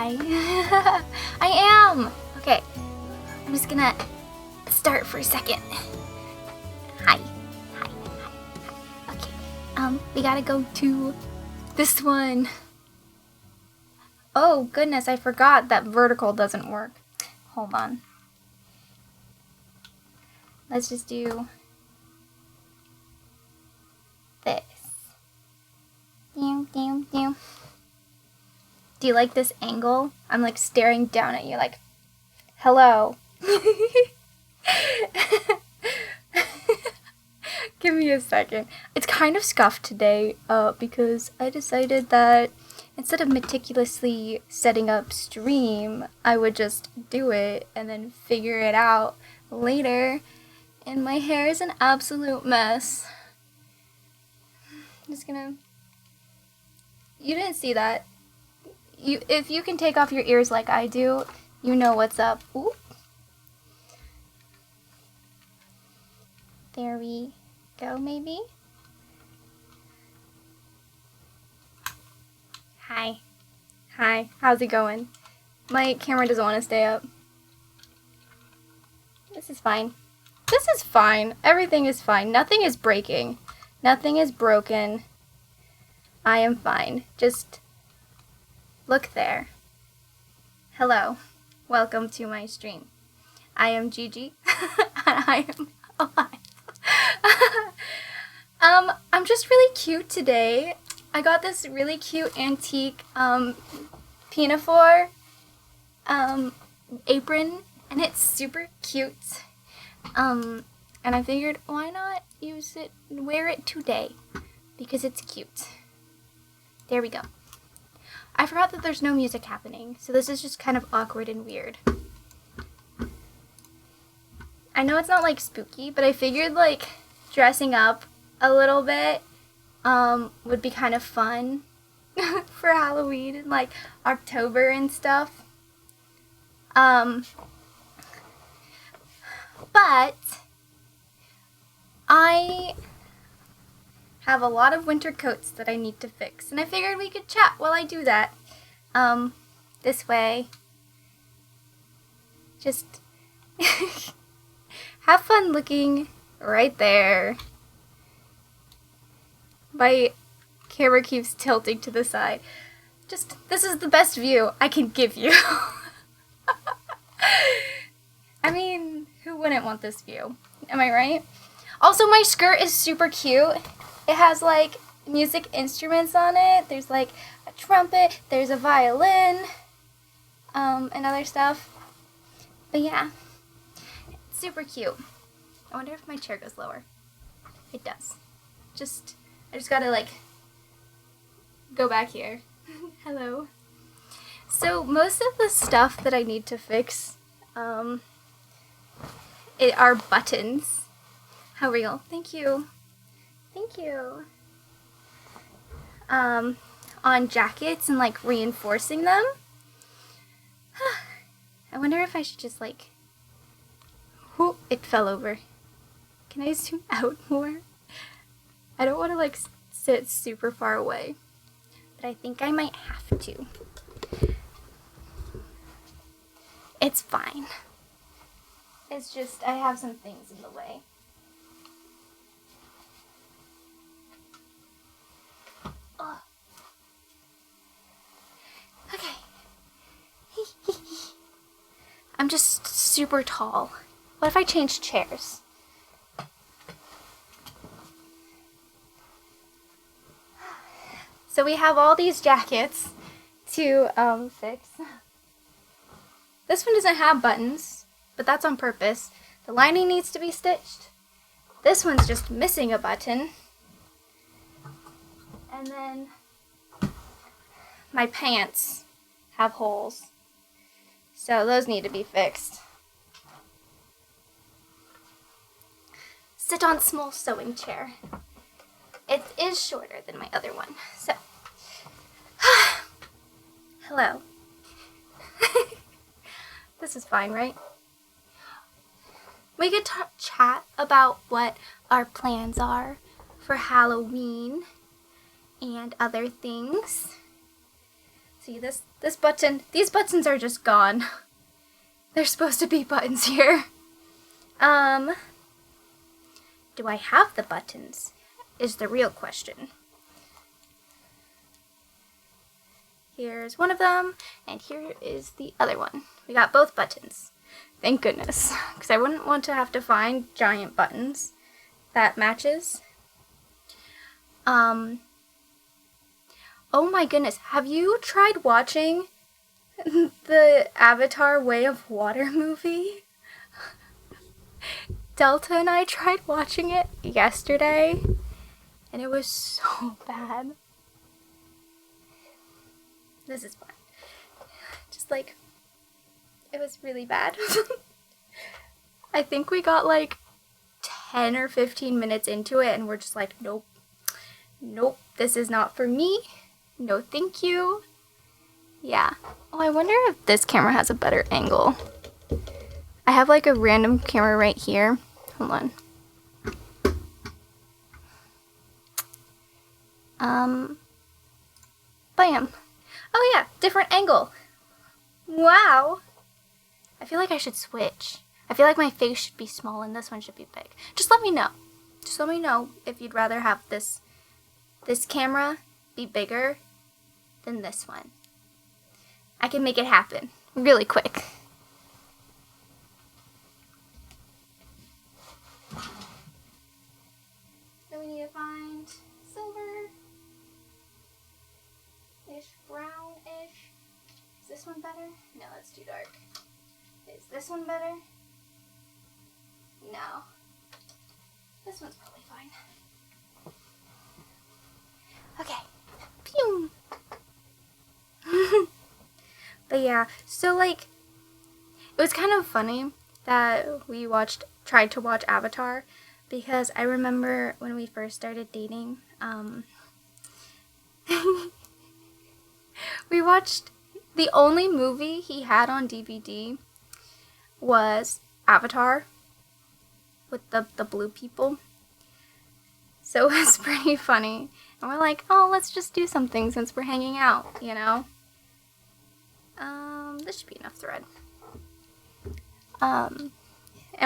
Hi. I am. Okay. I'm just gonna start for a second. Hi. Hi. Hi. Okay. We gotta go to this one. Oh, goodness. I forgot that vertical doesn't work. Hold on. Let's just do this. Do you like this angle? I'm like staring down at you like, hello. Give me a second. It's kind of scuffed today because I decided that instead of meticulously setting up stream, I would just do it and then figure it out later. And my hair is an absolute mess. I'm just gonna... You didn't see that. If you can take off your ears like I do, you know what's up. Ooh. There we go, maybe. Hi. Hi. How's it going? My camera doesn't want to stay up. This is fine. This is fine. Everything is fine. Nothing is breaking. Nothing is broken. I am fine. Just look there. Hello. Welcome to my stream. I am Gigi. And I am alive. I'm just really cute today. I got this really cute antique pinafore apron, and it's super cute. And I figured, why not use it and wear it today? Because it's cute. There we go. I forgot that there's no music happening, so this is just kind of awkward and weird. I know it's not like spooky, but I figured like dressing up a little bit would be kind of fun for Halloween and like October and stuff. But I have a lot of winter coats that I need to fix, and I figured we could chat while I do that. This way. Just have fun looking right there. My camera keeps tilting to the side. Just, this is the best view I can give you. I mean, who wouldn't want this view? Am I right? Also, my skirt is super cute. It has, like, music instruments on it. There's, like, a trumpet. There's a violin. And other stuff. But, yeah. It's super cute. I wonder if my chair goes lower. It does. I just gotta, like, go back here. Hello. So, most of the stuff that I need to fix, are buttons. How real. Thank you. Thank you. On jackets and, like, reinforcing them. I wonder if I should just, like... Whoop, it fell over. Can I zoom out more? I don't want to, like, sit super far away. But I think I might have to. It's fine. It's just, I have some things in the way. Ugh. Okay. I'm just super tall. What if I change chairs? So we have all these jackets to fix. This one doesn't have buttons, but that's on purpose. The lining needs to be stitched. This one's just missing a button. And then my pants have holes. So those need to be fixed. Sit on small sewing chair. It is shorter than my other one, so. Hello. This is fine, right? We could chat about what our plans are for Halloween and other things. See this button, these buttons are just gone. There's supposed to be buttons here. Do I have the buttons? Is the real question. Here's one of them, and here is the other one. We got both buttons. Thank goodness, because I wouldn't want to have to find giant buttons that matches. Oh my goodness, have you tried watching the Avatar Way of Water movie? Delta and I tried watching it yesterday, and it was so bad. This is fine. Just like, it was really bad. I think we got like 10 or 15 minutes into it, and we're just like, nope, nope, this is not for me. No, thank you. Yeah. Oh, I wonder if this camera has a better angle. I have like a random camera right here. Hold on. Bam. Oh yeah, different angle. Wow. I feel like I should switch. I feel like my face should be small and this one should be big. Just let me know. Just let me know if you'd rather have this camera be bigger than this one. I can make it happen really quick. Then we need to find silver-ish, brown-ish. Is this one better? No, that's too dark. Is this one better? No. This one's probably fine. Okay. Pew! But yeah, so like, it was kind of funny that we tried to watch Avatar, because I remember when we first started dating, we watched, the only movie he had on DVD was Avatar with the blue people. So it was pretty funny. And we're like, oh, let's just do something since we're hanging out, you know? This should be enough thread. And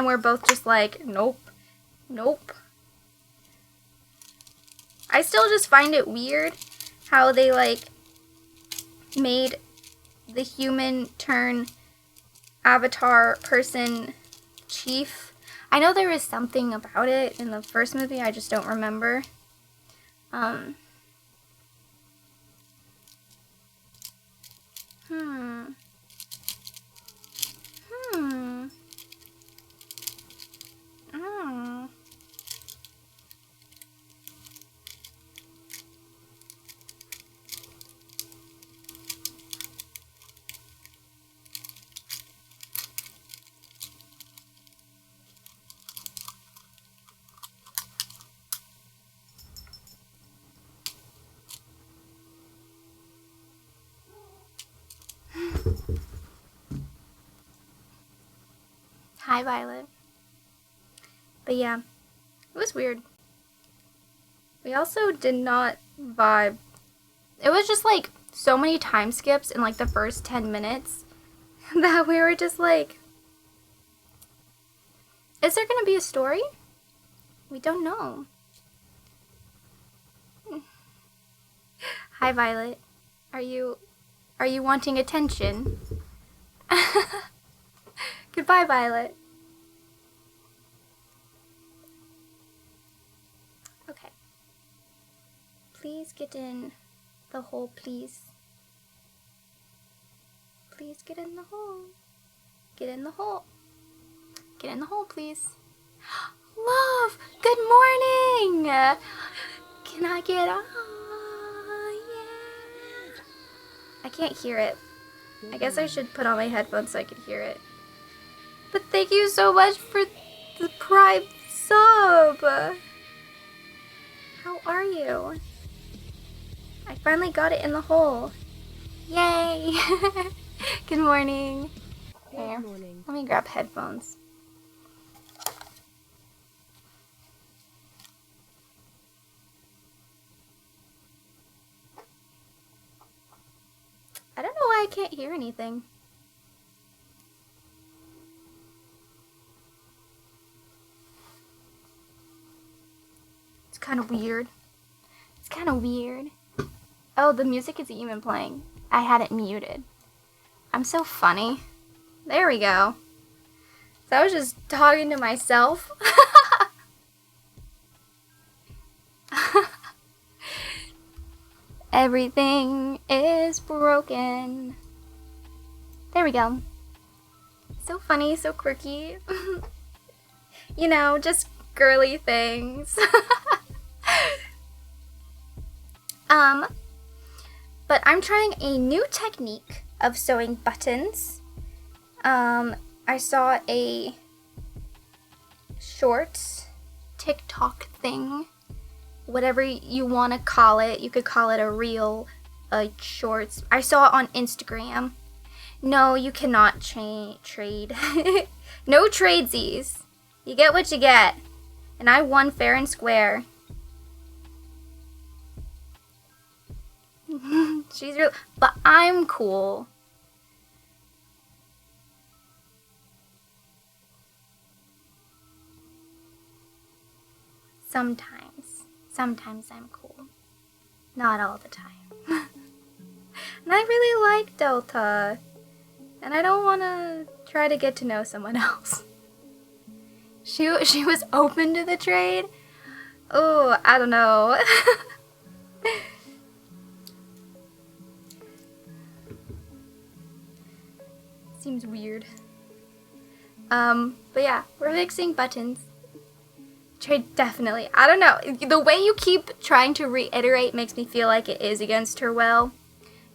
we're both just like, nope, nope. I still just find it weird how they like made the human turn Avatar person chief. I know there is something about it in the first movie, I just don't remember. Hi, Violet. But yeah, it was weird. We also did not vibe. It was just like so many time skips in like the first 10 minutes that we were just like, is there gonna be a story? We don't know. Hi, Violet. Are you wanting attention? Goodbye, Violet. Okay. Please get in the hole, please. Please get in the hole. Get in the hole. Get in the hole, please. Love, good morning. Can I get on? Yeah. I can't hear it. I guess I should put on my headphones so I could hear it. But thank you so much for the Prime sub. How are you? I finally got it in the hole. Yay! Good morning. Here, Good morning. let me grab headphones. can't hear anything. It's kind of weird. It's kind of weird. Oh, the music isn't even playing. I had it muted. I'm so funny. There we go. So I was just talking to myself. Everything is broken. There we go. So funny, so quirky. You know, just girly things. But I'm trying a new technique of sewing buttons. I saw a short TikTok thing, whatever you want to call it. You could call it a reel, shorts. I saw it on Instagram. No, you cannot trade. No tradesies. You get what you get. And I won fair and square. She's real, but I'm cool. Sometimes I'm cool. Not all the time. And I really like Delta. And I don't want to try to get to know someone else. She was open to the trade. Oh, I don't know. Seems weird. But yeah, we're fixing buttons. Trade definitely. I don't know. The way you keep trying to reiterate makes me feel like it is against her will.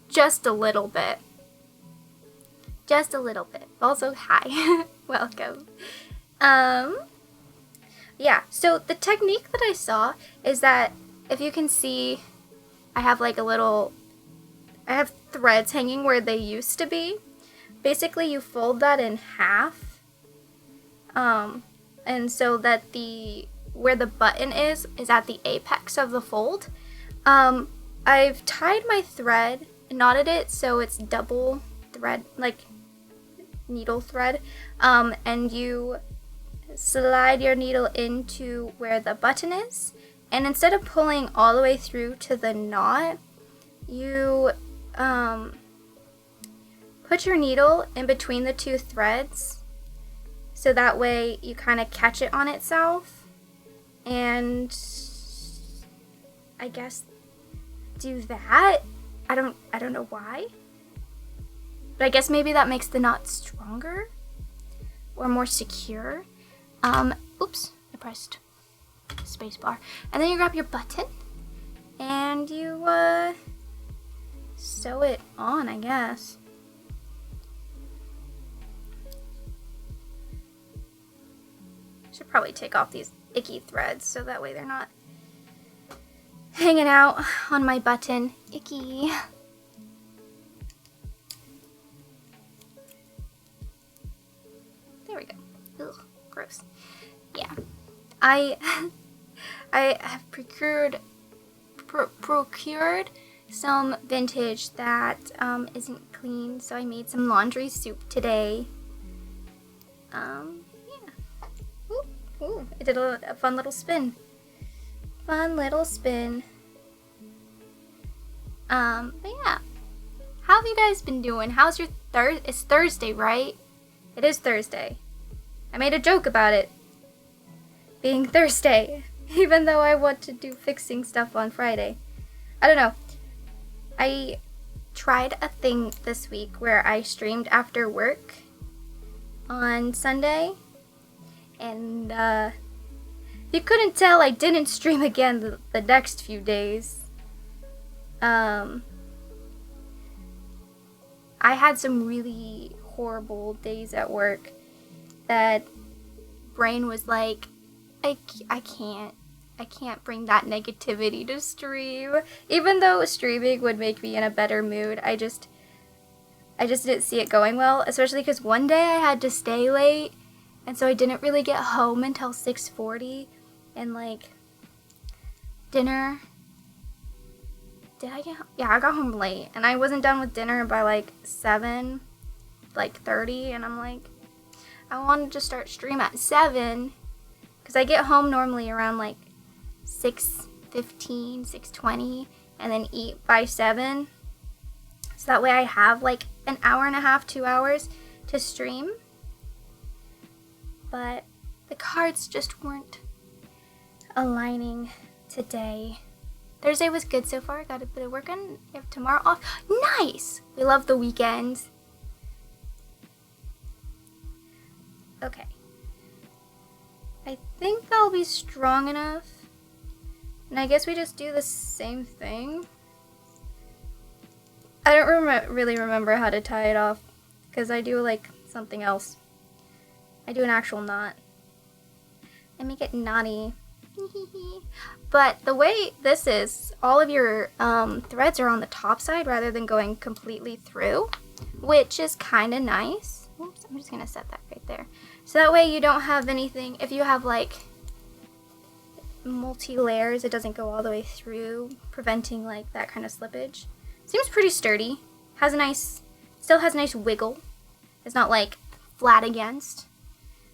Just a little bit. Just a little bit. Also, hi. Welcome. Yeah, so the technique that I saw is that if you can see, I have like I have threads hanging where they used to be. Basically, you fold that in half, and so that where the button is at the apex of the fold. I've tied my thread, knotted it so it's double thread, like needle thread, and you slide your needle into where the button is, and instead of pulling all the way through to the knot, you put your needle in between the two threads, so that way you kind of catch it on itself, and I guess do that. I don't know why, but I guess maybe that makes the knot stronger or more secure. Oops, I pressed spacebar. And then you grab your button and you sew it on, I guess. Should probably take off these icky threads so that way they're not hanging out on my button. Icky. There we go. Ugh, gross. Yeah. I have procured some vintage that isn't clean, so I made some laundry soup today. Yeah. Ooh, I did a fun little spin. Fun little spin. But yeah. How have you guys been doing? How's your It's Thursday, right? It is Thursday. I made a joke about it being Thursday, even though I want to do fixing stuff on Friday. I don't know. I tried a thing this week where I streamed after work on Sunday, and if you couldn't tell, I didn't stream again the next few days. I had some really horrible days at work that brain was like, I can't bring that negativity to stream. Even though streaming would make me in a better mood, I just didn't see it going well, especially because one day I had to stay late, and so I didn't really get home until 6:40, and like dinner Did I get home? Yeah, I got home late, and I wasn't done with dinner by like 7, like 30, and I'm like, I wanted to start stream at 7, because I get home normally around like 6:15, 6:20, and then eat by 7, so that way I have like an hour and a half, 2 hours to stream, but the cards just weren't aligning today. Thursday was good so far. Got a bit of work on. We have tomorrow off. Nice! We love the weekend. Okay. I think that'll be strong enough. And I guess we just do the same thing. I don't really remember how to tie it off, because I do like something else. I do an actual knot. I make it knotty. But the way this is, all of your threads are on the top side rather than going completely through, which is kind of nice. Oops, I'm just going to set that right there. So that way you don't have anything, if you have like multi-layers, it doesn't go all the way through, preventing like that kind of slippage. Seems pretty sturdy. Has a nice, still has a nice wiggle. It's not like flat against,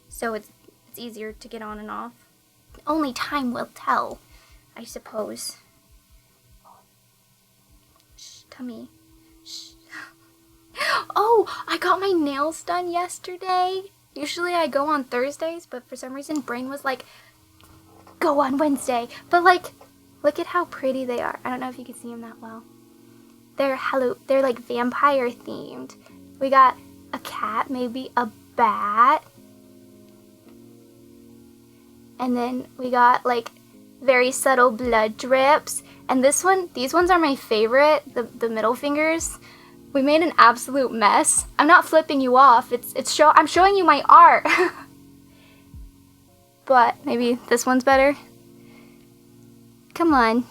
so it's easier to get on and off. Only time will tell, I suppose. Shh, tummy. Shh. Oh, I got my nails done yesterday. Usually I go on Thursdays, but for some reason Brain was like, go on Wednesday. But like, look at how pretty they are. I don't know if you can see them that well. They're like vampire themed. We got a cat, maybe a bat. And then we got like very subtle blood drips. And these ones are my favorite, the middle fingers. We made an absolute mess. I'm not flipping you off. I'm showing you my art. But maybe this one's better. Come on.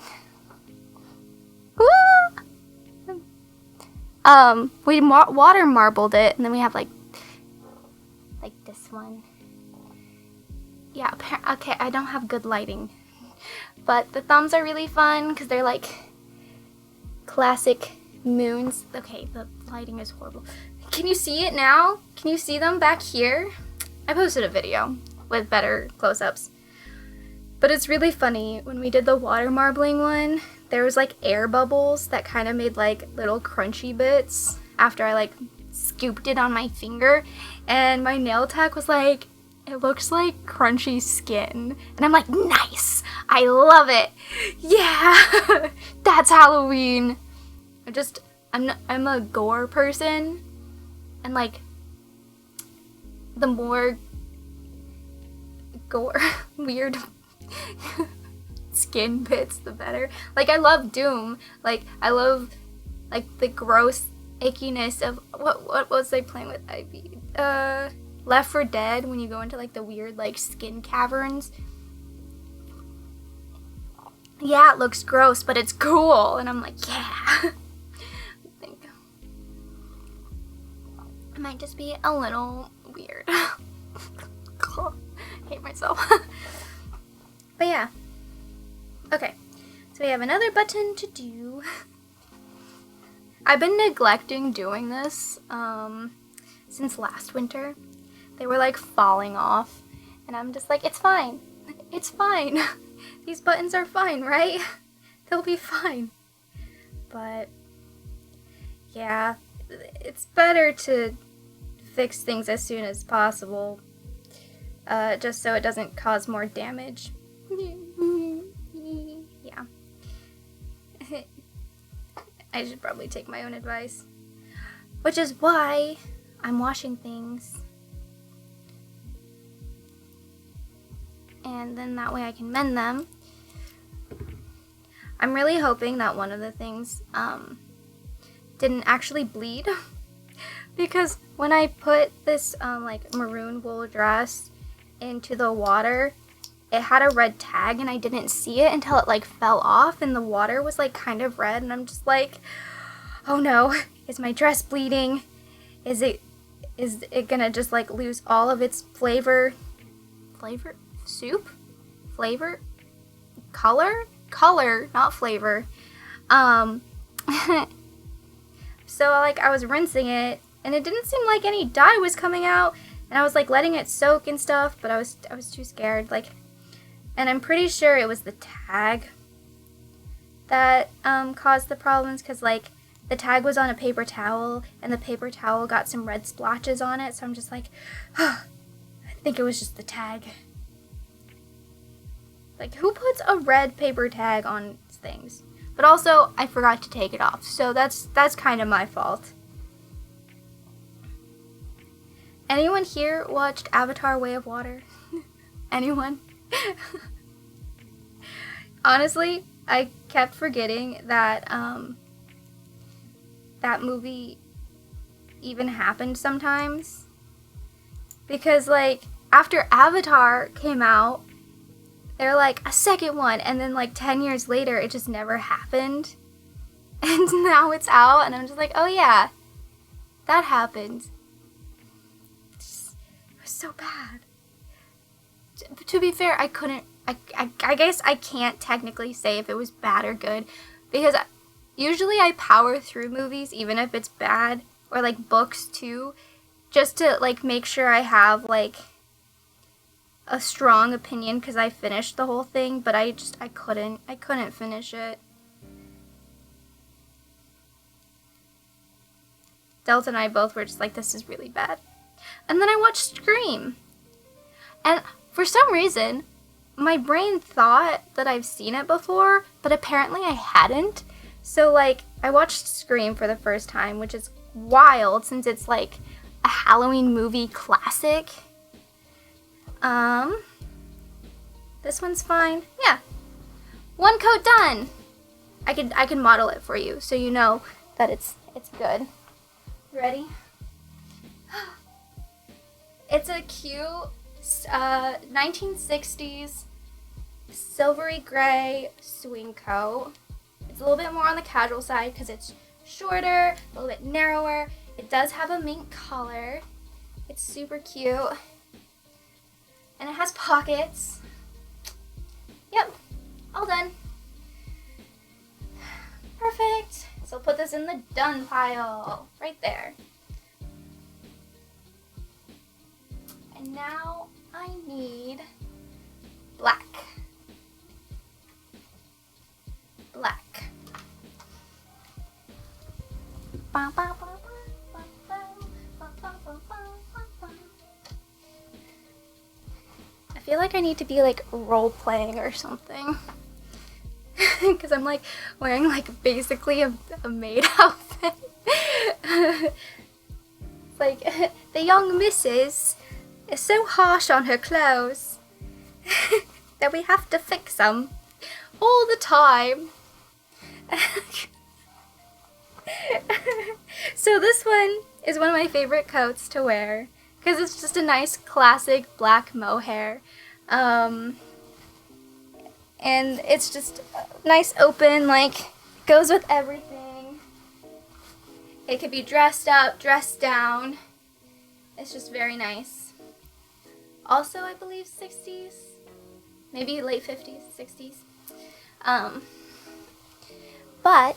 Woo! We water marbled it, and then we have like this one. Yeah, okay, I don't have good lighting. But the thumbs are really fun because they're like classic moons. Okay, the lighting is horrible. Can you see it now? Can you see them back here? I posted a video with better close-ups. But it's really funny. When we did the water marbling one, there was like air bubbles that kind of made like little crunchy bits after I like scooped it on my finger. And my nail tech was like, it looks like crunchy skin. And I'm like, nice! I love it! Yeah! That's Halloween! I'm a gore person. And like, the more gore, weird skin bits, the better. Like, I love Doom. Like, I love, like, the gross ickiness of, what was I playing with? Left 4 Dead, when you go into like the weird like skin caverns. Yeah, it looks gross, but it's cool, and I'm like, yeah. I think I might just be a little weird. Hate myself. But yeah. Okay, so we have another button to do. I've been neglecting doing this since last winter. They were like falling off, and I'm just like, it's fine. It's fine. These buttons are fine, right? They'll be fine. But yeah, it's better to fix things as soon as possible, just so it doesn't cause more damage. Yeah. I should probably take my own advice. Which is why I'm washing things. And then that way I can mend them. I'm really hoping that one of the things didn't actually bleed. Because when I put this like maroon wool dress into the water, it had a red tag and I didn't see it until it like fell off and the water was like kind of red, and I'm just like, oh no, is my dress bleeding? Is it gonna just like lose all of its flavor? Soup? Flavor? Color, not flavor. Um, so like I was rinsing it, and it didn't seem like any dye was coming out, and I was like letting it soak and stuff, but I was too scared. Like, and I'm pretty sure it was the tag that caused the problems, because like the tag was on a paper towel, and the paper towel got some red splotches on it. So I'm just like, I think it was just the tag. Like, who puts a red paper tag on things? But also, I forgot to take it off, so that's kind of my fault. Anyone here watched Avatar: Way of Water? Anyone? Honestly, I kept forgetting that that movie even happened sometimes. Because, like, after Avatar came out, they're like, a second one, and then like 10 years later, it just never happened. And now it's out, and I'm just like, oh yeah, that happened. It was so bad. To be fair, I guess I can't technically say if it was bad or good, because usually I power through movies, even if it's bad, or like books too, just to like make sure I have like a strong opinion, because I finished the whole thing, but I couldn't finish it. Delta and I both were just like, this is really bad. And then I watched Scream, and for some reason my brain thought that I've seen it before, but apparently I hadn't. So like I watched Scream for the first time, which is wild since it's like a Halloween movie classic. This one's fine. Yeah. One coat done. I can model it for you so you know that it's good. Ready? It's a cute 1960s silvery gray swing coat. It's a little bit more on the casual side because it's shorter, a little bit narrower. It does have a mink collar. It's super cute. And it has pockets. Yep, all done. Perfect. So put this in the done pile, right there. And now I need black. Black. I feel like I need to be like role playing or something. Because I'm like wearing like basically a maid outfit. It's like, the young missus is so harsh on her clothes that we have to fix them all the time. So this one is one of my favorite coats to wear because it's just a nice classic black mohair. And it's just nice open, like goes with everything. It could be dressed up, dressed down. It's just very nice. Also, I believe 60s, maybe late 50s, 60s. But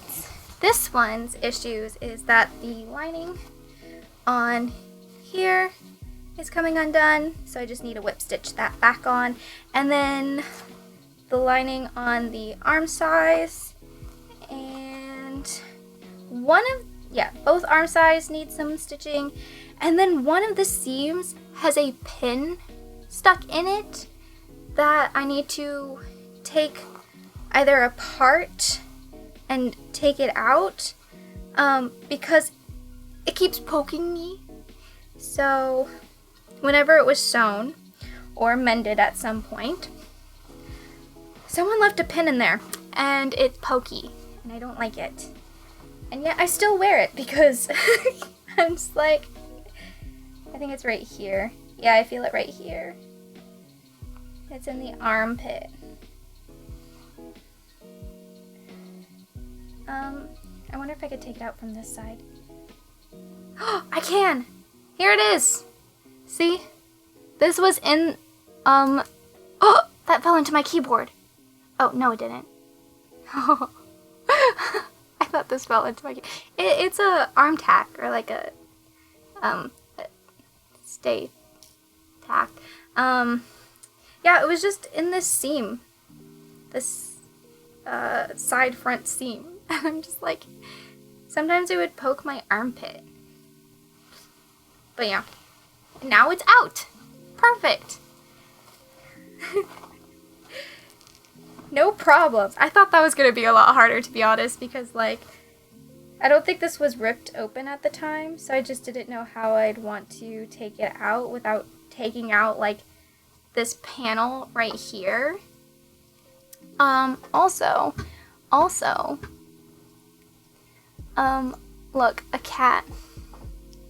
this one's issues is that the lining on here is coming undone, so I just need to whip stitch that back on. And then the lining on the arm size, and both arm size need some stitching. And then one of the seams has a pin stuck in it that I need to take either apart and take it out because it keeps poking me. So whenever it was sewn or mended at some point, someone left a pin in there and it's pokey and I don't like it. And yet I still wear it because I'm just like, I think it's right here. Yeah, I feel it right here. It's in the armpit. I wonder if I could take it out from this side. Oh, I can! Here it is! See? This was in, oh, that fell into my keyboard. Oh, no it didn't. that this fell into my it's a arm tack, or like a stay tack. Yeah, it was just in this seam, this side front seam. And I'm just like, sometimes it would poke my armpit. But yeah, now it's out. Perfect. No problems. I thought that was going to be a lot harder, to be honest, because, like, I don't think this was ripped open at the time, so I just didn't know how I'd want to take it out without taking out, like, this panel right here. Also, look, a cat.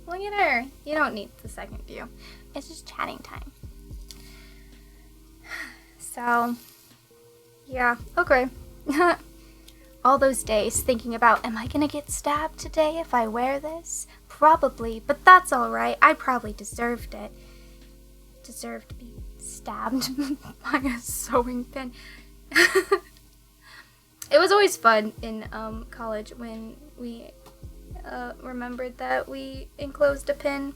Look at her. You don't need the second view. It's just chatting time. So, yeah, okay. All those days thinking about, am I gonna get stabbed today if I wear this? Probably, but that's alright. I probably deserved it. Deserved to be stabbed by a sewing pin. It was always fun in college when we remembered that we enclosed a pin,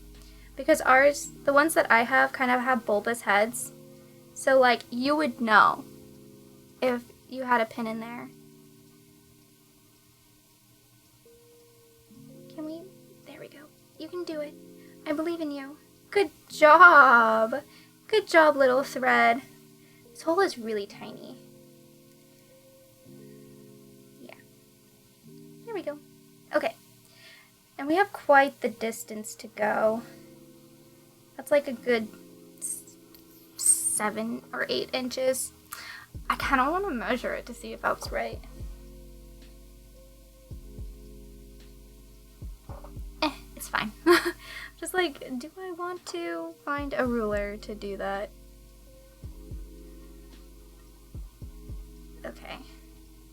because ours, the ones that I have, kind of have bulbous heads, so like you would know if you had a pin in there. Can we? There we go. You can do it. I believe in you. Good job. Good job, little thread. This hole is really tiny. Yeah. There we go. Okay. And we have quite the distance to go. That's like a good 7 or 8 inches. I kind of want to measure it to see if that's right. It's fine. Just like, do I want to find a ruler to do that? Okay.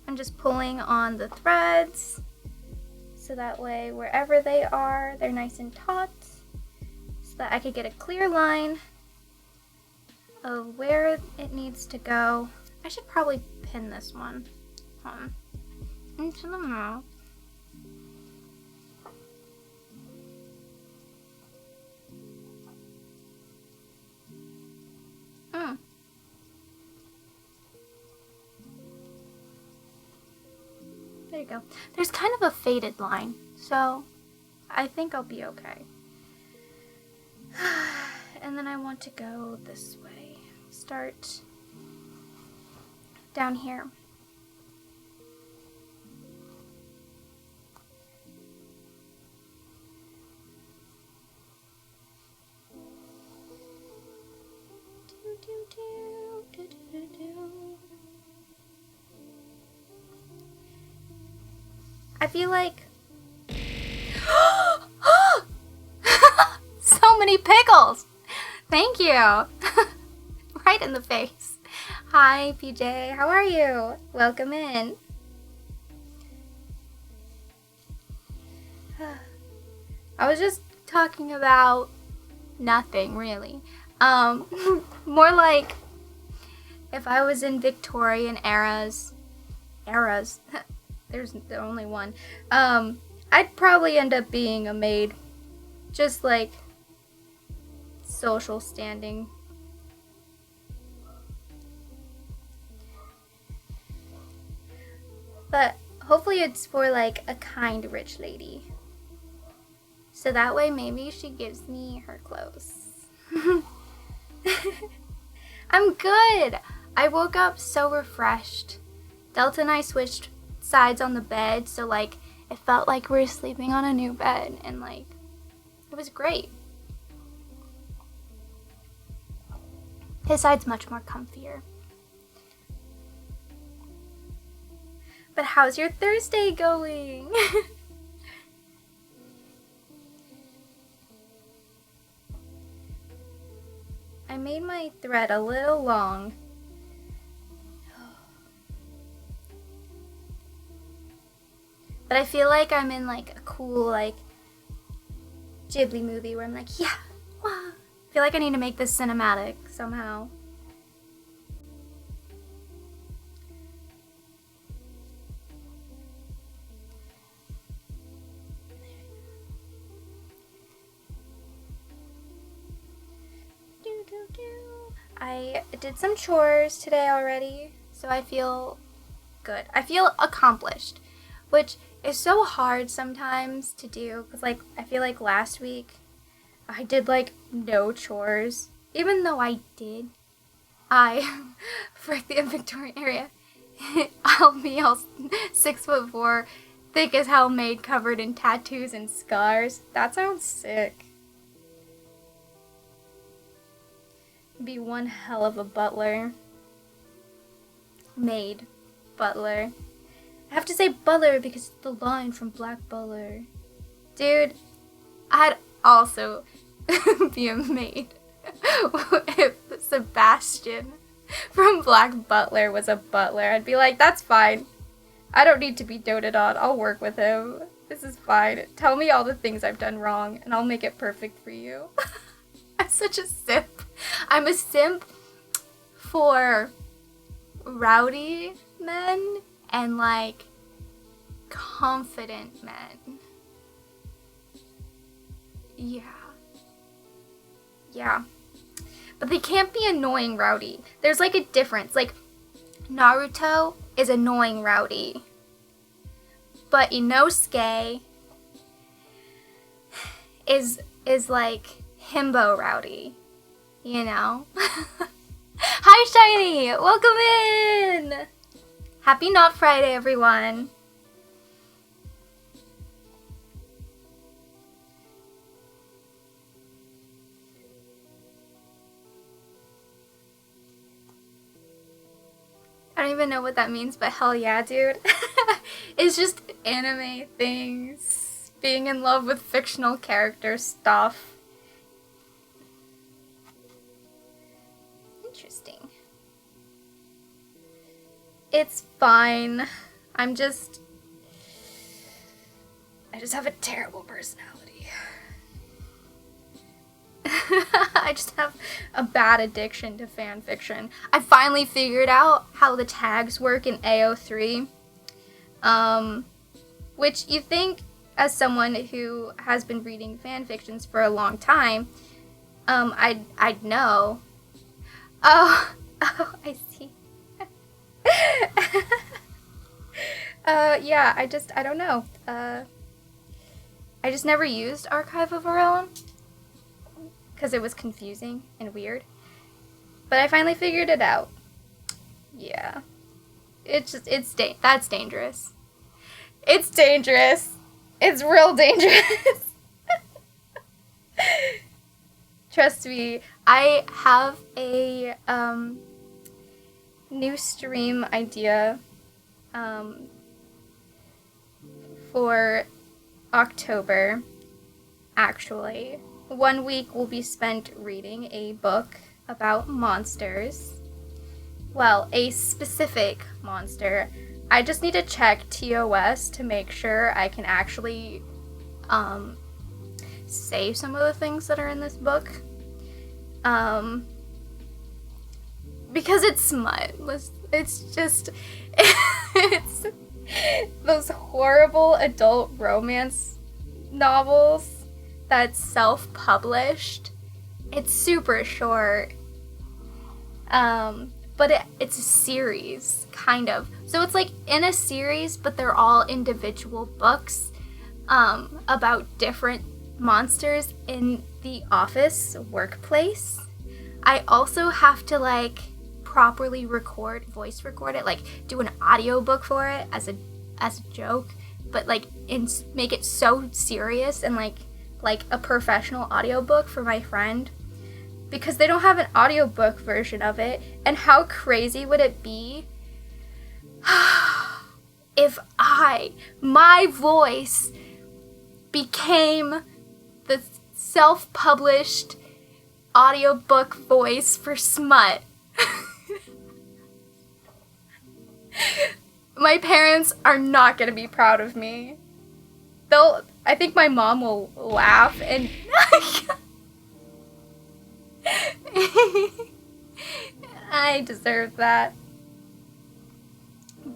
I'm just pulling on the threads, so that way wherever they are, they're nice and taut, so that I could get a clear line of where it needs to go. I should probably pin this one into the mouth. There you go. There's kind of a faded line, so I think I'll be okay. And then I want to go this way. Start down here. I feel like so many pickles. Thank you. Right in the face. Hi, PJ. How are you? Welcome in. I was just talking about nothing, really. More like if I was in Victorian eras, there's only one, I'd probably end up being a maid. Just like social standing. But hopefully it's for like a kind rich lady. So that way maybe she gives me her clothes. I'm good. I woke up so refreshed. Delta and I switched sides on the bed, so like it felt like we were sleeping on a new bed, and like it was great. His side's much more comfier. But how's your Thursday going? I made my thread a little long. But I feel like I'm in like a cool like Ghibli movie where I'm like, yeah, wow. I feel like I need to make this cinematic somehow. I did some chores today already, so I feel good. I feel accomplished, which is so hard sometimes to do, because, like, I feel like last week I did, like, no chores, even though I did. For the inventory area, all 6'4", thick as hell, maid covered in tattoos and scars. That sounds sick. Be one hell of a butler. Maid. Butler. I have to say butler because it's the line from Black Butler. Dude, I'd also be a maid if Sebastian from Black Butler was a butler. I'd be like, that's fine. I don't need to be doted on. I'll work with him. This is fine. Tell me all the things I've done wrong, and I'll make it perfect for you. I'm such a simp. I'm a simp for rowdy men and, like, confident men. Yeah. But they can't be annoying rowdy. There's, like, a difference. Like, Naruto is annoying rowdy. But Inosuke is like, himbo rowdy. You know? Hi, Shiny! Welcome in! Happy Not Friday, everyone. I don't even know what that means, but hell yeah, dude. It's just anime things. Being in love with fictional character stuff. Interesting. It's fine. I just have a terrible personality. I just have a bad addiction to fan fiction. I finally figured out how the tags work in AO3. Which you think, as someone who has been reading fan fictions for a long time, I'd know. Oh, I see. Yeah, I don't know. I just never used Archive of Our Own, because it was confusing and weird. But I finally figured it out. Yeah. That's dangerous. It's dangerous. It's real dangerous. Trust me, I have a new stream idea for October, actually. 1 week will be spent reading a book about monsters. Well, a specific monster. I just need to check TOS to make sure I can actually say some of the things that are in this book. Because it's smut. It's just... it's those horrible adult romance novels that's self-published. It's super short. But it's a series, kind of. So it's like in a series, but they're all individual books about different monsters in the office workplace. I also have to, like, properly voice record it, like do an audiobook for it as a joke, but like make it so serious and like a professional audiobook for my friend, because they don't have an audiobook version of it. And how crazy would it be if my voice became the self-published audiobook voice for smut? My parents are not gonna be proud of me. I think my mom will laugh and I deserve that.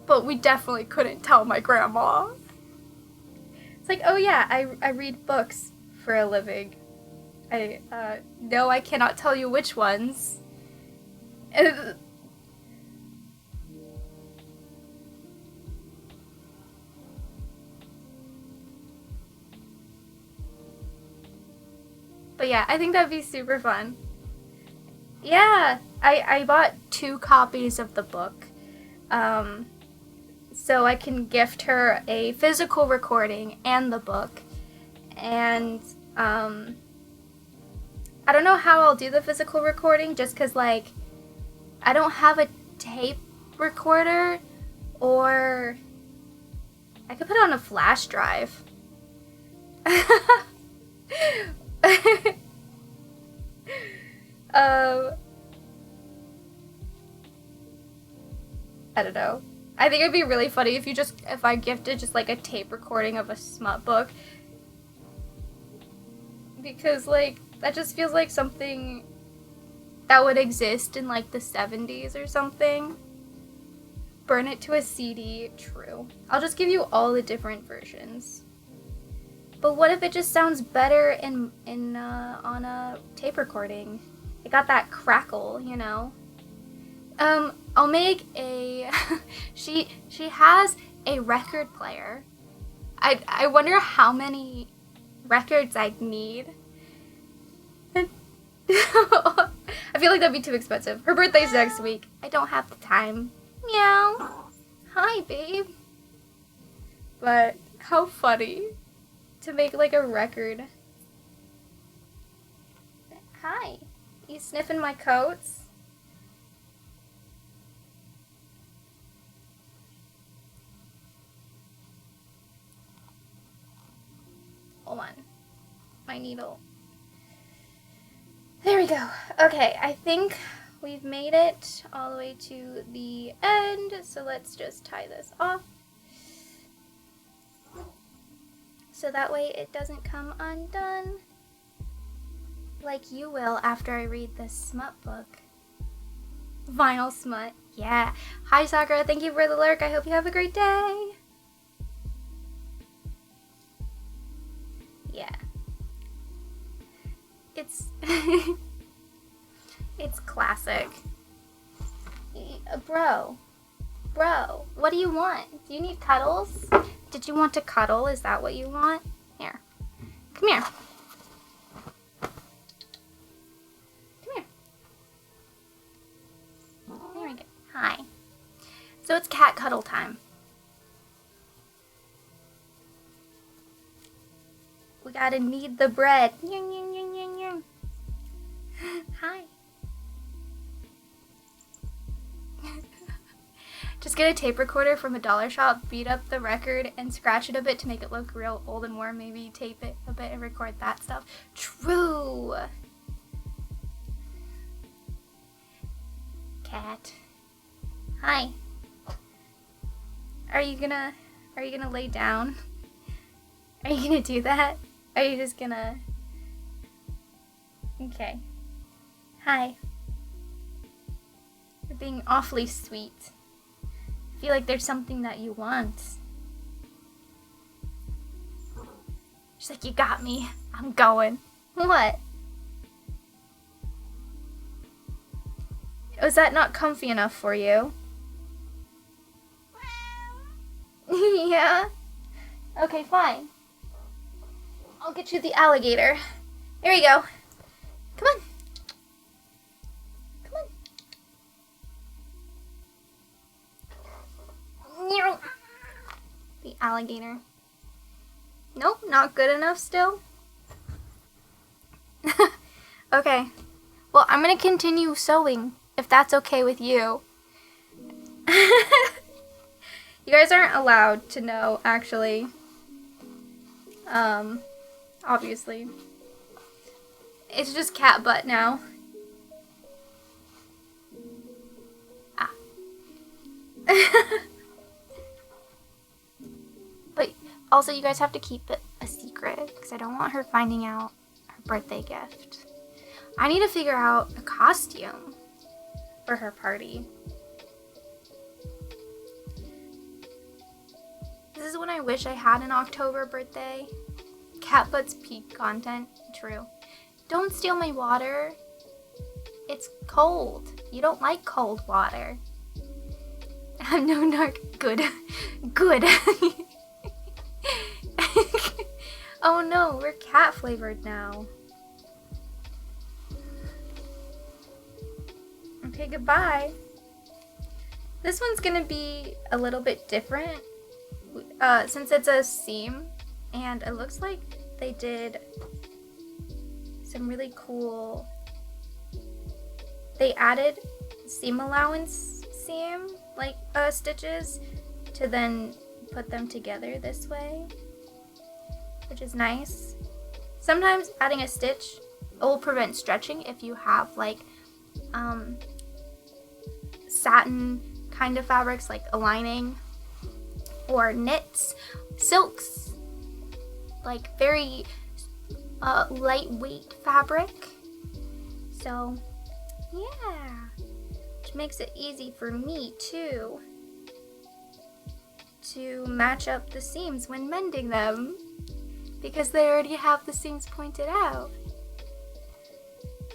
But we definitely couldn't tell my grandma. It's like, oh yeah, I read books for a living. No, I cannot tell you which ones. But yeah, I think that'd be super fun. Yeah, I bought 2 copies of the book. So I can gift her a physical recording and the book. And I don't know how I'll do the physical recording, just because, like, I don't have a tape recorder, or I could put it on a flash drive. I don't know. I think it'd be really funny if I gifted just like a tape recording of a smut book. Because, like, that just feels like something that would exist in like the 70s or something. Burn it to a CD, true. I'll just give you all the different versions. But what if it just sounds better on a tape recording? It got that crackle, you know? I'll make a she has a record player. I wonder how many records I'd need. I feel like that'd be too expensive. Her birthday's next week. I don't have the time. Meow. Hi, babe. But how funny to make like a record. Hi. You sniffing my coats? Hold on. My needle. There we go. Okay, I think we've made it all the way to the end, so let's just tie this off. So that way it doesn't come undone. Like you will after I read this smut book. Vinyl smut. Yeah. Hi, Sakura. Thank you for the lurk. I hope you have a great day. Yeah. It's it's classic. Bro, what do you want? Do you need cuddles? Did you want to cuddle? Is that what you want? Here. Come here. Come here. There we go. Hi. So it's cat cuddle time. We gotta knead the bread. Hi. Just get a tape recorder from a dollar shop, beat up the record, and scratch it a bit to make it look real old and warm. Maybe tape it a bit and record that stuff. True. Cat. Hi. Are you gonna lay down? Are you gonna do that? Are you just gonna... Okay. Hi. You're being awfully sweet. I feel like there's something that you want. She's like, you got me. I'm going. What? Was that not comfy enough for you? Yeah? Okay, fine. I'll get you the alligator. Here you go. Come on. Come on. The alligator. Nope, not good enough still. Okay. Well, I'm gonna continue sewing, if that's okay with you. You guys aren't allowed to know, actually. Obviously. It's just cat butt now. Ah. But also, you guys have to keep it a secret, because I don't want her finding out her birthday gift. I need to figure out a costume for her party. This is when I wish I had an October birthday. Cat butts peak content. True. Don't steal my water. It's cold. You don't like cold water. No, no, good. Good. Oh no, we're cat flavored now. Okay, goodbye. This one's gonna be a little bit different since it's a seam, and it looks like they did some really cool. They added seam allowance seam like stitches to then put them together this way, which is nice. Sometimes adding a stitch will prevent stretching if you have like satin kind of fabrics like a lining, or knits, silks, like very lightweight fabric. So yeah, which makes it easy for me too to match up the seams when mending them, because they already have the seams pointed out.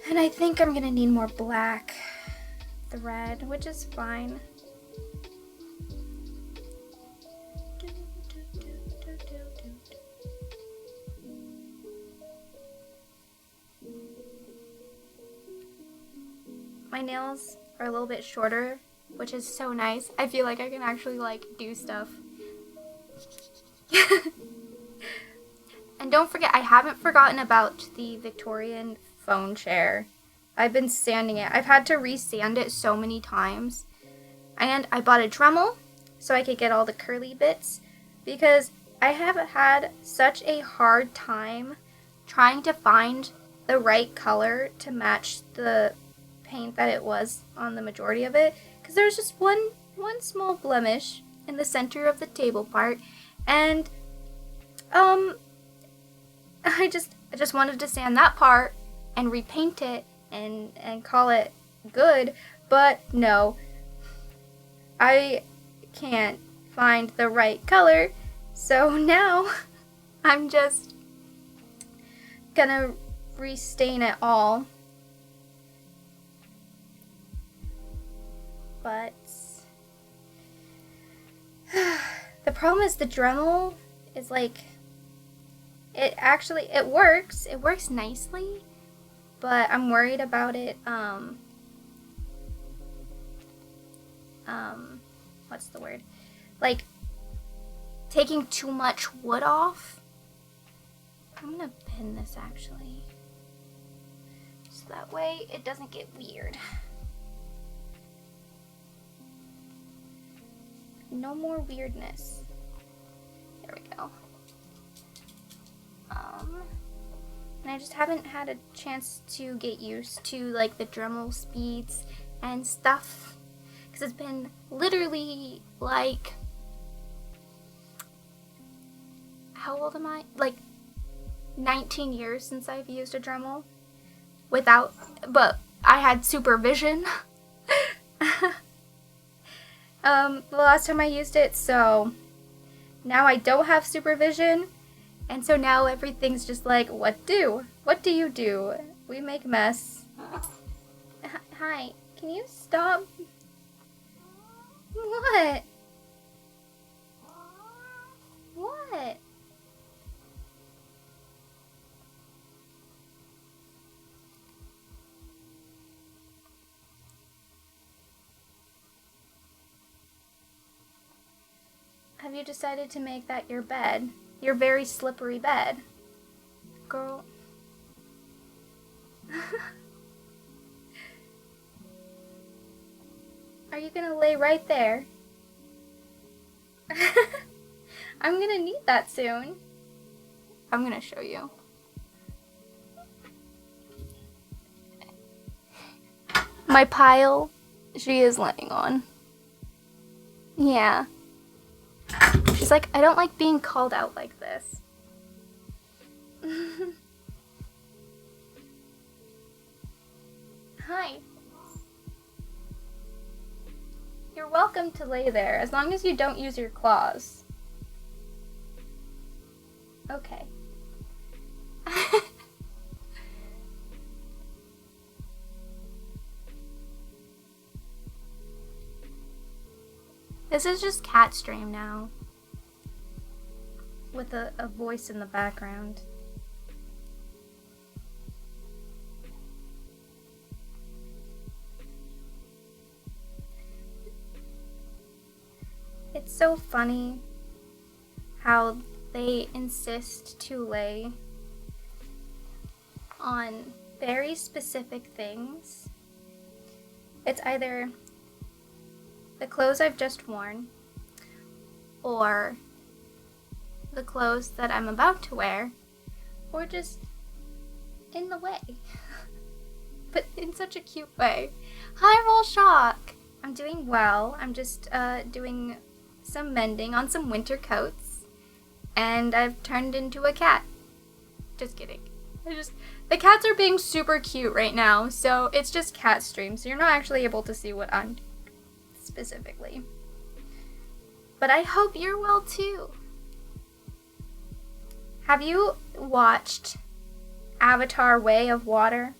And I think I'm gonna need more black thread, which is fine. My nails are a little bit shorter, which is so nice. I feel like I can actually like do stuff. And don't forget, I haven't forgotten about the Victorian phone chair. I've been sanding it. I've had to re-sand it so many times. And I bought a Dremel so I could get all the curly bits, because I have had such a hard time trying to find the right color to match the paint that it was on the majority of it, because there's just one small blemish in the center of the table part, and I just wanted to sand that part and repaint it and call it good, but no, I can't find the right color, so now I'm just gonna restain it all. But the problem is the Dremel is like, it works nicely, but I'm worried about it what's the word, like taking too much wood off. I'm gonna pin this actually, so that way it doesn't get weird. No more weirdness. There we go. And I just haven't had a chance to get used to like the Dremel speeds and stuff, because it's been literally like, how old am I? Like 19 years since I've used a Dremel but I had supervision. The last time I used it, so now I don't have supervision, and so now everything's just like, what do you do? We make mess. Hi, can you stop? What? What? Have you decided to make that your bed? Your very slippery bed? Girl. Are you gonna lay right there? I'm gonna need that soon. I'm gonna show you. My pile, she is laying on. Yeah. She's like, I don't like being called out like this. Hi. You're welcome to lay there, as long as you don't use your claws. Okay. This is just cat stream now. With a voice in the background. It's so funny how they insist to lay on very specific things. It's either the clothes I've just worn or the clothes that I'm about to wear, or just in the way. But in such a cute way. Hi, Roll Shock! I'm doing well. I'm just doing some mending on some winter coats, and I've turned into a cat. Just kidding. The cats are being super cute right now, so it's just cat stream, so you're not actually able to see what I'm doing specifically. But I hope you're well too. Have you watched Avatar: Way of Water?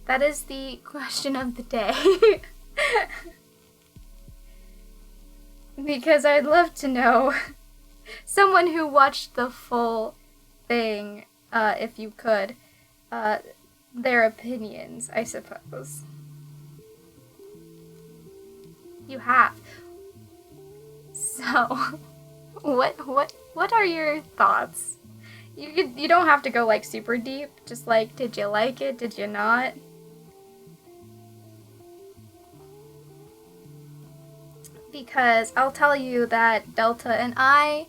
That is the question of the day. Because I'd love to know someone who watched the full thing, if you could, their opinions, I suppose. You have. So, what are your thoughts? You don't have to go like super deep, just like, did you like it, did you not? Because I'll tell you that Delta and I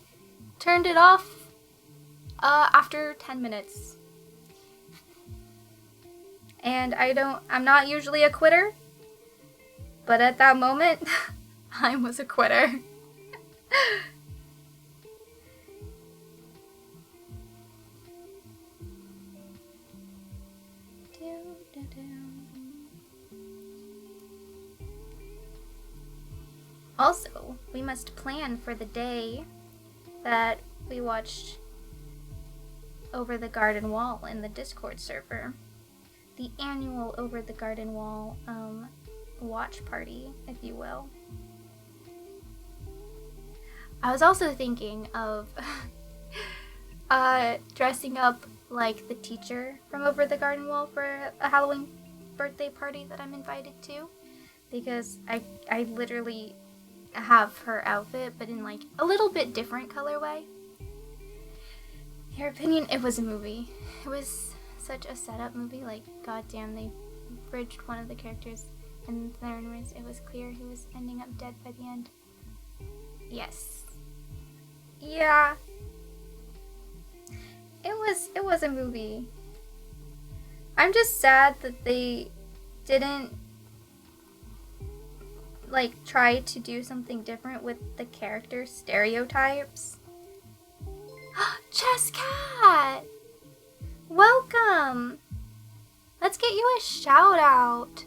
turned it off after 10 minutes. And I'm not usually a quitter, but at that moment, I was a quitter. Also, we must plan for the day that we watched Over the Garden Wall in the Discord server. The annual Over the Garden Wall watch party, if you will. I was also thinking of dressing up like the teacher from Over the Garden Wall for a Halloween birthday party that I'm invited to, because I literally have her outfit, but in like a little bit different colorway. Your opinion, it was a movie. It was such a setup movie, like goddamn, they bridged one of the characters and then it was clear he was ending up dead by the end. Yes. Yeah. It was a movie. I'm just sad that they didn't like try to do something different with the character stereotypes. Chess Cat! Welcome! Let's get you a shout out.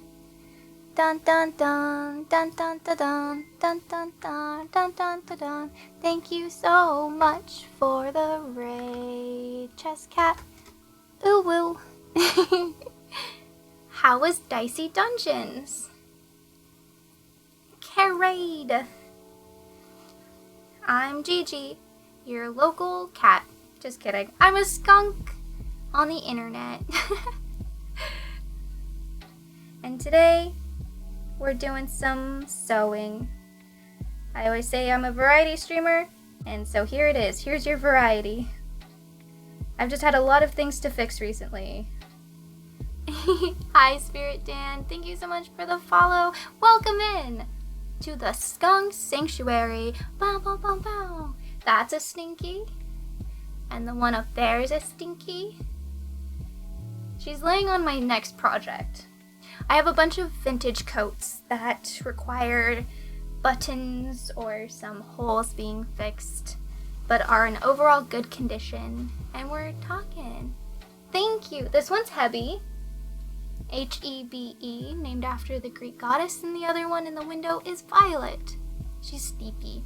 Dun dun dun dun dun dun dun dun dun dun dun dun dun dun. Thank you so much for the raid, Chess Cat. Ooh woo. How was Dicey Dungeons? Raid. I'm Gigi, your local cat. Just kidding. I'm a skunk on the internet. And today, we're doing some sewing. I always say I'm a variety streamer, and so here it is. Here's your variety. I've just had a lot of things to fix recently. Hi, Spirit Dan. Thank you so much for the follow. Welcome in to the Skunk Sanctuary. Bow, bow, bow, bow. That's a Stinky. And the one up there is a Stinky. She's laying on my next project. I have a bunch of vintage coats that require buttons or some holes being fixed, but are in overall good condition. And we're talking. Thank you. This one's Hebe. Hebe, named after the Greek goddess, and the other one in the window is Violet. She's sleepy.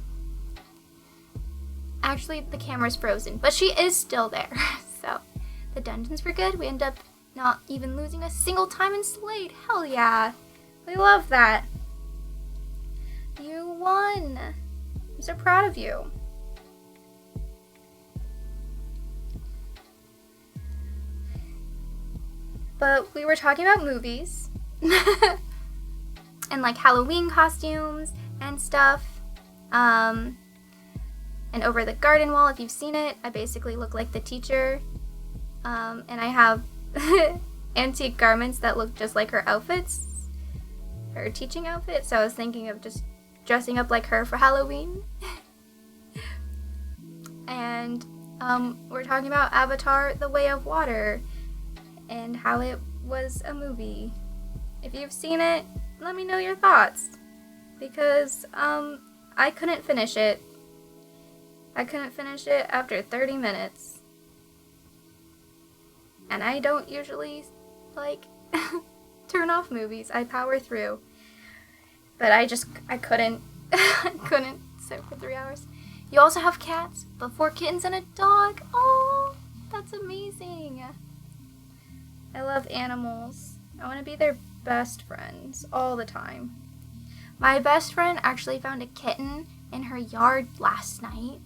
Actually, the camera's frozen, but she is still there. So, the dungeons were good. We end up not even losing a single time in Slade. Hell yeah. We love that. You won. I'm so proud of you. But we were talking about movies and like Halloween costumes and stuff. And over the garden wall, if you've seen it, I basically look like the teacher. And I have antique garments that look just like her outfits, her teaching outfit. So I was thinking of just dressing up like her for Halloween. And we're talking about Avatar: The Way of Water and how it was a movie. If you've seen it, let me know your thoughts, because I couldn't finish it. I couldn't finish it after 30 minutes. And I don't usually, like, turn off movies. I power through. But I couldn't. I couldn't sit for 3 hours. You also have cats, but 4 kittens and a dog. Oh, that's amazing. I love animals. I want to be their best friends all the time. My best friend actually found a kitten in her yard last night.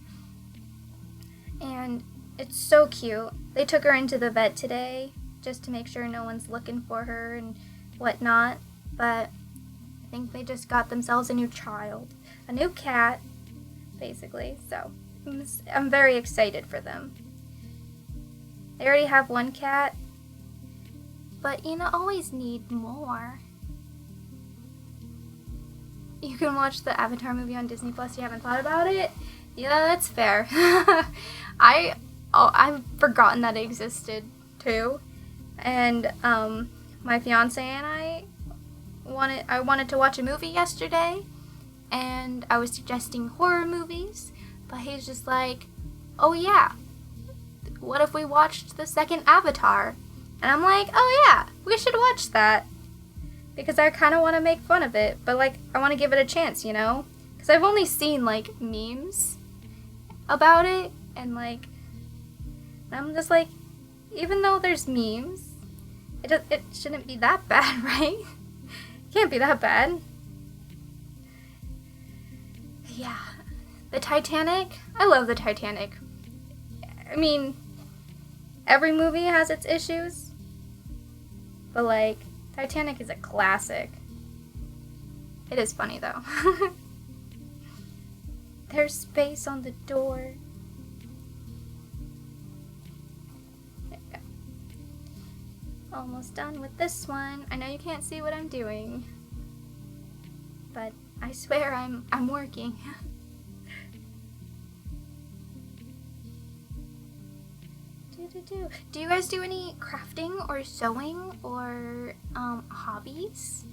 And it's so cute. They took her into the vet today just to make sure no one's looking for her and whatnot. But I think they just got themselves a new child. A new cat, basically. So I'm very excited for them. They already have 1 cat. But you always need more. You can watch the Avatar movie on Disney Plus. You haven't thought about it? Yeah, that's fair. I've forgotten that it existed too. And my fiance and I wanted to watch a movie yesterday, and I was suggesting horror movies, but he's just like, "Oh yeah, what if we watched the second Avatar?" And I'm like, "Oh yeah, we should watch that." Because I kind of want to make fun of it, but like, I want to give it a chance, Because I've only seen like memes about it, and like, I'm just like, even though there's memes, it shouldn't be that bad, right? It can't be that bad. Yeah. The Titanic, I love the Titanic. I mean, every movie has its issues. But like, Titanic is a classic. It is funny though. There's space on the door. There we go. Almost done with this one. I know you can't see what I'm doing, but I swear I'm working. Do you guys do any crafting or sewing or hobbies?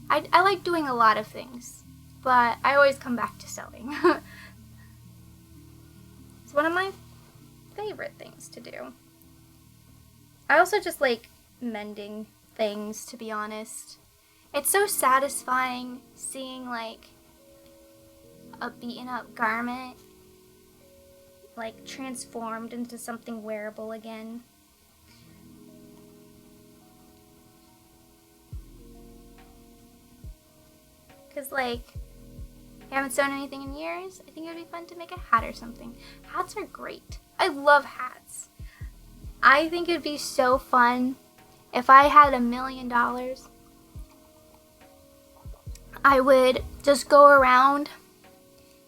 I like doing a lot of things, but I always come back to sewing. It's one of my favorite things to do. I also just like mending things, to be honest. It's so satisfying seeing like a beaten up garment like transformed into something wearable again. Because like, I haven't sewn anything in years. I think it would be fun to make a hat or something. Hats are great. I love hats. I think it'd be so fun if I had $1 million. I would just go around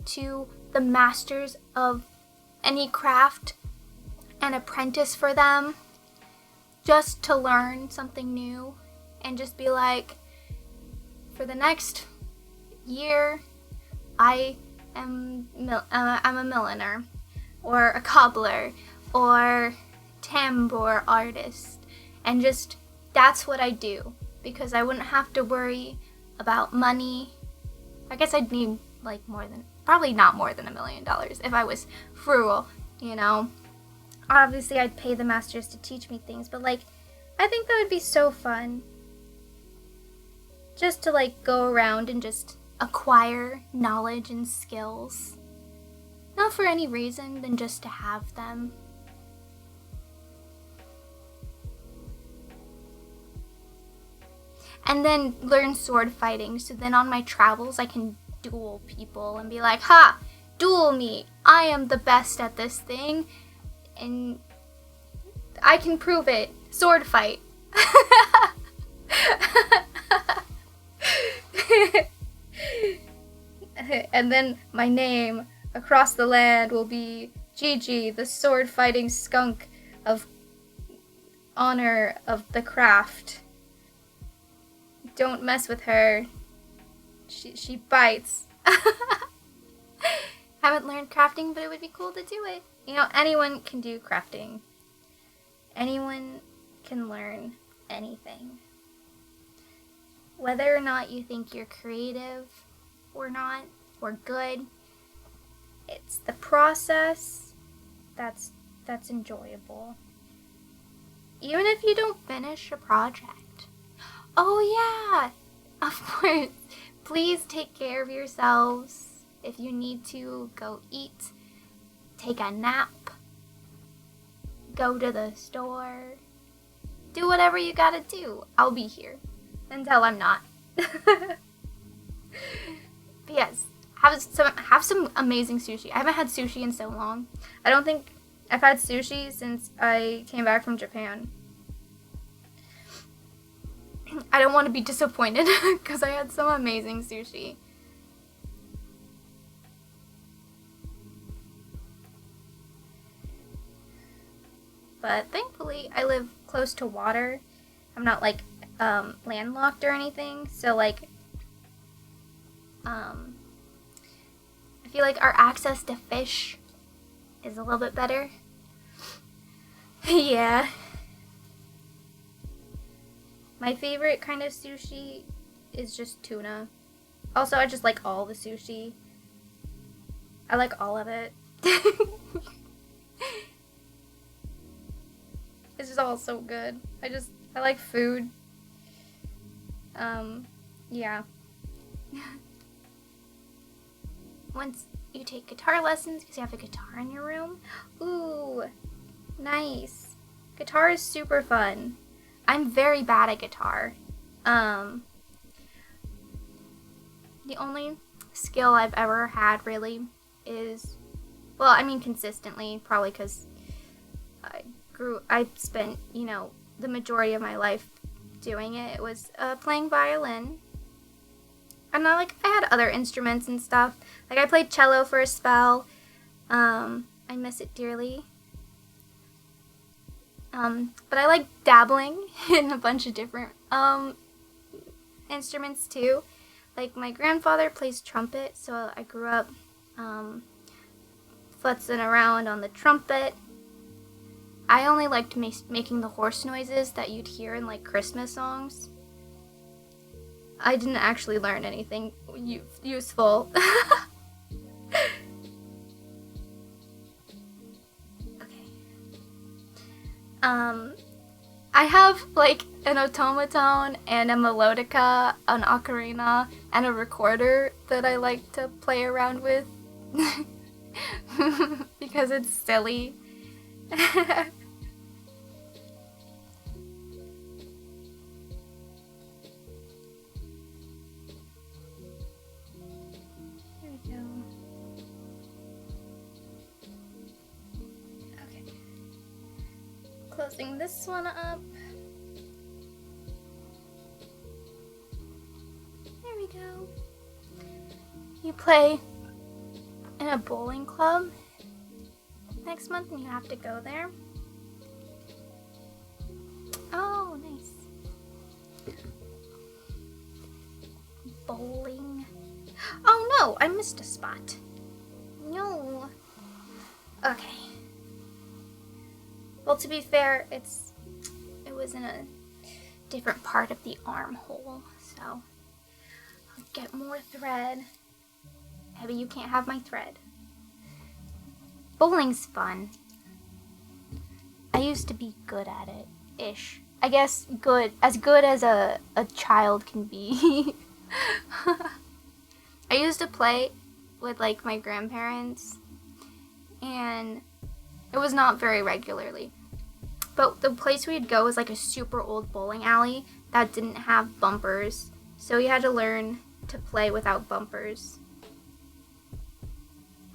to the masters of any craft and apprentice for them just to learn something new, and just be like, for the next year I'm a milliner or a cobbler or tambour artist, and just that's what I do, because I wouldn't have to worry about money. I guess I'd need like probably not more than $1 million if I was frugal, Obviously I'd pay the masters to teach me things, but like, I think that would be so fun. Just to like go around and just acquire knowledge and skills. Not for any reason than just to have them. And then learn sword fighting, so then on my travels I can duel people and be like, ha! Duel me! I am the best at this thing, and I can prove it. Sword fight. And then my name across the land will be Gigi, the sword fighting skunk of honor of the craft. Don't mess with her. She bites. Haven't learned crafting, but it would be cool to do it. You know, anyone can do crafting. Anyone can learn anything. Whether or not you think you're creative or not, or good, it's the process that's enjoyable. Even if you don't finish a project. Oh yeah, of course. Please take care of yourselves. If you need to, go eat, take a nap, go to the store, do whatever you gotta do. I'll be here until I'm not. But yes, have some amazing sushi. I haven't had sushi in so long. I don't think I've had sushi since I came back from Japan. I don't want to be disappointed because I had some amazing sushi. But thankfully, I live close to water. I'm not like landlocked or anything, so like I feel like our access to fish is a little bit better. Yeah. My favorite kind of sushi is just tuna. Also, I just like all the sushi. I like all of it. It's just all so good. I like food. Yeah. Once you take guitar lessons, because you have a guitar in your room. Ooh, nice. Guitar is super fun. I'm very bad at guitar. The only skill I've ever had really is, well, I mean consistently, probably because I spent, you know, the majority of my life doing it. It was playing violin. And I had other instruments and stuff. Like I played cello for a spell. I miss it dearly. But I like dabbling in a bunch of different instruments too. Like my grandfather plays trumpet, so I grew up futzing around on the trumpet. I only liked making the horse noises that you'd hear in like Christmas songs. I didn't actually learn anything useful. Okay. I have like an automaton and a melodica, an ocarina, and a recorder that I like to play around with because it's silly. There we go. Okay. Closing this one up. There we go. You play in a bowling club next month and you have to go there. Oh, nice. Bowling. Oh no, I missed a spot. No. Okay. Well, to be fair, it was in a different part of the armhole, so I'll get more thread. Maybe you can't have my thread. Bowling's fun. I used to be good at it, ish. I guess as good as a child can be. I used to play with like my grandparents, and it was not very regularly. But the place we'd go was like a super old bowling alley that didn't have bumpers, so you had to learn to play without bumpers.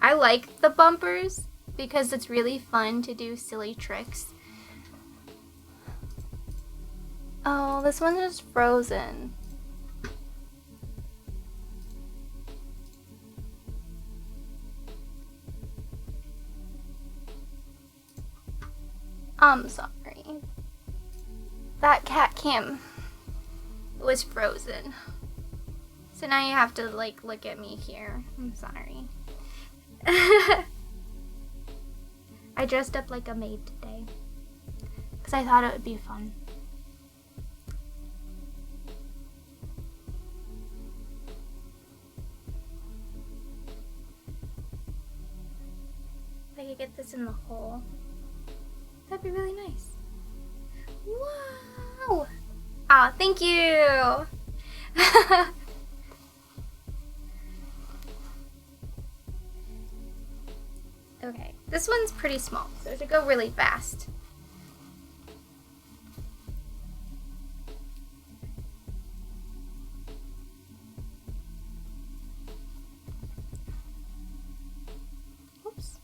I like the bumpers because it's really fun to do silly tricks. Oh, this one is frozen. I'm sorry. That cat cam was frozen. So now you have to like look at me here. I'm sorry. I dressed up like a maid today because I thought it would be fun. If I could get this in the hole, that'd be really nice. Wow! Aw, thank you! Okay, this one's pretty small, so it should go really fast. Oops.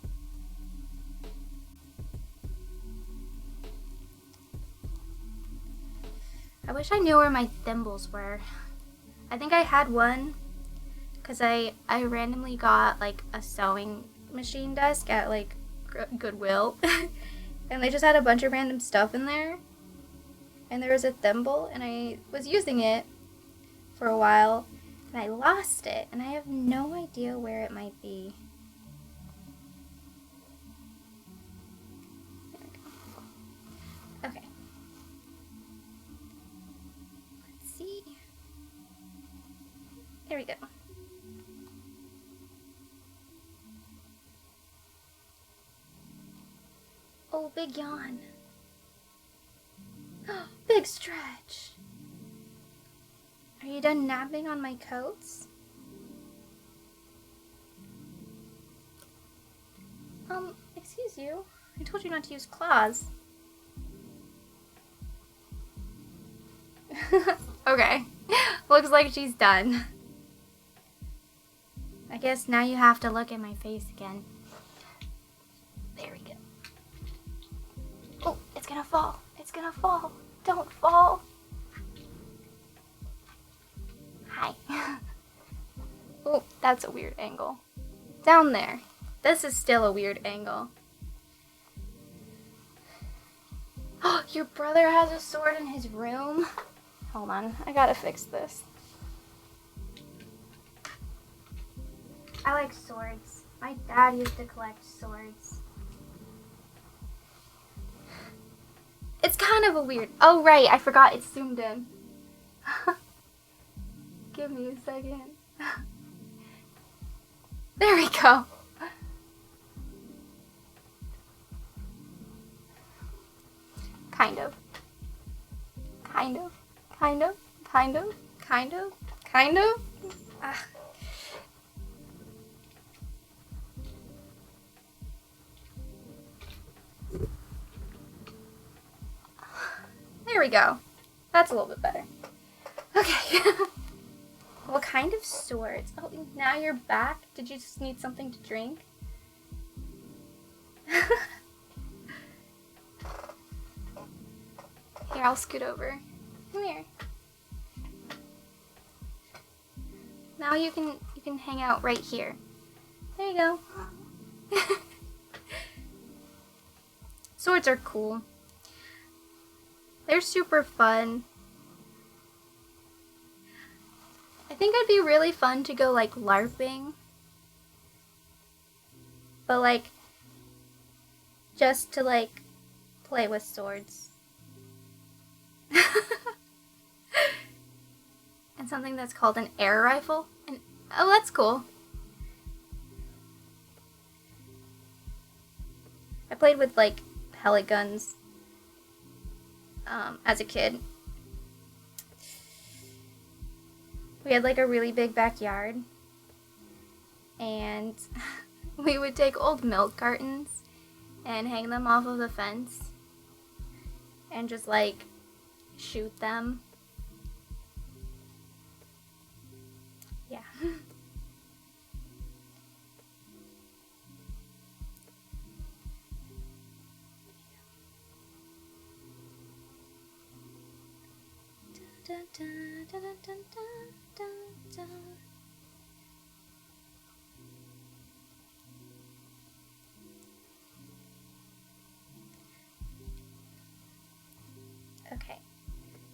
I wish I knew where my thimbles were. I think I had one because I randomly got like a sewing machine desk at like Goodwill and they just had a bunch of random stuff in there, and there was a thimble and I was using it for a while and I lost it and I have no idea where it might be. There we go. Okay. Let's see. There we go. Oh, big yawn. Big stretch. Are you done napping on my coats? Excuse you. I told you not to use claws. Okay. Looks like she's done. I guess now you have to look at my face again. There we go. Oh, it's gonna fall. It's gonna fall. Don't fall. Hi. Oh, that's a weird angle. Down there. This is still a weird angle. Oh, your brother has a sword in his room? Hold on, I gotta fix this. I like swords. My dad used to collect swords. It's kind of a weird... Oh, right, I forgot it's zoomed in. Give me a second. There we go. Kind of. Kind of. Kind of. Kind of. Kind of. Kind of. There we go. That's a little bit better. Okay. What kind of swords? Oh, now you're back? Did you just need something to drink? Here, I'll scoot over. Come here. Now you can hang out right here. There you go. Swords are cool. They're super fun. I think it'd be really fun to go like LARPing. But like just to like play with swords. And something that's called an air rifle. And oh, that's cool. I played with like pellet guns as a kid. We had like a really big backyard, and we would take old milk cartons and hang them off of the fence and just like shoot them. Yeah. Okay,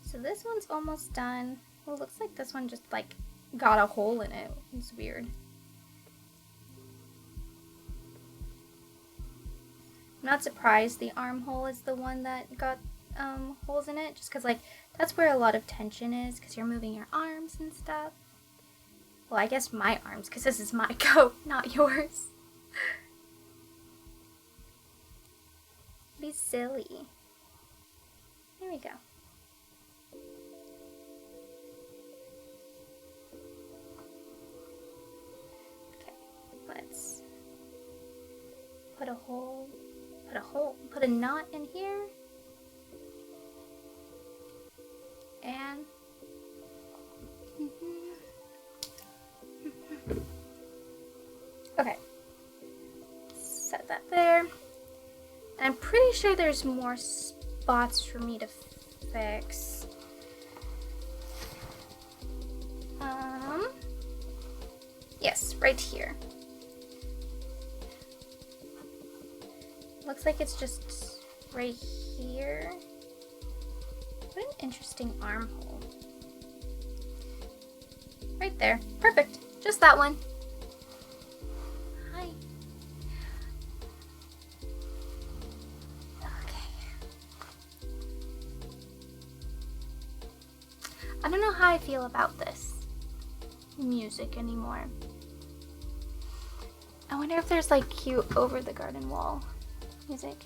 so this one's almost done. Well, it looks like this one just like got a hole in it. It's weird. I'm not surprised the armhole is the one that got holes in it, just because like that's where a lot of tension is, because you're moving your arms and stuff. Well, I guess my arms, because this is my coat, not yours. Be silly. There we go. Okay, let's put a knot in here. And okay, set that there. And I'm pretty sure there's more spots for me to fix. Yes, right here. Looks like it's just right here. What an interesting armhole. Right there. Perfect. Just that one. Hi. Okay. I don't know how I feel about this music anymore. I wonder if there's like cute over the garden wall music.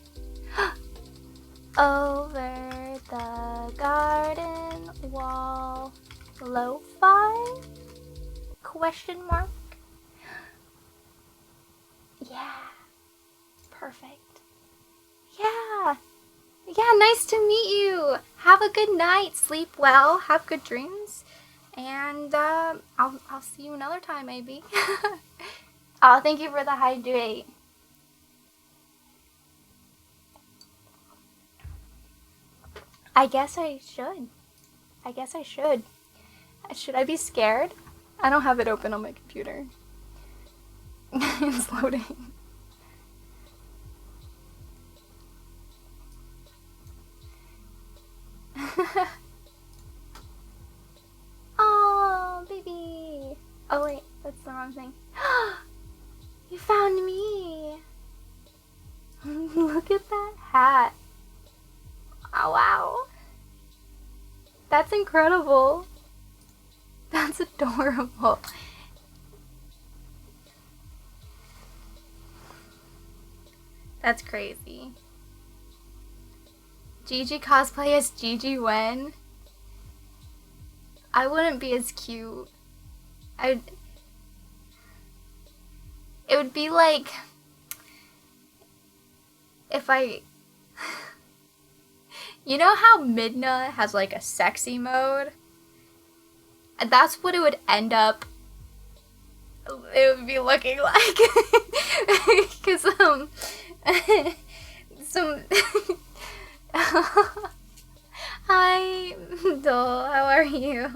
Over the garden wall, lo-fi? Question mark? Yeah. Perfect. Yeah. Yeah, nice to meet you. Have a good night. Sleep well. Have good dreams. And I'll see you another time maybe. Oh, thank you for the hydrate. I guess I should. Should I be scared? I don't have it open on my computer. It's loading. Oh, baby. Oh wait, that's the wrong thing. You found me. Look at that hat. Oh, wow. That's incredible. That's adorable. That's crazy. Gigi cosplay as Gigi when? I wouldn't be as cute. It would be like if I... You know how Midna has like a sexy mode? That's what it would end up. It would be looking like. Cause some. Hi, doll. How are you?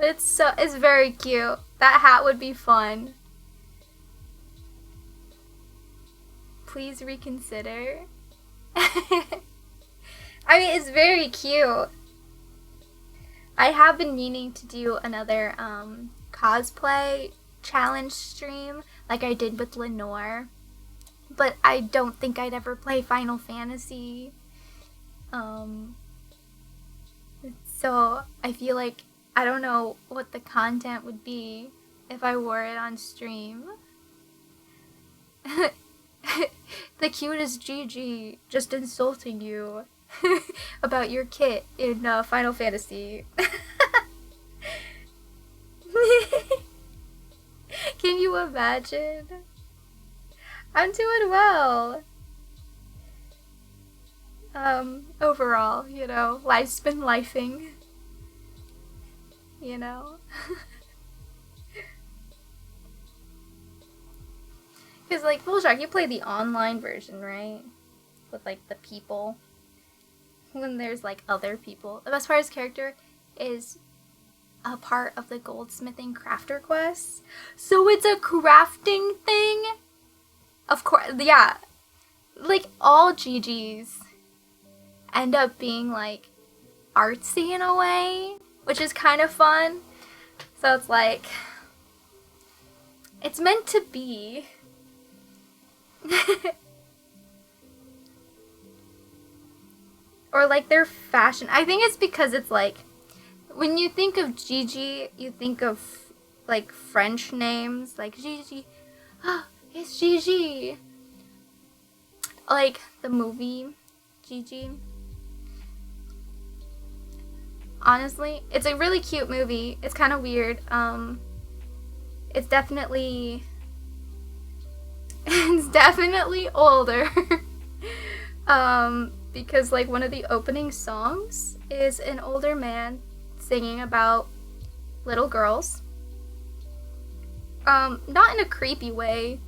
It's very cute. That hat would be fun. Please reconsider. I mean, it's very cute. I have been meaning to do another cosplay challenge stream like I did with Lenore, but I don't think I'd ever play Final Fantasy. So I feel like I don't know what the content would be if I wore it on stream. The cutest Gigi just insulting you about your kit in Final Fantasy. Can you imagine? I'm doing well. Overall, you know, life's been lifing. You know? Because, like, Bullshark, you play the online version, right? With, like, the people. When there's, like, other people. The best part of his character is a part of the goldsmithing crafter quest. So it's a crafting thing? Of course, yeah. Like, all Gigi's end up being, like, artsy in a way, which is kind of fun. So it's like, it's meant to be. Or like their fashion. I think it's because it's like, when you think of Gigi, you think of like French names, like Gigi. Oh, it's Gigi. Like the movie Gigi. Honestly, it's a really cute movie. It's kind of weird. It's definitely older. Because like one of the opening songs is an older man singing about little girls. Not in a creepy way,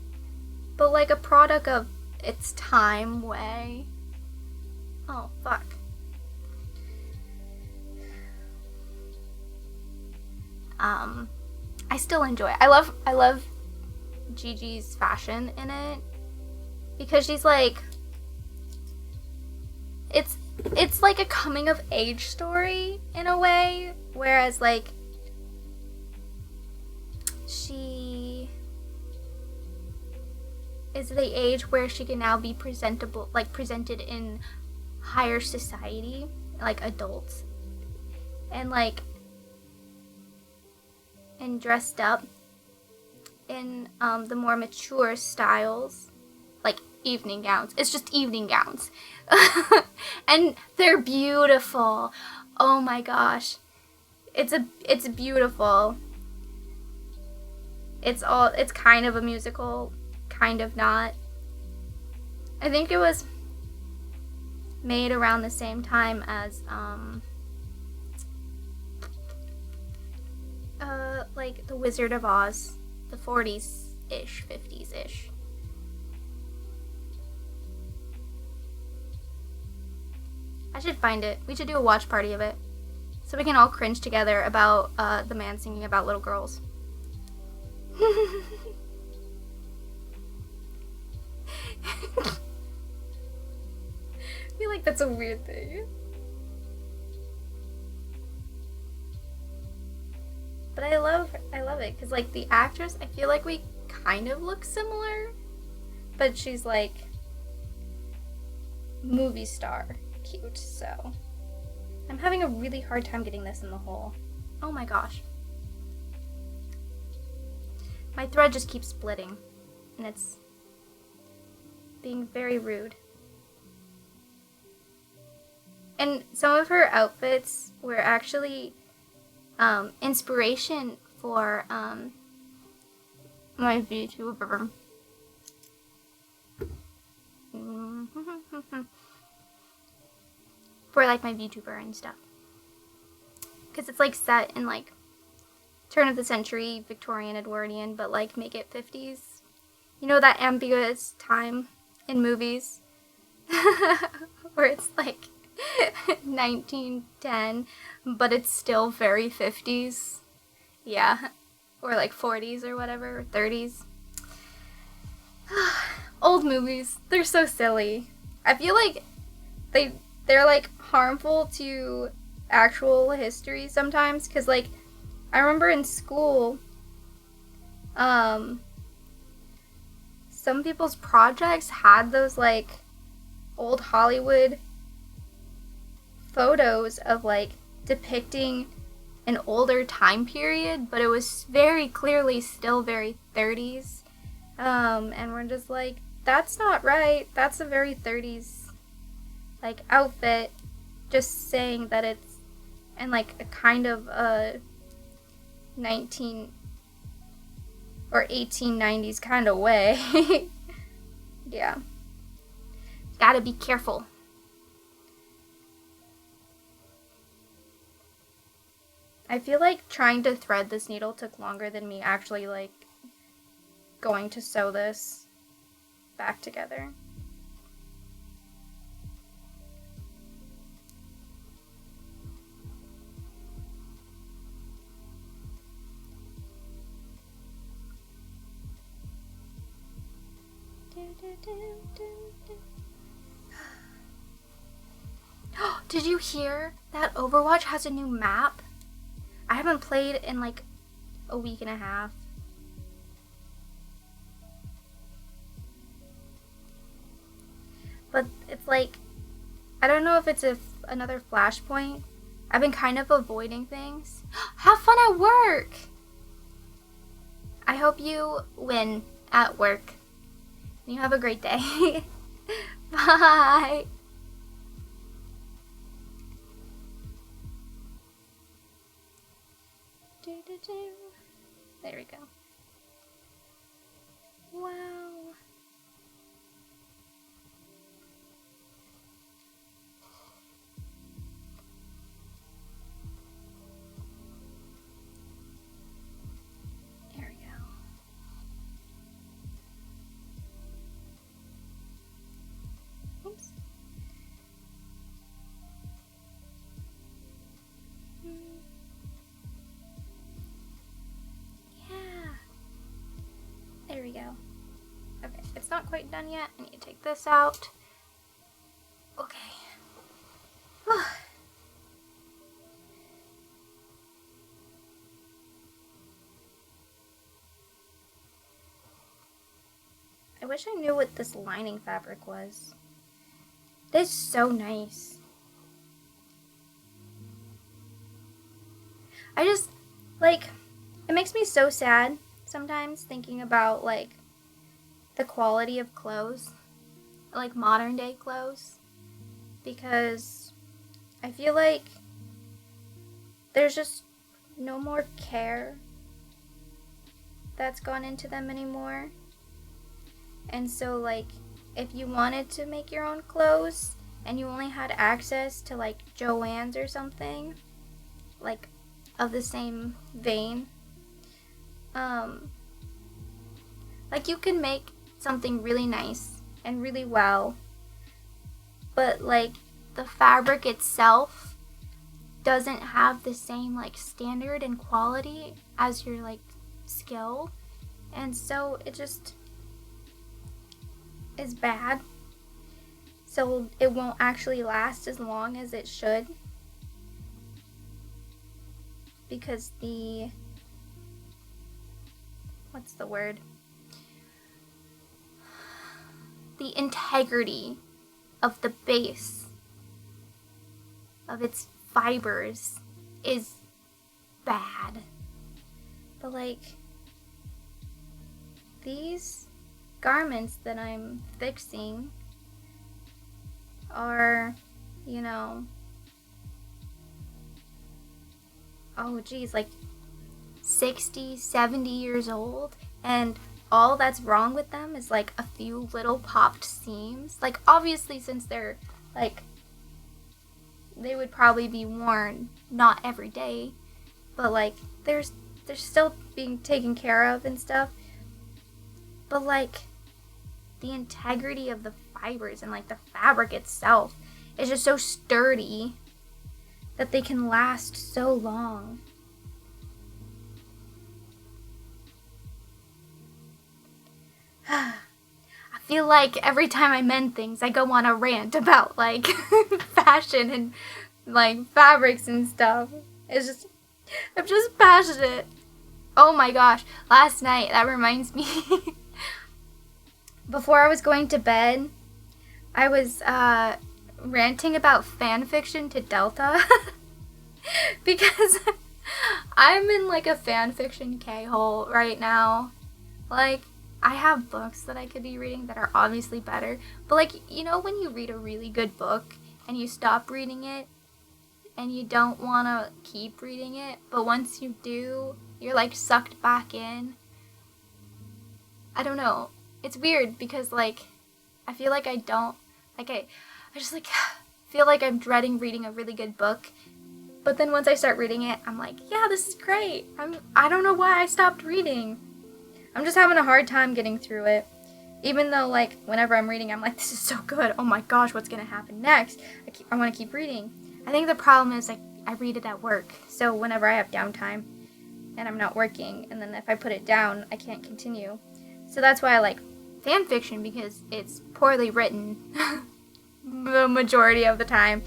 but like a product of its time way. Oh, fuck. I still enjoy it. I love Gigi's fashion in it, because she's like, it's like a coming of age story in a way, whereas like she is the age where she can now be presentable, like presented in higher society, like adults, and like and dressed up in the more mature styles, like evening gowns. It's just evening gowns. And they're beautiful. Oh my gosh. It's beautiful. It's kind of a musical, kind of not. I think it was made around the same time as like The Wizard of Oz, the 40s-ish, 50s-ish. I should find it. We should do a watch party of it, so we can all cringe together about the man singing about little girls. I feel like that's a weird thing. But I love it, because like the actress, I feel like we kind of look similar, but she's like movie star cute, so I'm having a really hard time getting this in the hole. Oh my gosh. My thread just keeps splitting, and it's being very rude. And some of her outfits were actually inspiration for my VTuber. For like my VTuber and stuff. Because it's like set in like turn of the century, Victorian, Edwardian, but like make it 50s. You know that ambiguous time in movies where it's like 1910, but it's still very 50s. Yeah. Or like 40s or whatever, or 30s. Old movies, they're so silly. I feel like they're like harmful to actual history sometimes, because like I remember in school some people's projects had those like old Hollywood photos of like depicting an older time period, but it was very clearly still very 30s. And we're just like, that's not right. That's a very 30s like outfit. Just saying that it's in like a kind of a 19 or 1890s kind of way. Yeah. Gotta be careful. I feel like trying to thread this needle took longer than me actually like going to sew this. back together. Did you hear that Overwatch has a new map? I haven't played in like a week and a half. But it's like, I don't know if it's another flashpoint. I've been kind of avoiding things. Have fun at work! I hope you win at work. You have a great day. Bye! There we go. Wow. There we go. Oops. There we go. Okay, it's not quite done yet. I need to take this out. Okay. I wish I knew what this lining fabric was. This is so nice. I just, like, it makes me so sad sometimes thinking about like the quality of clothes, like modern day clothes, because I feel like there's just no more care that's gone into them anymore. And so like if you wanted to make your own clothes and you only had access to like Joann's or something like of the same vein, like you can make something really nice and really well, but like the fabric itself doesn't have the same like standard and quality as your like skill, and so it just is bad. So it won't actually last as long as it should, because the the integrity of the base of its fibers is bad. But like these garments that I'm fixing are, you know, oh geez, like 60, 70 years old, and all that's wrong with them is like a few little popped seams. Like obviously since they're like, they would probably be worn not every day, but like they're still being taken care of and stuff. But like the integrity of the fibers and like the fabric itself is just so sturdy that they can last so long. I feel like every time I mend things, I go on a rant about like fashion and like fabrics and stuff. I'm just passionate. Oh my gosh, last night, that reminds me. Before I was going to bed, I was ranting about fan fiction to Delta because I'm in like a fan fiction K-hole right now. Like, I have books that I could be reading that are obviously better, but like, you know when you read a really good book and you stop reading it and you don't want to keep reading it, but once you do, you're like sucked back in? I don't know. It's weird because like I feel like I don't like I just like feel like I'm dreading reading a really good book, but then once I start reading it, I'm like, yeah, this is great. I don't know why I stopped reading. I'm just having a hard time getting through it. Even though, like, whenever I'm reading, I'm like, this is so good. Oh my gosh, what's gonna happen next? I want to keep reading. I think the problem is, like, I read it at work. So whenever I have downtime and I'm not working, and then if I put it down, I can't continue. So that's why I like fan fiction, because it's poorly written the majority of the time.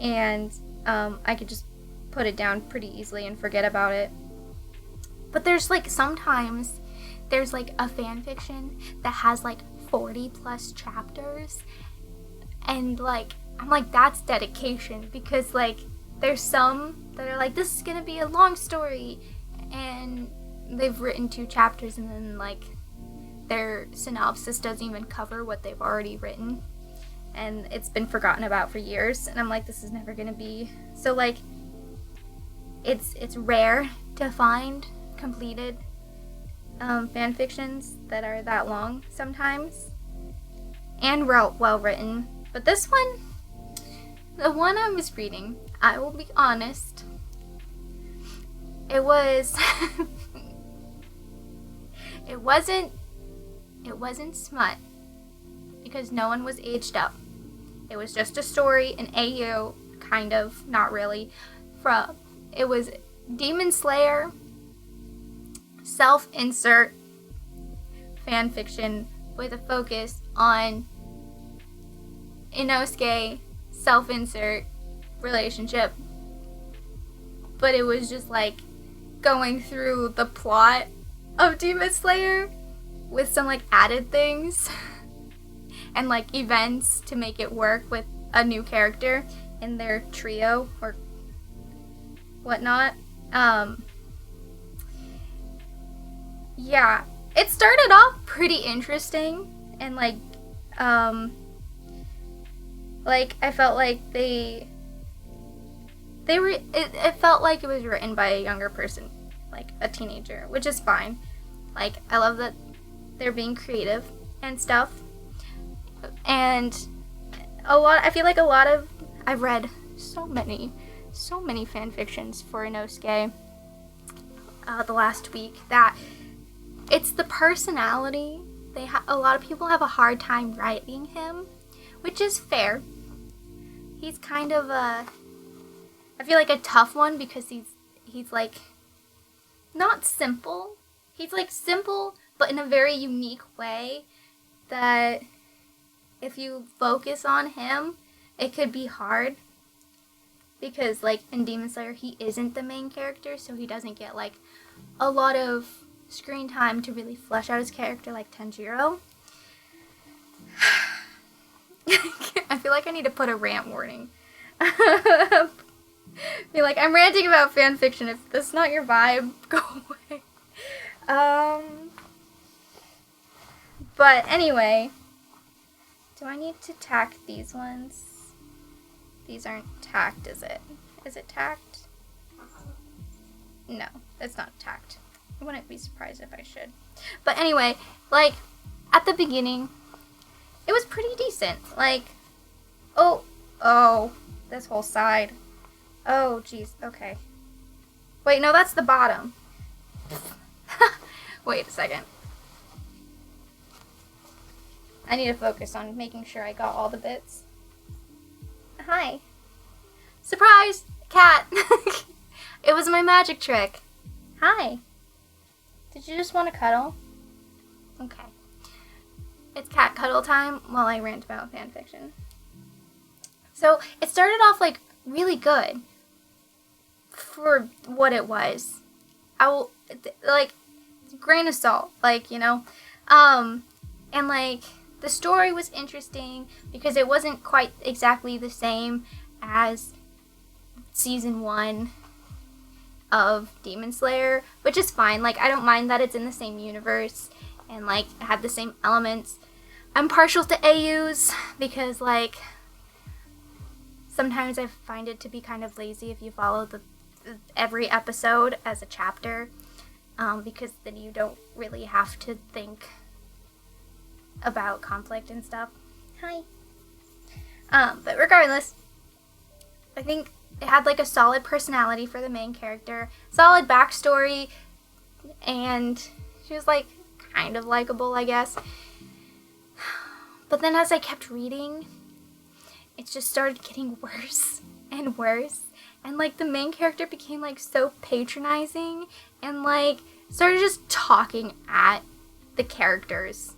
And I could just put it down pretty easily and forget about it. But there's like sometimes there's like a fan fiction that has like 40 plus chapters, and like I'm like, that's dedication, because like there's some that are like, this is gonna be a long story, and they've written 2 chapters, and then like their synopsis doesn't even cover what they've already written, and it's been forgotten about for years, and I'm like, this is never gonna be. So like it's rare to find completed fan fictions that are that long sometimes, and well written. But this one, the one I was reading, I will be honest, it wasn't smut, because no one was aged up. It was just a story, an AU, kind of, not really, it was Demon Slayer self-insert fan fiction with a focus on Inosuke self-insert relationship, but it was just like going through the plot of Demon Slayer with some like added things and like events to make it work with a new character in their trio or whatnot. Yeah, it started off pretty interesting, and like I felt like it felt like it was written by a younger person, like a teenager, which is fine. Like, I love that they're being creative and stuff. And I feel like I've read so many fan fictions for Inosuke the last week, that it's the personality. A lot of people have a hard time writing him, which is fair. He's kind of I feel like a tough one, because he's like not simple. He's like simple, but in a very unique way that if you focus on him, it could be hard. Because like in Demon Slayer, he isn't the main character, so he doesn't get like a lot of screen time to really flesh out his character like Tanjiro. I feel like I need to put a rant warning. Be like, I'm ranting about fan fiction. If that's not your vibe, go away. But anyway, do I need to tack these ones? These aren't tacked, is it? Is it tacked? No, it's not tacked. I wouldn't be surprised if I should. But anyway, like, at the beginning, it was pretty decent. Like, oh, this whole side. Oh, jeez, okay. Wait, no, that's the bottom. Wait a second. I need to focus on making sure I got all the bits. Hi. Surprise! Cat! It was my magic trick. Hi. Did you just want to cuddle? Okay. It's cat cuddle time while I rant about fanfiction. So, it started off, like, really good for what it was. I will, like, grain of salt, like, you know. And, like, the story was interesting because it wasn't quite exactly the same as season 1 of Demon Slayer, which is fine. Like, I don't mind that it's in the same universe and, like, have the same elements. I'm partial to AUs because, like, sometimes I find it to be kind of lazy if you follow every episode as a chapter, because then you don't really have to think about conflict and stuff. Hi. But regardless, I think it had like a solid personality for the main character, solid backstory, and she was like kind of likable, I guess. But then as I kept reading, it just started getting worse and worse. And like the main character became like so patronizing and like started just talking at the characters.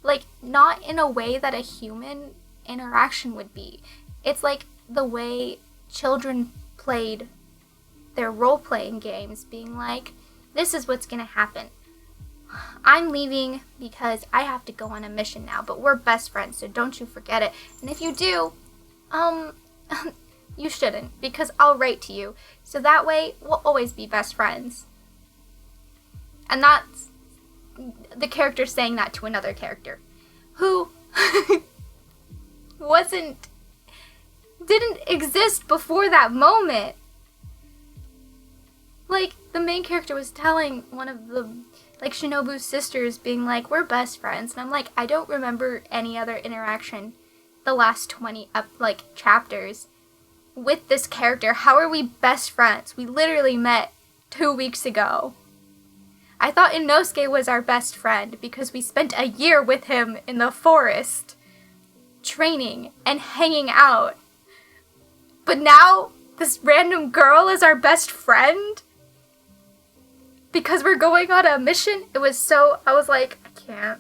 Like not in a way that a human interaction would be. It's like the way children played their role-playing games, being like, this is what's gonna happen. I'm leaving because I have to go on a mission now, but we're best friends, so don't you forget it. And if you do, you shouldn't, because I'll write to you. So that way, we'll always be best friends. And that's the character saying that to another character who didn't exist before that moment. Like, the main character was telling one of the, like, Shinobu's sisters, being like, we're best friends. And I'm like, I don't remember any other interaction the last 20, chapters with this character. How are we best friends? We literally met 2 weeks ago. I thought Inosuke was our best friend because we spent a year with him in the forest, training and hanging out. But now, this random girl is our best friend? Because we're going on a mission? I was like, I can't.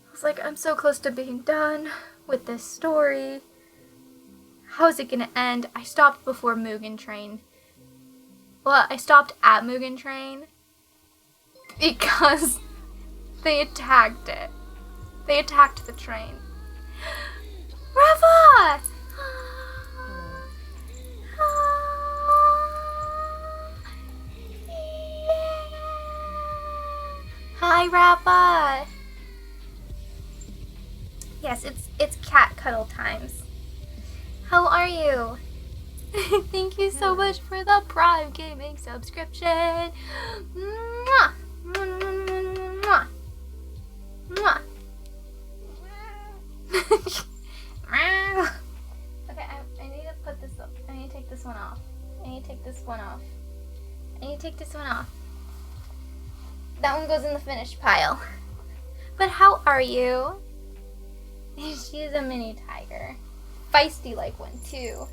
I was like, I'm so close to being done with this story. How is it gonna end? I stopped before Mugen Train. Well, I stopped at Mugen Train because they attacked it. They attacked the train. Rafa! Hi, Rafa! Yes, it's cat cuddle times. How are you? Thank you so much for the Prime Gaming subscription. Mwah! Mwah! Mwah! Okay, I need to put this up. I need to take this one off. I need to take this one off. I need to take this one off. That one goes in the finished pile. But how are you? She is a mini tiger. Feisty like one too.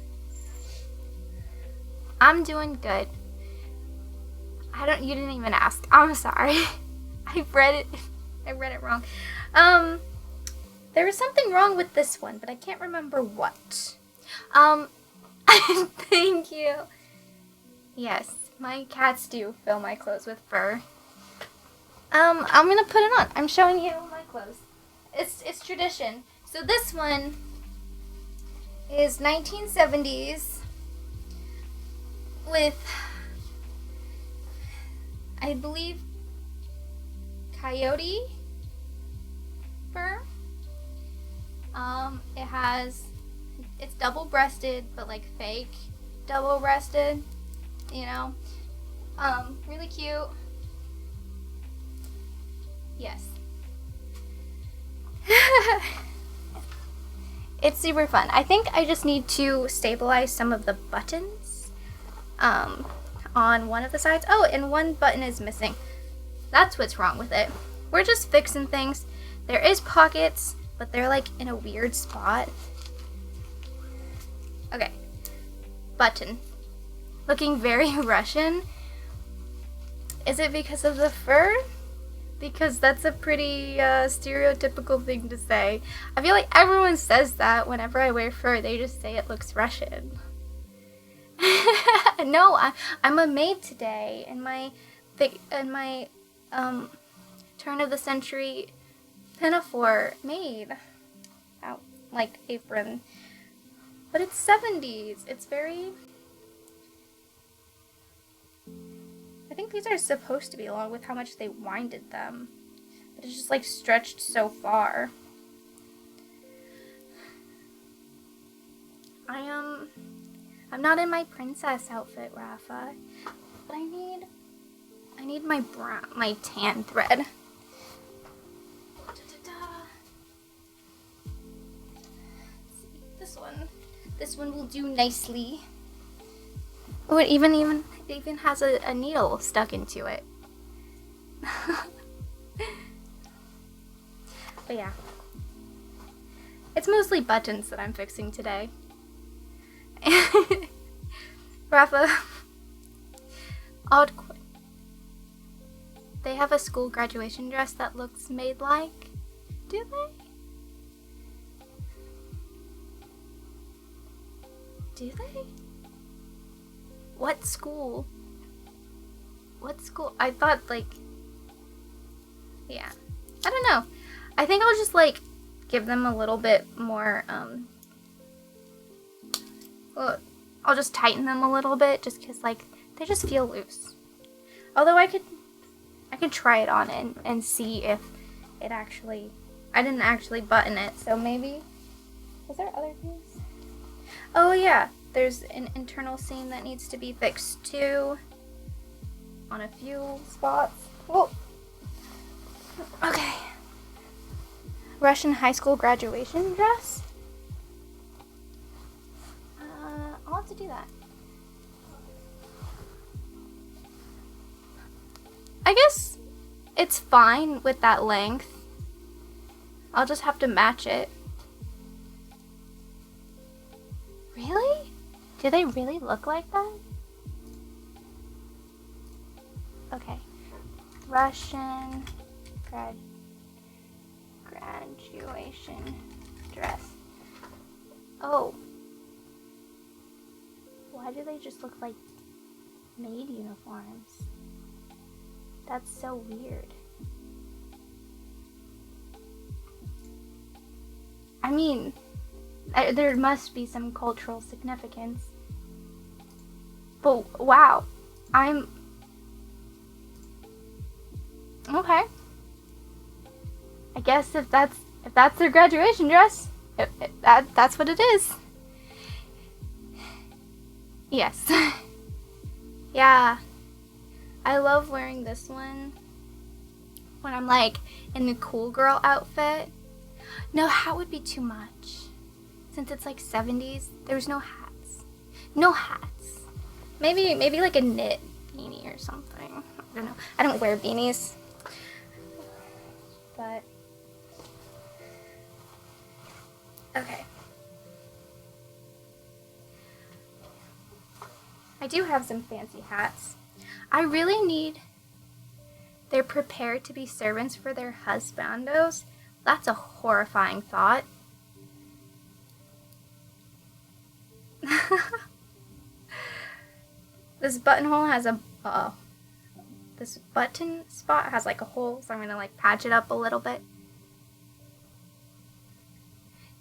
I'm doing good. You didn't even ask. I'm sorry. I read it wrong. There was something wrong with this one, but I can't remember what. Thank you. Yes, my cats do fill my clothes with fur. I'm gonna put it on. I'm showing you my clothes. It's tradition. So this one is 1970s with, I believe, coyote fur. It's double-breasted, but like fake double-breasted, you know. Really cute. Yes. It's super fun. I think I just need to stabilize some of the buttons on one of the sides. Oh, and one button is missing. That's what's wrong with it. We're just fixing things. There is pockets, but they're like in a weird spot. Okay. Button. Looking very Russian. Is it because of the fur? Because that's a pretty stereotypical thing to say. I feel like everyone says that whenever I wear fur. They just say it looks Russian. No, I'm a maid today in my turn of the century pinafore maid, like apron. But it's 70s. It's very. I think these are supposed to be long with how much they winded them. But it's just like stretched so far. I'm not in my princess outfit, Rafa. But I need my tan thread. Let's see. This one will do nicely. Oh, it even has a needle stuck into it. But yeah, It's mostly buttons that I'm fixing today. Rafa, odd quit. They have a school graduation dress that looks maid-like. Do they? Do they? What school? What school? I thought, like... Yeah. I don't know. I think I'll just, like, give them a little bit more, well, I'll just tighten them a little bit, just because, like, they just feel loose. Although I could try it on and see if it actually... I didn't actually button it, so maybe... Was there other things? Oh, yeah. There's an internal seam that needs to be fixed, too. On a few spots. Whoa. Okay. Russian high school graduation dress? I'll have to do that. I guess it's fine with that length. I'll just have to match it. Really? Do they really look like that? Okay. Russian graduation dress. Oh. Why do they just look like maid uniforms? That's so weird. I mean, there must be some cultural significance. But wow, okay. I guess if that's their graduation dress, that's what it is. Yes. Yeah. I love wearing this one when I'm like in the cool girl outfit. No, hat would be too much. Since it's like 70s, there's no hats. No hats. Maybe like a knit beanie or something. I don't know. I don't wear beanies. But okay. I do have some fancy hats. I really need... They're prepared to be servants for their husbandos. That's a horrifying thought. This buttonhole has a... this button spot has like a hole, so I'm gonna like patch it up a little bit.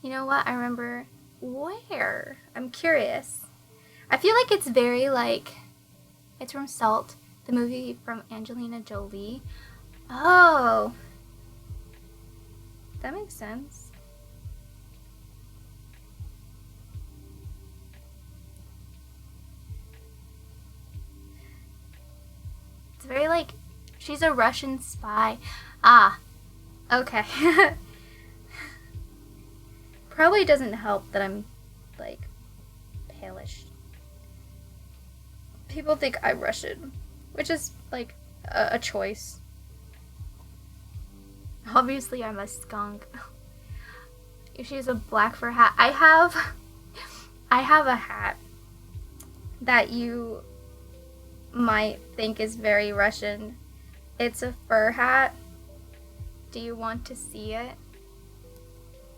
You know what? I remember... Where? I'm curious. I feel like it's very like... It's from Salt, the movie from Angelina Jolie. Oh. That makes sense. It's very like, she's a Russian spy. Ah, okay. Probably doesn't help that I'm like palish. People think I'm Russian, which is like a choice. Obviously, I'm a skunk. She's a black fur hat. I have a hat that you might think is very Russian. It's a fur hat. Do you want to see it?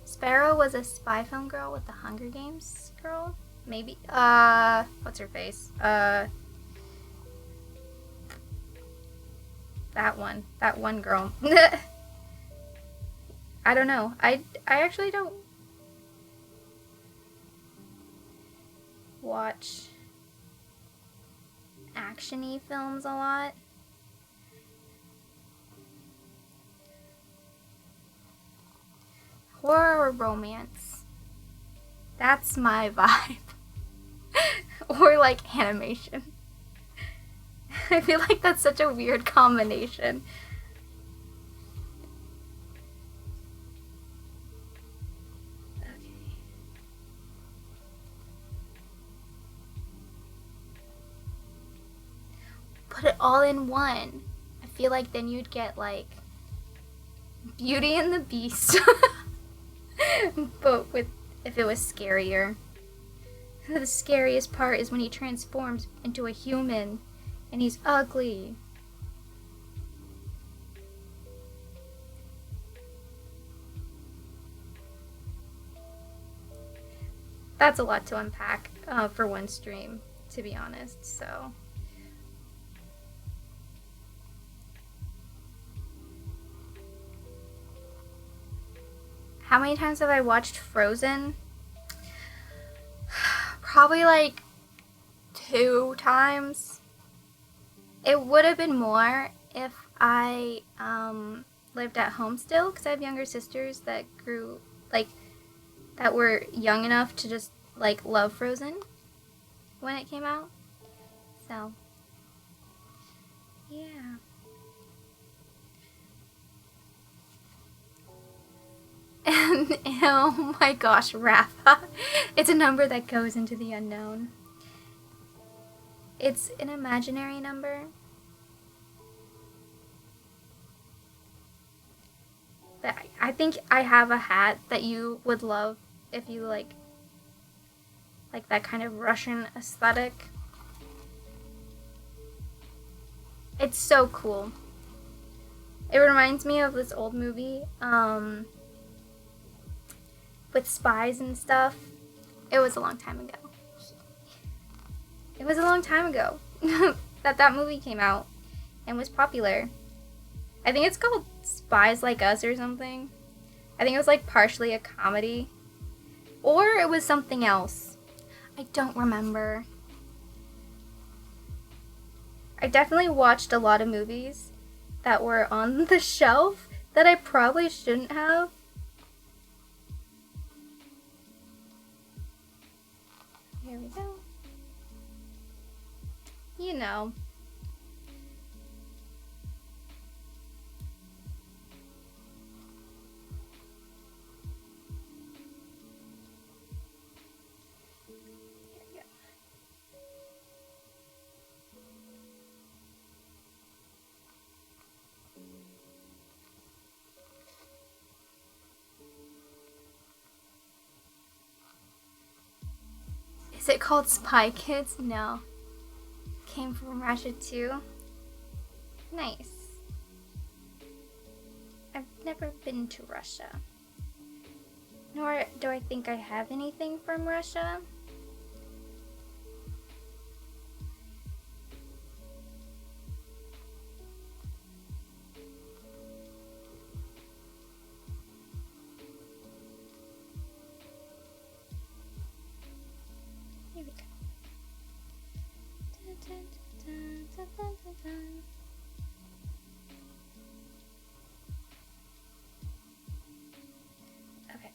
Sparrow was a spy film girl with the Hunger Games girl? Maybe. What's her face? That one girl. I don't know. I actually don't watch action-y films a lot. Horror or romance. That's my vibe. Or like animation. I feel like that's such a weird combination. Okay. Put it all in one. I feel like then you'd get like Beauty and the Beast. But if it was scarier. The scariest part is when he transforms into a human and he's ugly. That's a lot to unpack for one stream, to be honest, so. How many times have I watched Frozen? Probably like 2 times. It would have been more if I lived at home still, because I have younger sisters that grew, like, that were young enough to just, like, love Frozen when it came out. So, yeah. And, oh my gosh, Rafa. It's a number that goes into the unknown. It's an imaginary number. But I think I have a hat that you would love if you like that kind of Russian aesthetic. It's so cool. It reminds me of this old movie, with spies and stuff. It was a long time ago. It was a long time ago that movie came out and was popular. I think it's called Spies Like Us or something. I think it was like partially a comedy. Or it was something else. I don't remember. I definitely watched a lot of movies that were on the shelf that I probably shouldn't have. Here we go. You know. Is it called Spy Kids? No. Came from Russia too. Nice. I've never been to Russia. Nor do I think I have anything from Russia. Here we go. Okay.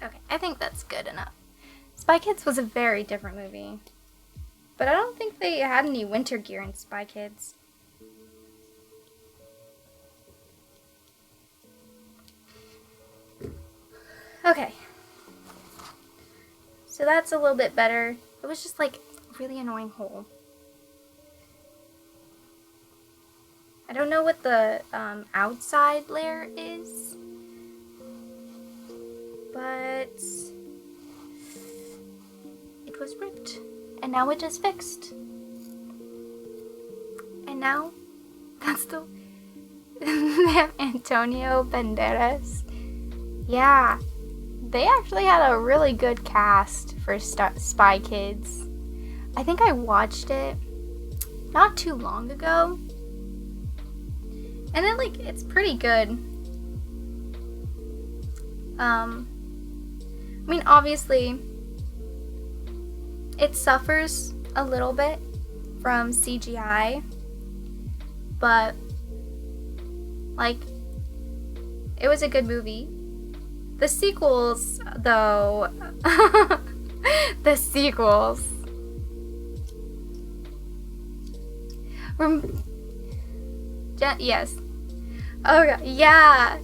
Okay, I think that's good enough. Spy Kids was a very different movie. But I don't think they had any winter gear in Spy Kids. Okay. So that's a little bit better. It was just like a really annoying hole. I don't know what the outside layer is. But it was ripped. And now it just fixed. And now that's the Antonio Banderas. Yeah. They actually had a really good cast for Spy Kids. I think I watched it not too long ago. And it's pretty good. I mean, obviously, it suffers a little bit from CGI, but, it was a good movie. The sequels, though, the sequels. Yes. Oh, yeah.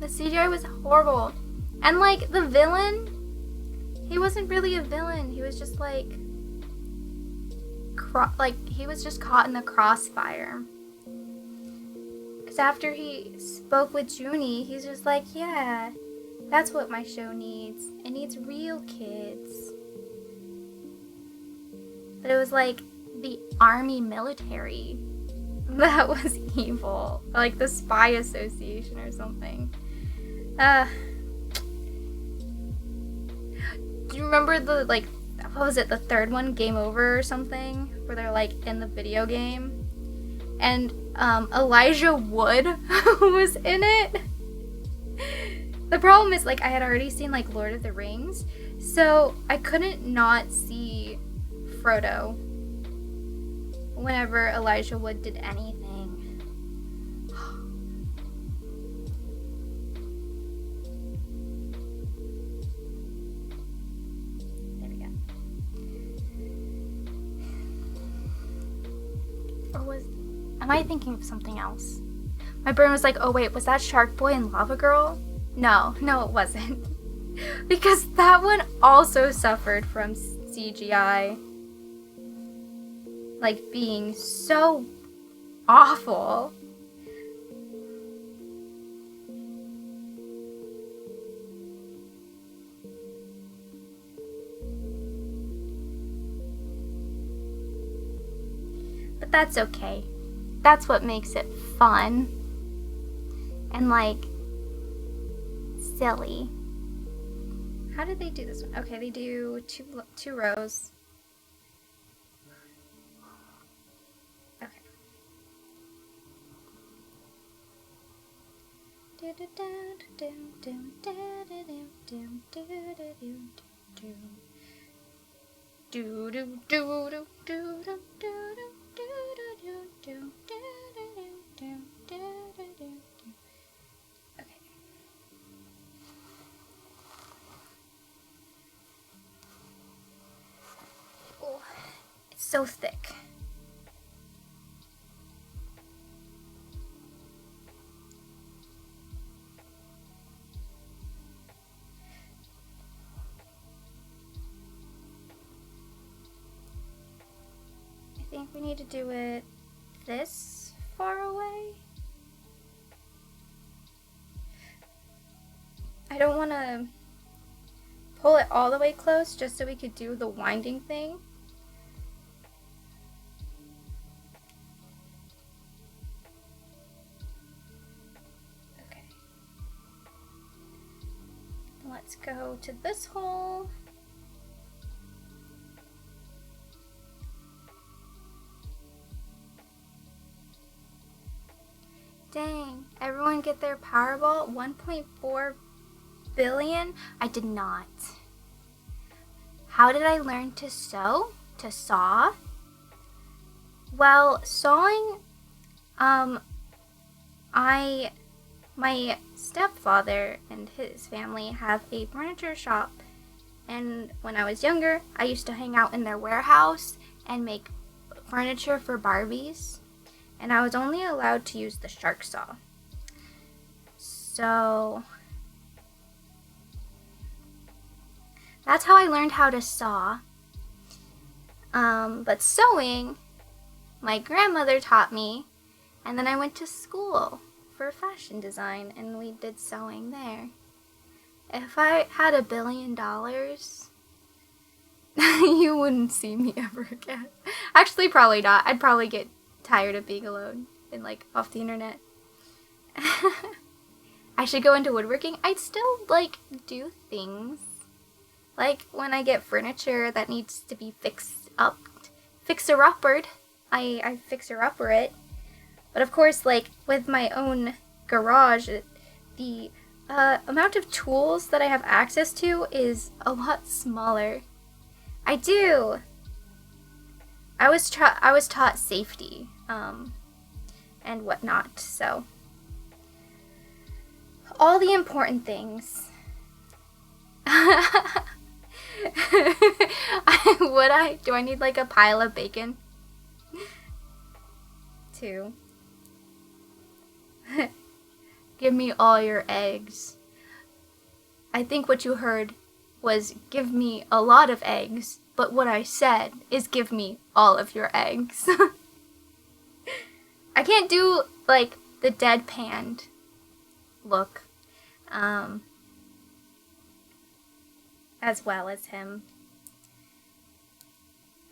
The CGI was horrible. And, the villain, he wasn't really a villain. He was just, he was just caught in the crossfire. Because after he spoke with Junie, he's just like, yeah, that's what my show needs. It needs real kids. But it was like the army military that was evil. Like the spy association or something. Do you remember the, like, what was it, the third one, Game Over or something? Where they're like in the video game. And Elijah Wood was in it. The problem is, like, I had already seen, like, Lord of the Rings. So I couldn't not see Frodo whenever Elijah Wood did anything. There we go. Or am I thinking of something else? My brain was like, oh wait, was that Shark Boy and Lava Girl? No, it wasn't. Because that one also suffered from CGI. Like, being so awful. But that's okay. That's what makes it fun. And, like, silly. How did they do this one? Okay, they do two rows. Oh, it's so thick. I think we need to do it this far away. I don't want to pull it all the way close just so we could do the winding thing. Okay. Let's go to this hole. Dang, everyone get their Powerball? 1.4 billion? I did not. How did I learn to sew? To saw? Well, sawing, my stepfather and his family have a furniture shop. And when I was younger, I used to hang out in their warehouse and make furniture for Barbies. And I was only allowed to use the shark saw. So that's how I learned how to saw. But sewing, my grandmother taught me, and then I went to school for fashion design, and we did sewing there. If I had $1 billion, you wouldn't see me ever again. Actually, probably not. I'd probably get tired of being alone and, like, off the internet. I should go into woodworking. I'd still, like, do things. Like, when I get furniture that needs to be fixer-uppered, I fixer-upper it. But of course, like, with my own garage, the amount of tools that I have access to is a lot smaller. I do! I was taught safety, and whatnot, so. All the important things. Do I need, like, a pile of bacon? 2. Give me all your eggs. I think what you heard was give me a lot of eggs. But what I said is give me all of your eggs. I can't do, like, the deadpanned look as well as him.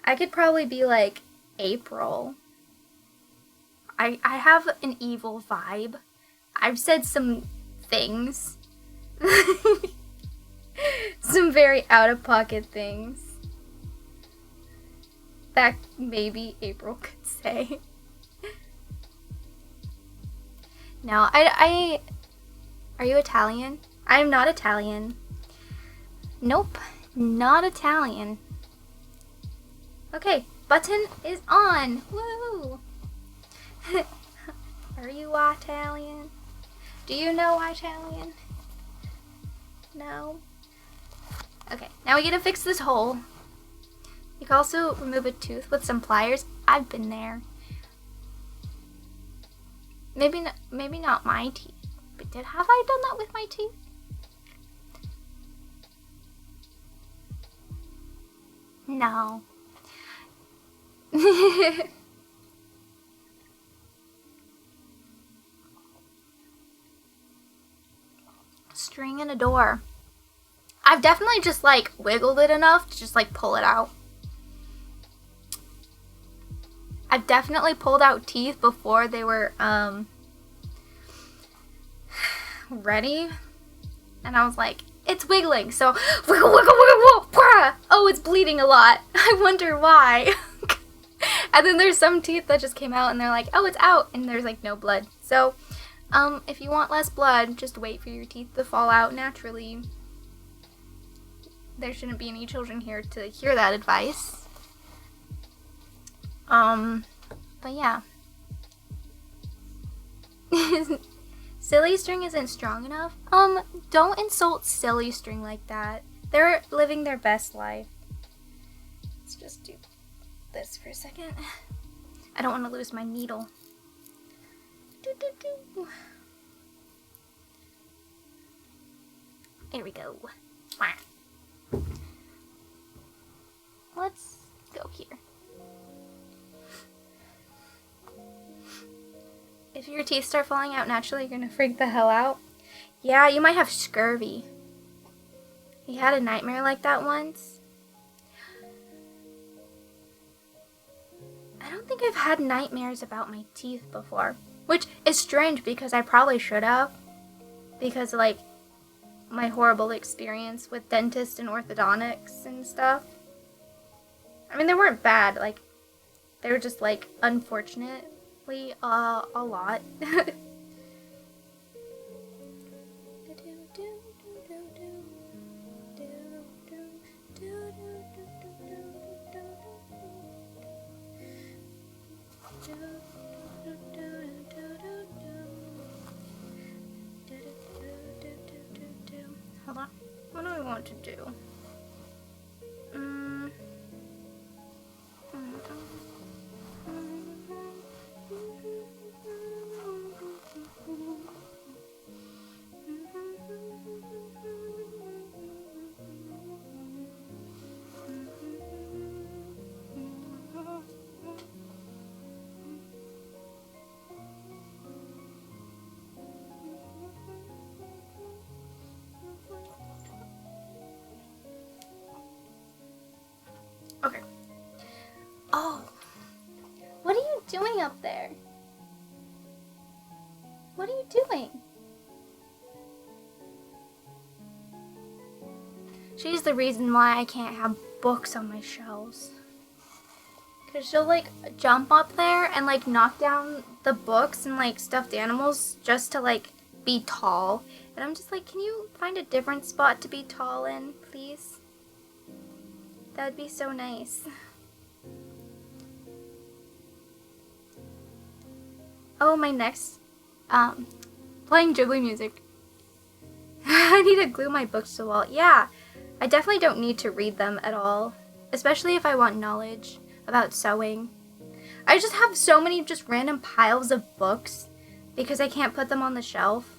I could probably be like April. I have an evil vibe. I've said some things. Some very out-of-pocket things that maybe April could say. No, are you Italian? I'm not Italian. Nope, not Italian. Okay, button is on. Woo! Are you Italian? Do you know Italian? No? Okay, now we gotta fix this hole. You can also remove a tooth with some pliers. I've been there. Maybe not my teeth. But have I done that with my teeth? No. String in a door. I've definitely just like wiggled it enough to just like pull it out. I've definitely pulled out teeth before they were ready, and I was like, it's wiggling, so wiggle, wiggle, wiggle, wiggle, wah! Oh, it's bleeding a lot. I wonder why. And then there's some teeth that just came out and they're like, oh, it's out, and there's like no blood. So if you want less blood, just wait for your teeth to fall out naturally. There shouldn't be any children here to hear that advice. But yeah. Silly string isn't strong enough. Don't insult silly string like that. They're living their best life. Let's just do this for a second. I don't want to lose my needle. Here we go. Let's go here. If your teeth start falling out naturally, you're gonna freak the hell out. Yeah, you might have scurvy. He had a nightmare like that once. I don't think I've had nightmares about my teeth before, which is strange because I probably should have, because like my horrible experience with dentists and orthodontics and stuff. I mean, they weren't bad, like they were just like unfortunately a lot. Hold on. What do I want to do? Okay. Oh. What are you doing up there? What are you doing? She's the reason why I can't have books on my shelves. Because she'll like jump up there and like knock down the books and like stuffed animals just to like be tall. And I'm just like, can you find a different spot to be tall in, please? That'd be so nice. Oh, my next, playing Ghibli music. I need to glue my books to the wall. Yeah, I definitely don't need to read them at all, especially if I want knowledge about sewing. I just have so many just random piles of books because I can't put them on the shelf.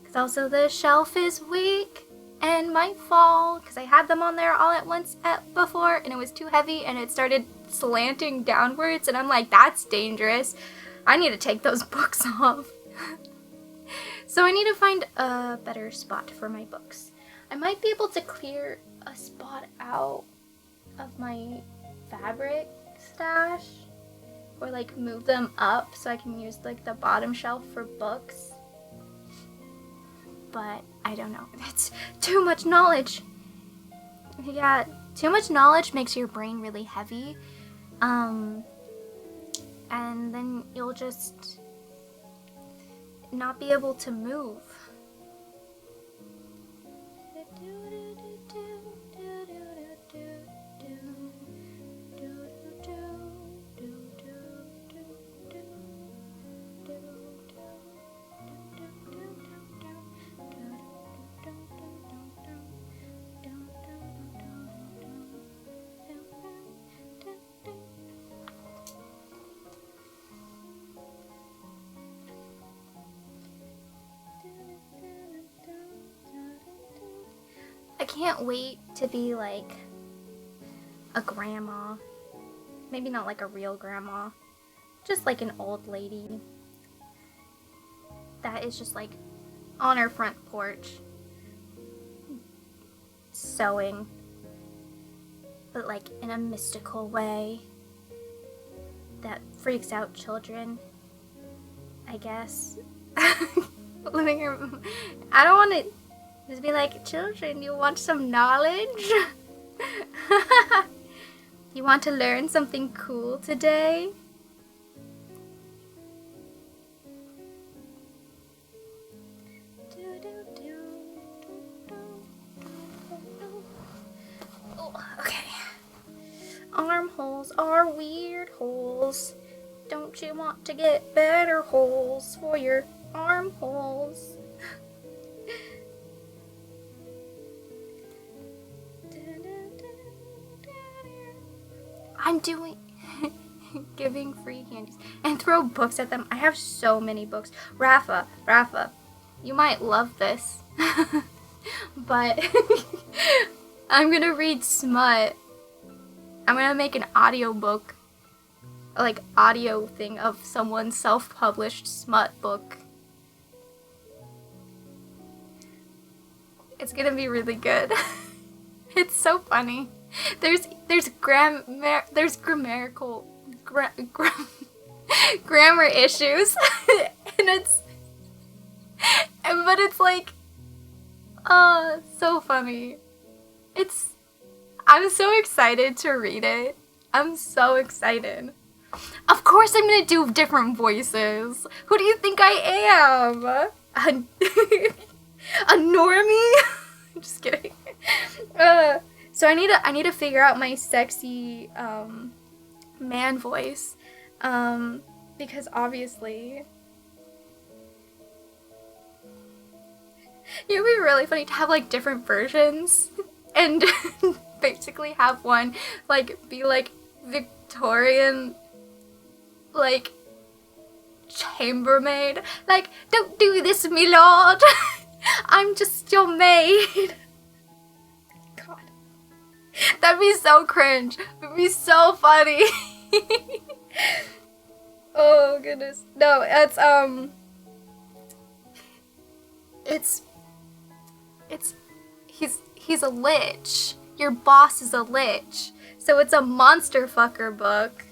Because also the shelf is weak. and might fall because I had them on there all at once before, and it was too heavy and it started slanting downwards, and I'm like, that's dangerous. I need to take those books off. So I need to find a better spot for my books. I might be able to clear a spot out of my fabric stash, or like move them up so I can use like the bottom shelf for books. But I don't know. It's too much knowledge. Yeah, too much knowledge makes your brain really heavy. And then you'll just not be able to move. I can't wait to be like a grandma. Maybe not like a real grandma. Just like an old lady that is just like on her front porch sewing, but like in a mystical way that freaks out children, I guess. Living here, I don't want to just be like, children, you want some knowledge? You want to learn something cool today? Oh, okay. Armholes are weird holes. Don't you want to get better holes for your armholes? I'm doing giving free candies and throw books at them. I have so many books. Rafa, you might love this. But I'm gonna read smut. I'm gonna make an audio book, like audio thing of someone's self-published smut book. It's gonna be really good. It's so funny. There's grammatical grammar issues, and but it's like, so funny. I'm so excited to read it. I'm so excited. Of course I'm gonna do different voices. Who do you think I am? A normie? Just kidding. So I need to figure out my sexy man voice, because obviously it would be really funny to have like different versions and basically have one like be like Victorian, like chambermaid, like, don't do this, me lord. I'm just your maid. God, that'd be so cringe. It'd be so funny. Oh goodness, no, he's a lich. Your boss is a lich, so it's a monster fucker book.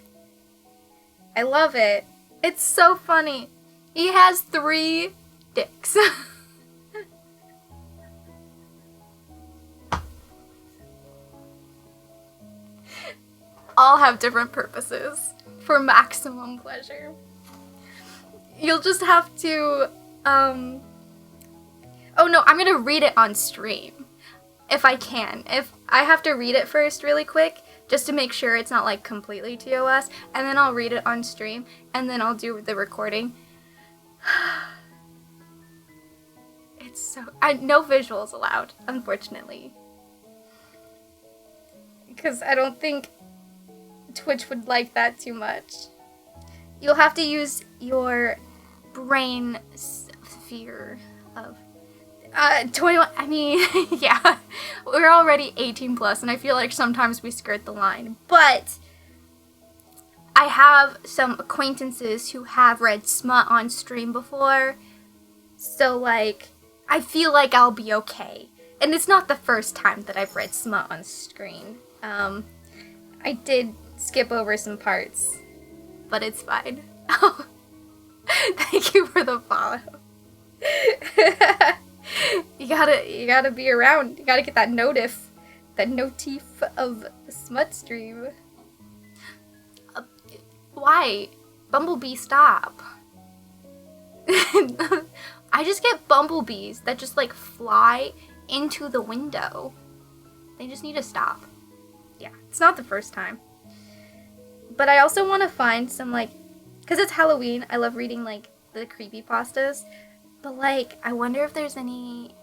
I love it. It's so funny. He has 3 dicks. All have different purposes for maximum pleasure. You'll just have to, oh no, I'm gonna read it on stream. If I can. If I have to read it first really quick, just to make sure it's not like completely TOS, and then I'll read it on stream, and then I'll do the recording. It's so, no visuals allowed, unfortunately. Because I don't think Twitch would like that too much. You'll have to use your brain sphere of 21, I mean, yeah, we're already 18 plus, and I feel like sometimes we skirt the line, but I have some acquaintances who have read smut on stream before, so, like, I feel like I'll be okay. And it's not the first time that I've read smut on screen. I did skip over some parts, but it's fine. Oh, thank you for the follow. You gotta be around. You gotta get that notif of the smut stream. Why? Bumblebee, stop. I just get bumblebees that just, like, fly into the window. They just need to stop. Yeah, it's not the first time. But I also want to find some, like, because it's Halloween, I love reading, like, the creepypastas. But, like, I wonder if there's any,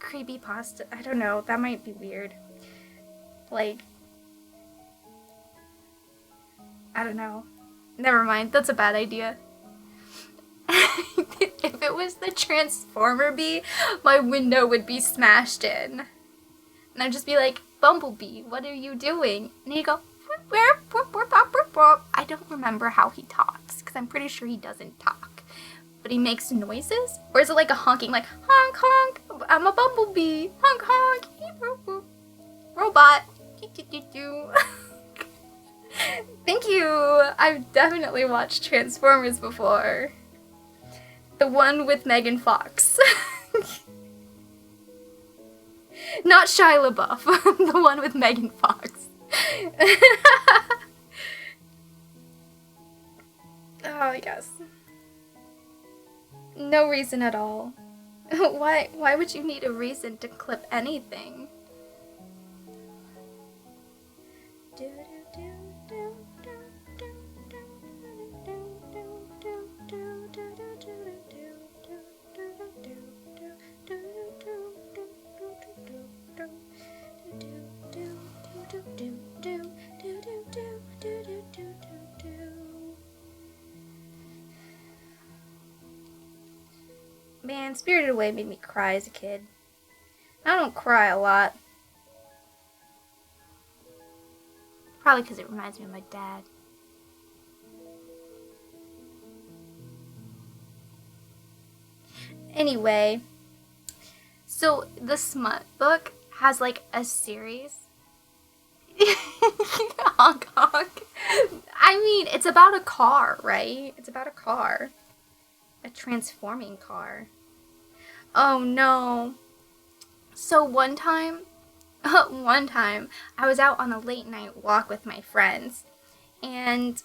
creepypasta. I don't know, that might be weird. Like, I don't know. Never mind, that's a bad idea. If it was the Transformer bee, my window would be smashed in. And I'd just be like, Bumblebee, what are you doing? And he'd go, I don't remember how he talks, because I'm pretty sure he doesn't talk. But he makes noises? Or is it like a honking, like, honk, honk, I'm a bumblebee, honk, honk, robot, Thank you! I've definitely watched Transformers before. The one with Megan Fox. Not Shia LaBeouf, the one with Megan Fox. Oh, yes. No reason at all. Why would you need a reason to clip anything? Man, Spirited Away made me cry as a kid. I don't cry a lot. Probably because it reminds me of my dad. Anyway, so the smut book has like a series. Honk honk. I mean, it's about a car, right? It's about a car. A transforming car. Oh no. So one time, I was out on a late night walk with my friends, and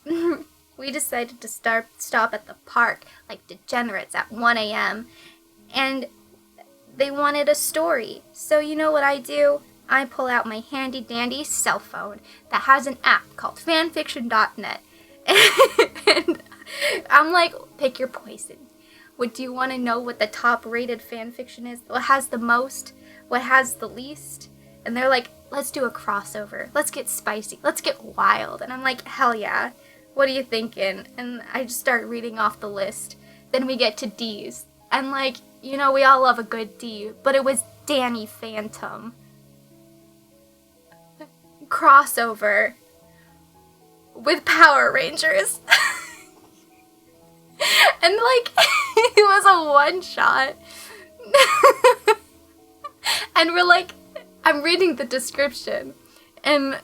we decided to stop at the park like degenerates at 1 a.m. and they wanted a story. So you know what I do? I pull out my handy dandy cell phone that has an app called fanfiction.net. And I'm like, pick your poison. Do you want to know what the top rated fanfiction is? What has the most? What has the least? And they're like, let's do a crossover. Let's get spicy. Let's get wild. And I'm like, hell yeah. What are you thinking? And I just start reading off the list. Then we get to D's. And like, you know, we all love a good D. But it was Danny Phantom. Crossover. With Power Rangers. And like, it was a one-shot. And we're like, I'm reading the description. And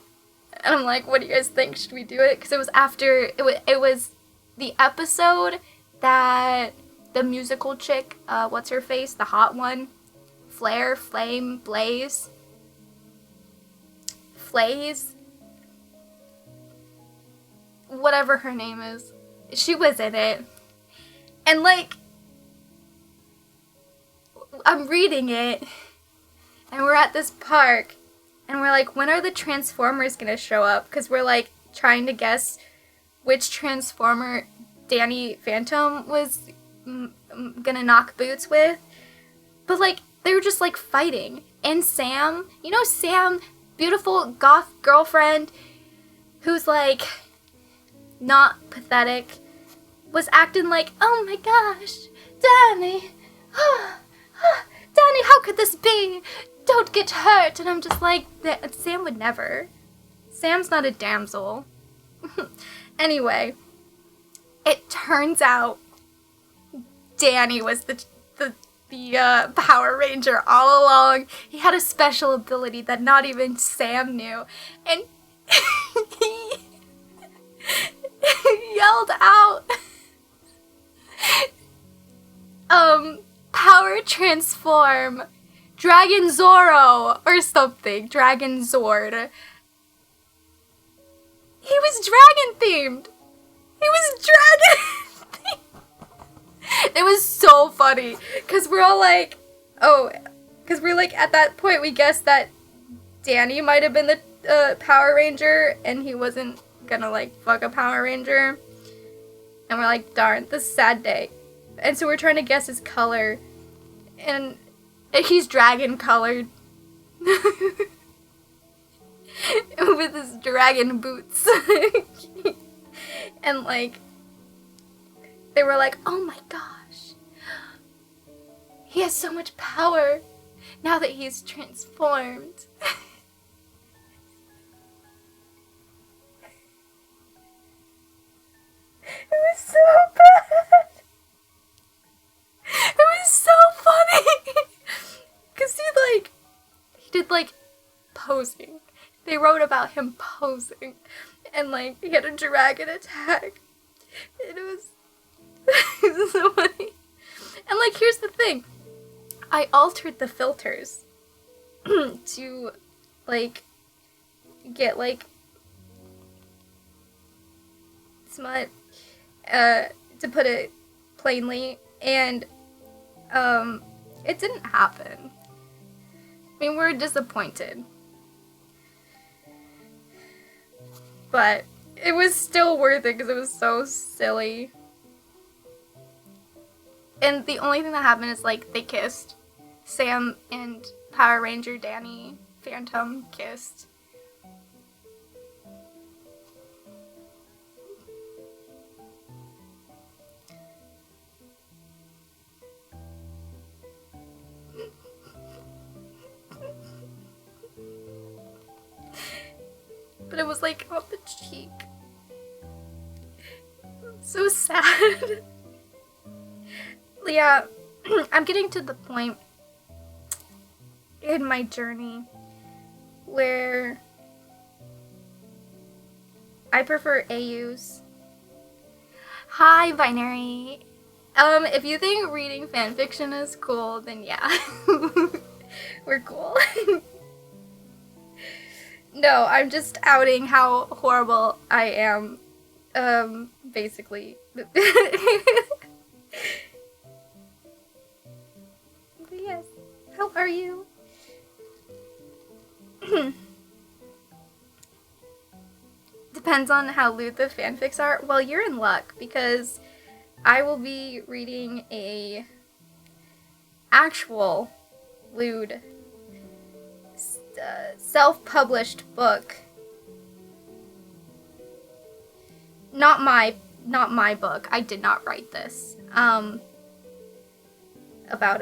I'm like, what do you guys think? Should we do it? Because it was after, it was the episode that the musical chick, what's her face? The hot one? Flare, Flame, Blaze? Flaze? Whatever her name is. She was in it. And like, I'm reading it, and we're at this park, and we're like, when are the Transformers gonna show up? Because we're like trying to guess which Transformer Danny Phantom was gonna knock boots with. But like, they were just like fighting. And Sam, you know Sam, beautiful goth girlfriend, who's like not pathetic, was acting like, oh my gosh, Danny, Danny, how could this be? Don't get hurt. And I'm just like, Sam would never. Sam's not a damsel. Anyway, it turns out Danny was the Power Ranger all along. He had a special ability that not even Sam knew. And he yelled out, power transform, Dragon Zorro, or something, Dragon Zord. He was dragon themed. He was dragon themed. It was so funny, because we're all like, oh, because we're like, at that point we guessed that Danny might have been the Power Ranger, and he wasn't gonna like fuck a Power Ranger. And we're like, darn, this is a sad day. And so we're trying to guess his color, and he's dragon colored. With his dragon boots. And like, they were like, oh my gosh, he has so much power now that he's transformed. It was so bad. It was so funny. Cause he did like posing. They wrote about him posing. And like, he had a dragon attack. And it was so funny. And like, here's the thing. I altered the filters to like get like smut, to put it plainly, and it didn't happen. I mean, we're disappointed, but it was still worth it because it was so silly. And the only thing that happened is like, they kissed. Sam and Power Ranger Danny Phantom kissed. But it was like on the cheek. So sad. Yeah, I'm getting to the point in my journey where I prefer AUs. Hi, Binary. If you think reading fanfiction is cool, then yeah. We're cool. No, I'm just outing how horrible I am, basically. But yes, how are you? Depends on how lewd the fanfics are. Well, you're in luck, because I will be reading a actual lewd self-published book. Not my book. I did not write this. About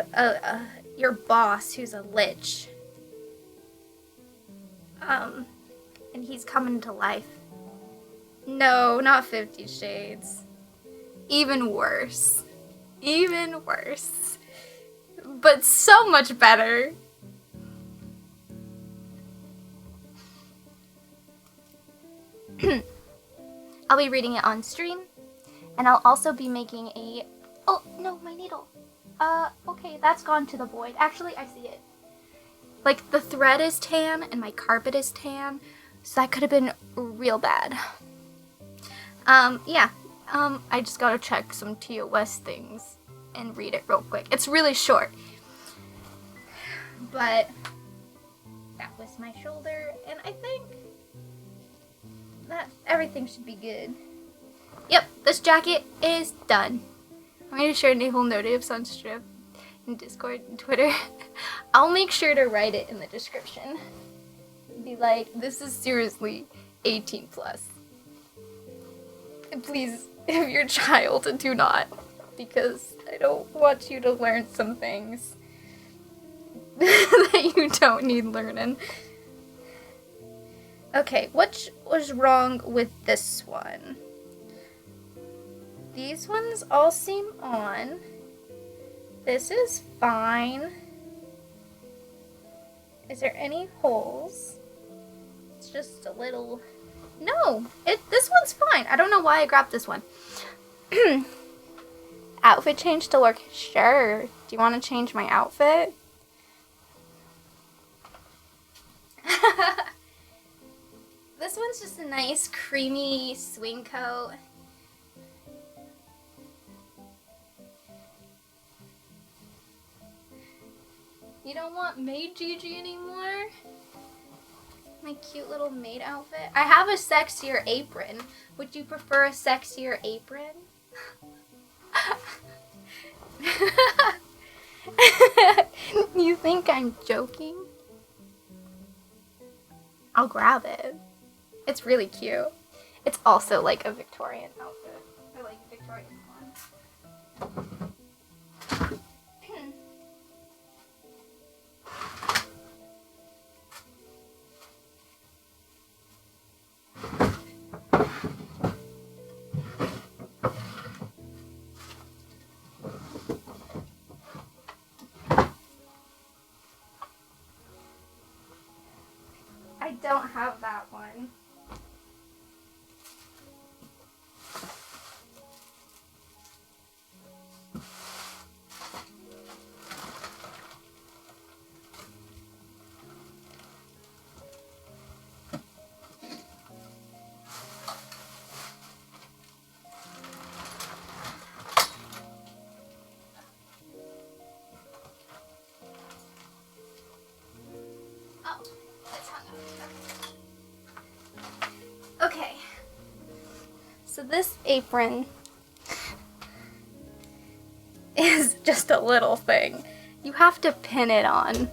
your boss who's a lich. And he's coming to life. No, not 50 Shades. Even worse. Even worse. But so much better. I'll be reading it on stream, and I'll also be making a... Oh, no, my needle. Okay, that's gone to the void. Actually, I see it. Like, the thread is tan, and my carpet is tan, so that could have been real bad. Yeah. I just gotta check some TOS things and read it real quick. It's really short. But that was my shoulder, and I think that everything should be good. Yep, this jacket is done. I'm going to share naval notives on Strip, in Discord, and Twitter. I'll make sure to write it in the description. Be like, this is seriously 18 plus. Please if your child, do not. Because I don't want you to learn some things that you don't need learning. Okay, what was wrong with this one? These ones all seem on. This is fine. Is there any holes? It's just a little... No, this one's fine. I don't know why I grabbed this one. Outfit change to work? Sure. Do you want to change my outfit? This one's just a nice creamy swing coat. You don't want maid Gigi anymore? My cute little maid outfit. I have a sexier apron. Would you prefer a sexier apron? You think I'm joking? I'll grab it. It's really cute. It's also like a Victorian outfit. Or like a Victorian one. I don't have that one. Okay, so this apron is just a little thing. You have to pin it on.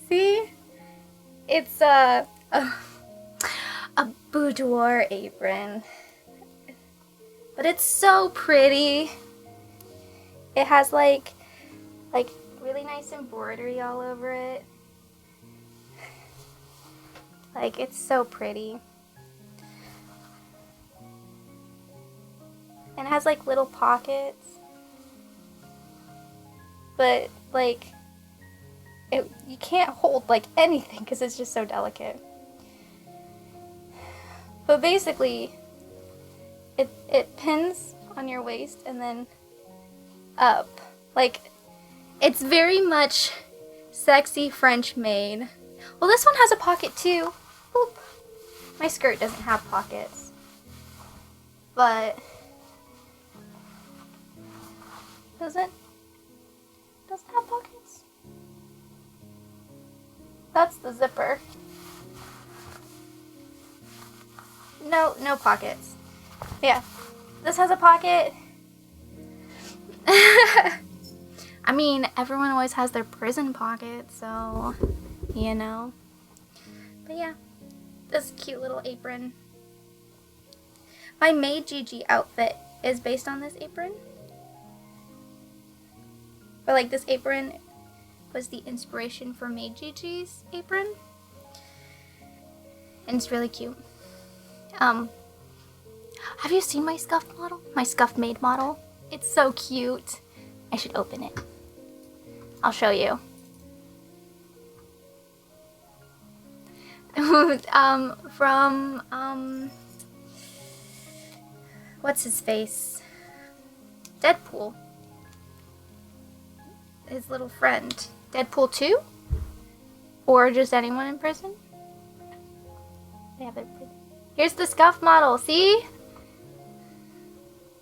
See? It's a boudoir apron. But it's so pretty. It has like really nice embroidery all over it. Like, it's so pretty. And it has like little pockets. But like, you can't hold like anything because it's just so delicate. But basically, it pins on your waist and then up. Like, it's very much sexy French maid. Well, this one has a pocket too. Boop. My skirt doesn't have pockets. But does it have pockets? That's the zipper. No pockets. Yeah. This has a pocket. I mean, everyone always has their prison pocket, so, you know. But yeah, this cute little apron. My maid Gigi outfit is based on this apron. Or like, this apron was the inspiration for maid Gigi's apron. And it's really cute. Have you seen my scuffed model? My scuffed maid model? It's so cute. I should open it. I'll show you. From, what's his face? Deadpool. His little friend. Deadpool 2? Or just anyone in prison? They have it. Here's the scuff model, see?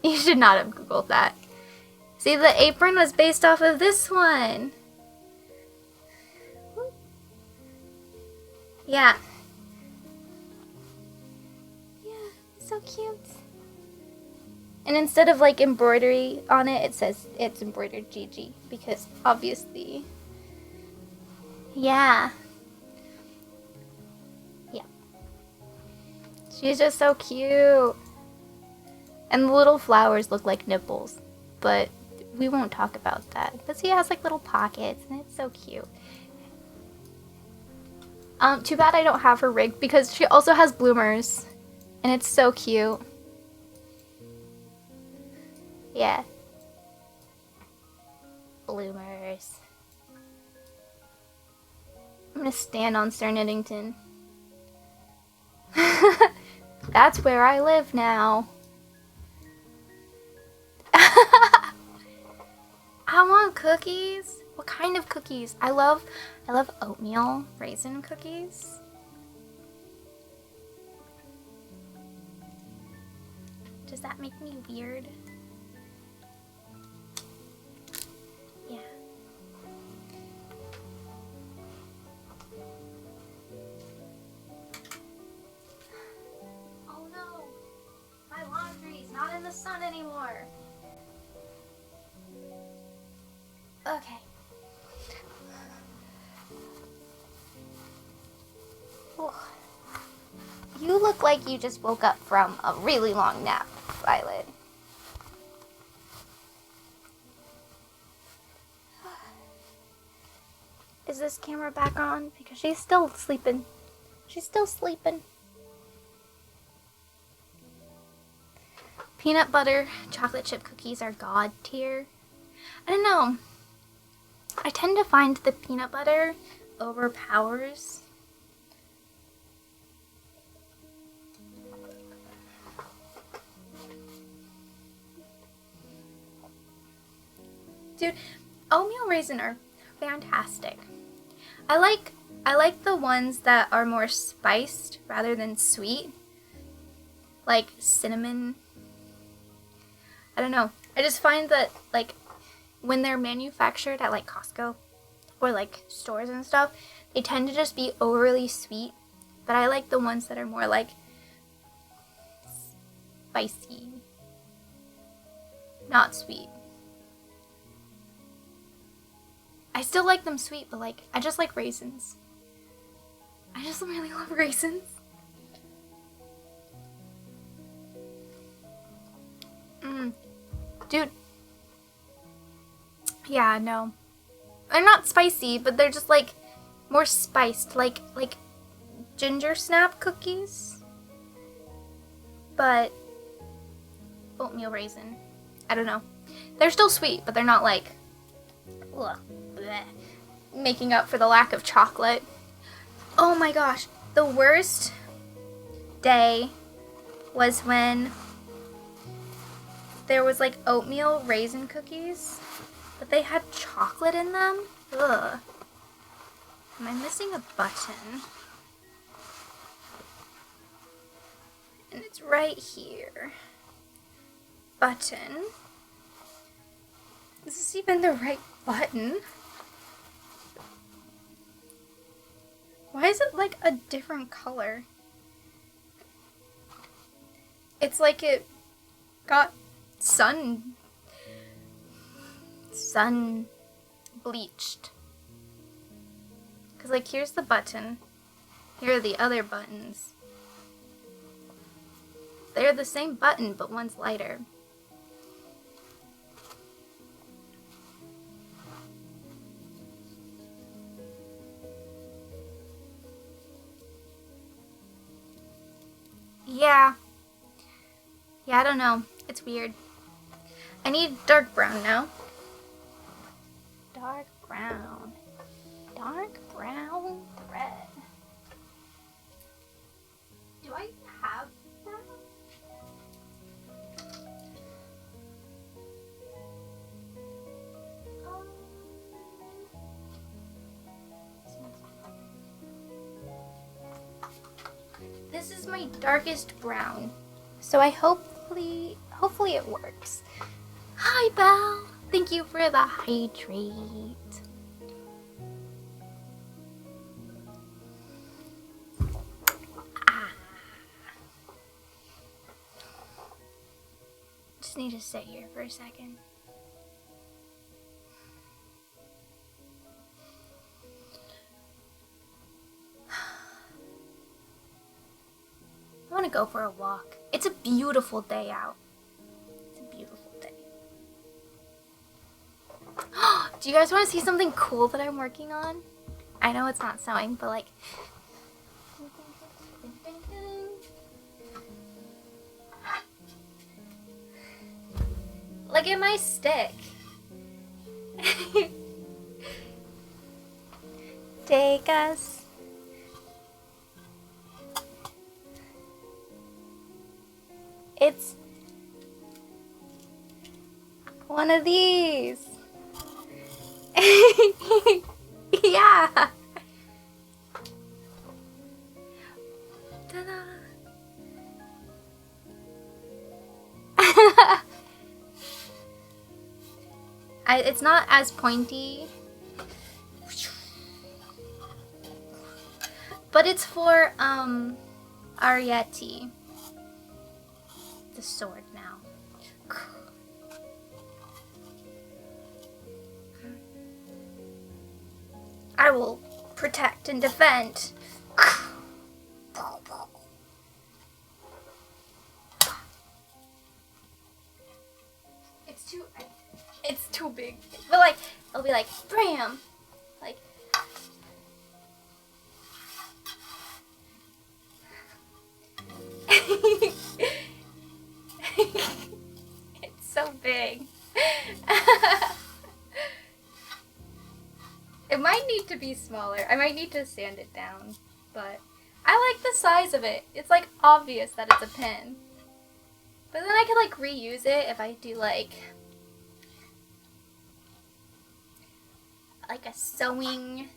You should not have Googled that. See, the apron was based off of this one. Yeah. Yeah, so cute. And instead of like embroidery on it, it says it's embroidered Gigi. Because obviously, yeah. Yeah. She's just so cute. And the little flowers look like nipples, but we won't talk about that. But he has like little pockets, and it's so cute. Too bad I don't have her rigged because she also has bloomers, and it's so cute. Yeah. Bloomers. I'm gonna stand on Sir Knittington. That's where I live now. I want cookies. What kind of cookies? I love oatmeal raisin cookies. Does that make me weird? Yeah. Oh no! My laundry's not in the sun anymore. Okay. Ooh. You look like you just woke up from a really long nap, Violet. Is this camera back on? Because she's still sleeping. She's still sleeping. Peanut butter chocolate chip cookies are god tier. I don't know. I tend to find the peanut butter overpowers. Dude, oatmeal raisin are fantastic. I like the ones that are more spiced rather than sweet. Like cinnamon. I don't know. I just find that like when they're manufactured at like Costco or like stores and stuff, they tend to just be overly sweet. But I like the ones that are more like spicy, not sweet. I still like them sweet, but like I just like raisins. I just really love raisins. Dude. Yeah, no. They're not spicy, but they're just like more spiced, like ginger snap cookies. But oatmeal raisin. I don't know. They're still sweet, but they're not like ugh, bleh, making up for the lack of chocolate. Oh my gosh, the worst day was when there was like oatmeal raisin cookies, but they had chocolate in them. Ugh. Am I missing a button? And it's right here. Button. Is this even the right button? Why is it like a different color? It's like it got sun bleached. Cause like here's the button. Here are the other buttons. They're the same button, but one's lighter. Yeah, I don't know. It's weird. I need dark brown now. Dark brown. Dark brown thread. Do I have brown? This is my darkest brown, so I hopefully it works. Hi, Belle. Thank you for the hydrate. Just need to sit here for a second. I want to go for a walk. It's a beautiful day out. Do you guys want to see something cool that I'm working on? I know it's not sewing, but like... Look at my stick. Take us. It's one of these. Yeah. Ta-da. It's not as pointy, but it's for Ariete, the sword now. I will protect and defend. It's too big. But like, it'll be like, bam! Like, it's so big. It might need to be smaller. I might need to sand it down, but I like the size of it. It's like obvious that it's a pin. But then I could like reuse it if I do like a sewing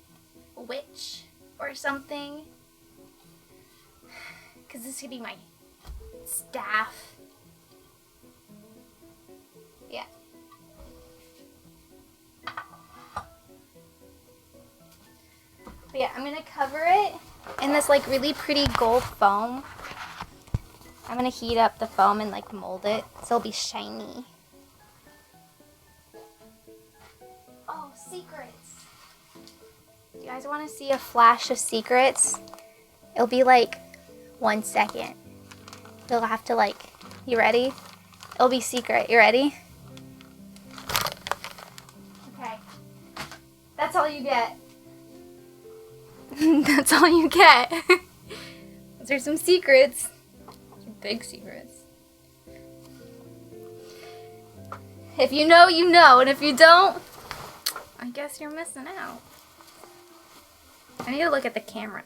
witch or something. Cause this could be my staff. Yeah. But yeah, I'm gonna cover it in this like really pretty gold foam. I'm gonna heat up the foam and like mold it so it'll be shiny. Oh, secrets. Do you guys want to see a flash of secrets? It'll be like 1 second. You'll have to like, you ready? It'll be secret. You ready? Okay. That's all you get. That's all you get. Those are some secrets. Some big secrets. If you know, you know. And if you don't, I guess you're missing out. I need to look at the camera.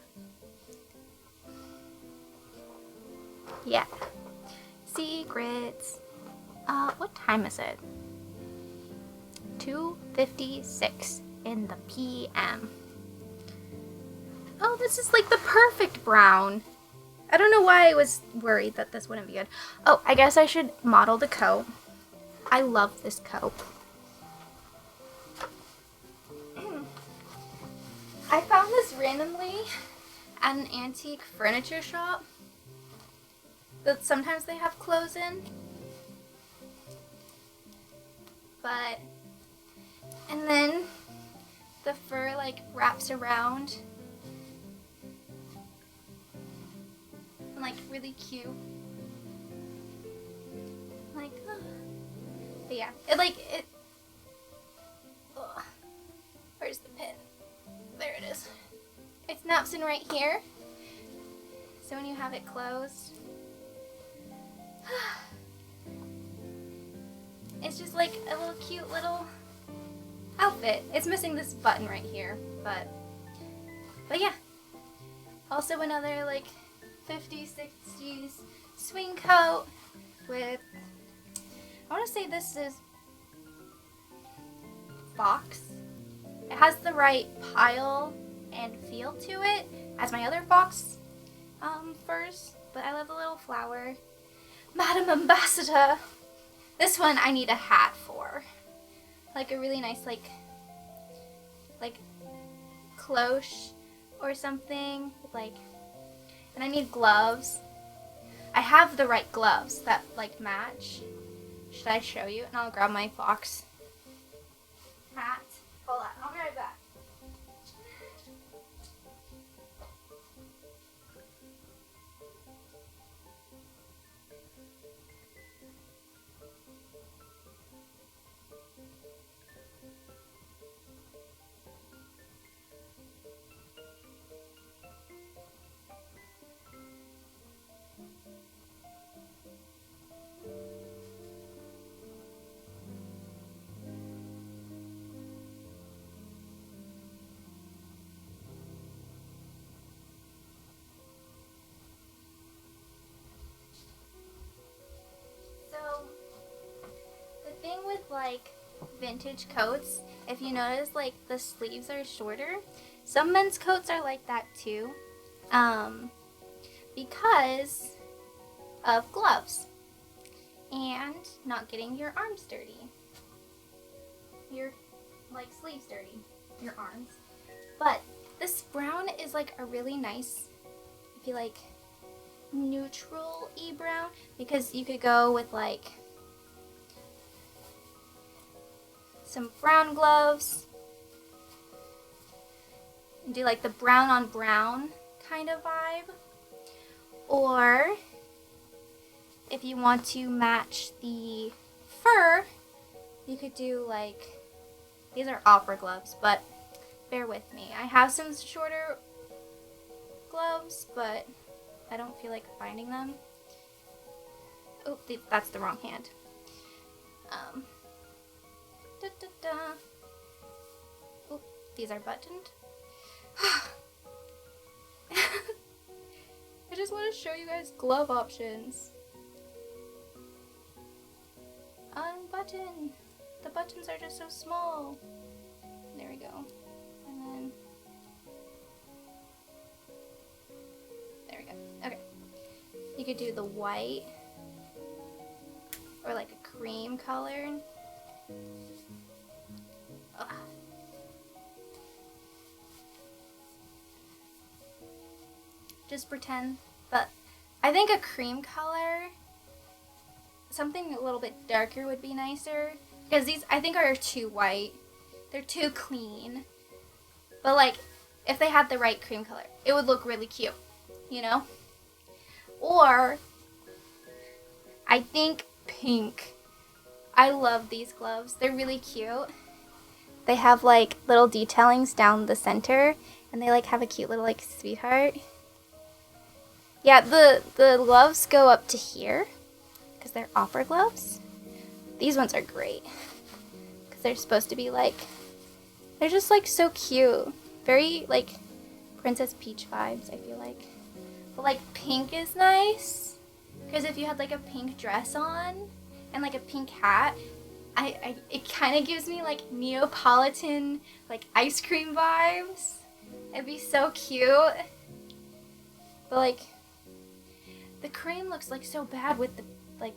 Yeah. Secrets. What time is it? 2:56 in the PM. Oh, this is like the perfect brown. I don't know why I was worried that this wouldn't be good. Oh, I guess I should model the coat. I love this coat. I found this randomly at an antique furniture shop that sometimes they have clothes in. But, and then the fur like wraps around. And like really cute. Like, but yeah, it, ugh. Where's the pin? There it is. It snaps in right here. So when you have it closed, it's just like a little cute little outfit. It's missing this button right here, but yeah. Also another like 50s, 60s swing coat with, I want to say this is fox. It has the right pile and feel to it as my other fox furs, but I love the little flower. Madam Ambassador. This one I need a hat for. Like a really nice like cloche or something. Like, and I need gloves. I have the right gloves that like match. Should I show you? And I'll grab my fox hat. Hold on, I'll be right back. like vintage coats, if you notice, like the sleeves are shorter. Some men's coats are like that too, because of gloves and not getting your arms dirty, your like sleeves dirty, your arms. But this brown is like a really nice, I feel like, neutral-y brown, because you could go with like some brown gloves and do like the brown on brown kind of vibe. Or if you want to match the fur, you could do like, these are opera gloves, but bear with me. I have some shorter gloves, but I don't feel like finding them. Oh, that's the wrong hand. Oh, these are buttoned. I just want to show you guys glove options. Unbutton. The buttons are just so small. There we go. And then there we go. Okay. You could do the white or like a cream color. Ugh. Just pretend, but I think a cream color, something a little bit darker would be nicer, because these I think are too white. They're too clean. But like, if they had the right cream color, it would look really cute, you know? Or I think pink. I love these gloves. They're really cute. They have like little detailings down the center, and they like have a cute little like sweetheart. Yeah, the gloves go up to here because they're opera gloves. These ones are great because they're supposed to be like, they're just like so cute. Very like Princess Peach vibes, I feel like. But like pink is nice because if you had like a pink dress on and like a pink hat, it kind of gives me like Neapolitan like ice cream vibes. It'd be so cute. But like, the cream looks like so bad with the, like,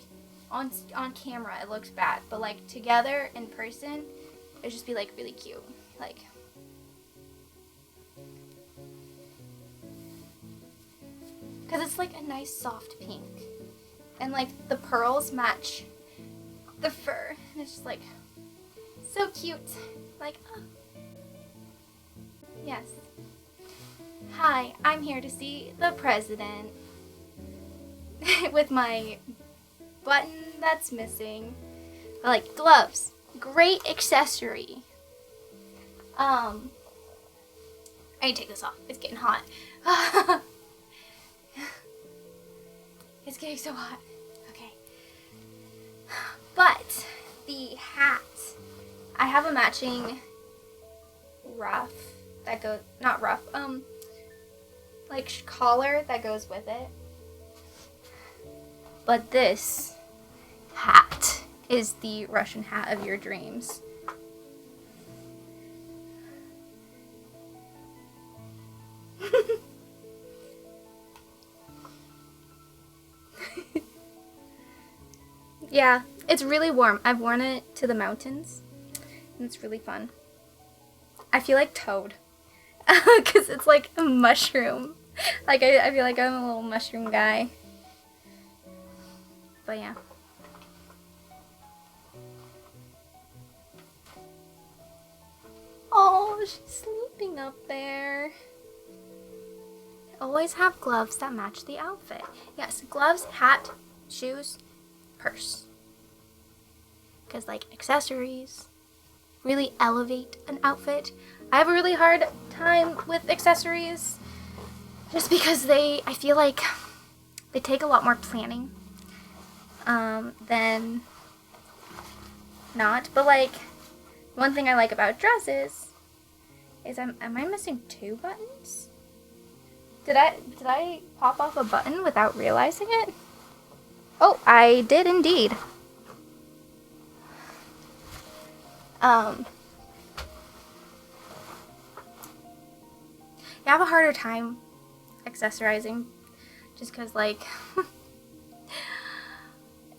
on camera it looks bad, but like together in person it'd just be like really cute. Like, because it's like a nice soft pink, and like the pearls match the fur, and it's just like so cute. Like, oh. Yes. Hi, I'm here to see the president. With my button that's missing. But like gloves, great accessory. I need to take this off. It's getting hot. It's getting so hot. Okay. But the hat, I have a matching ruff that goes, not ruff, like collar that goes with it. But this hat is the Russian hat of your dreams. Yeah, it's really warm. I've worn it to the mountains, and it's really fun. I feel like Toad, because it's like a mushroom. Like, I feel like I'm a little mushroom guy. But yeah. Oh, she's sleeping up there. Always have gloves that match the outfit. Yes, gloves, hat, shoes, purse. Because like accessories really elevate an outfit. I have a really hard time with accessories just because I feel like they take a lot more planning than not. But like, one thing I like about dresses is am I missing 2 buttons? Did I pop off a button without realizing it? Oh, I did indeed. I have a harder time accessorizing just because, like,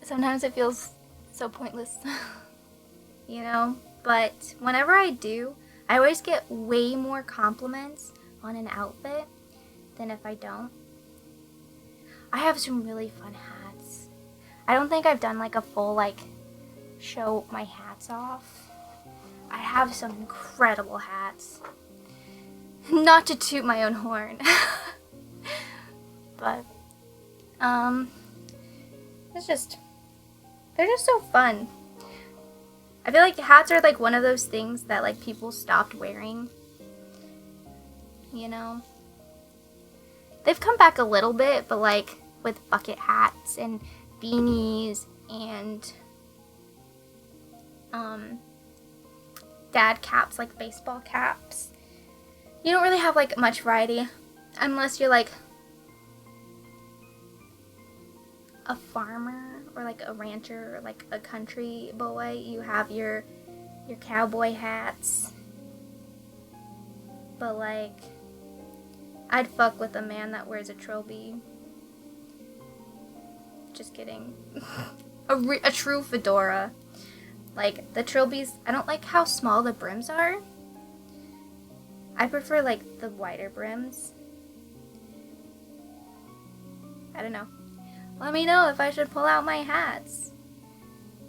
sometimes it feels so pointless, you know? But whenever I do, I always get way more compliments on an outfit than if I don't. I have some really fun hats. I don't think I've done like a full like show my hats off. I have some incredible hats. Not to toot my own horn. But they're just so fun. I feel like hats are like one of those things that like people stopped wearing. You know? They've come back a little bit, but like with bucket hats and beanies and dad caps, like baseball caps. You don't really have like much variety unless you're like a farmer or like a rancher or like a country boy. You have your cowboy hats. But like, I'd fuck with a man that wears a trilby. Just kidding. A true fedora. Like, the trilbies, I don't like how small the brims are. I prefer like the wider brims. I don't know. Let me know if I should pull out my hats.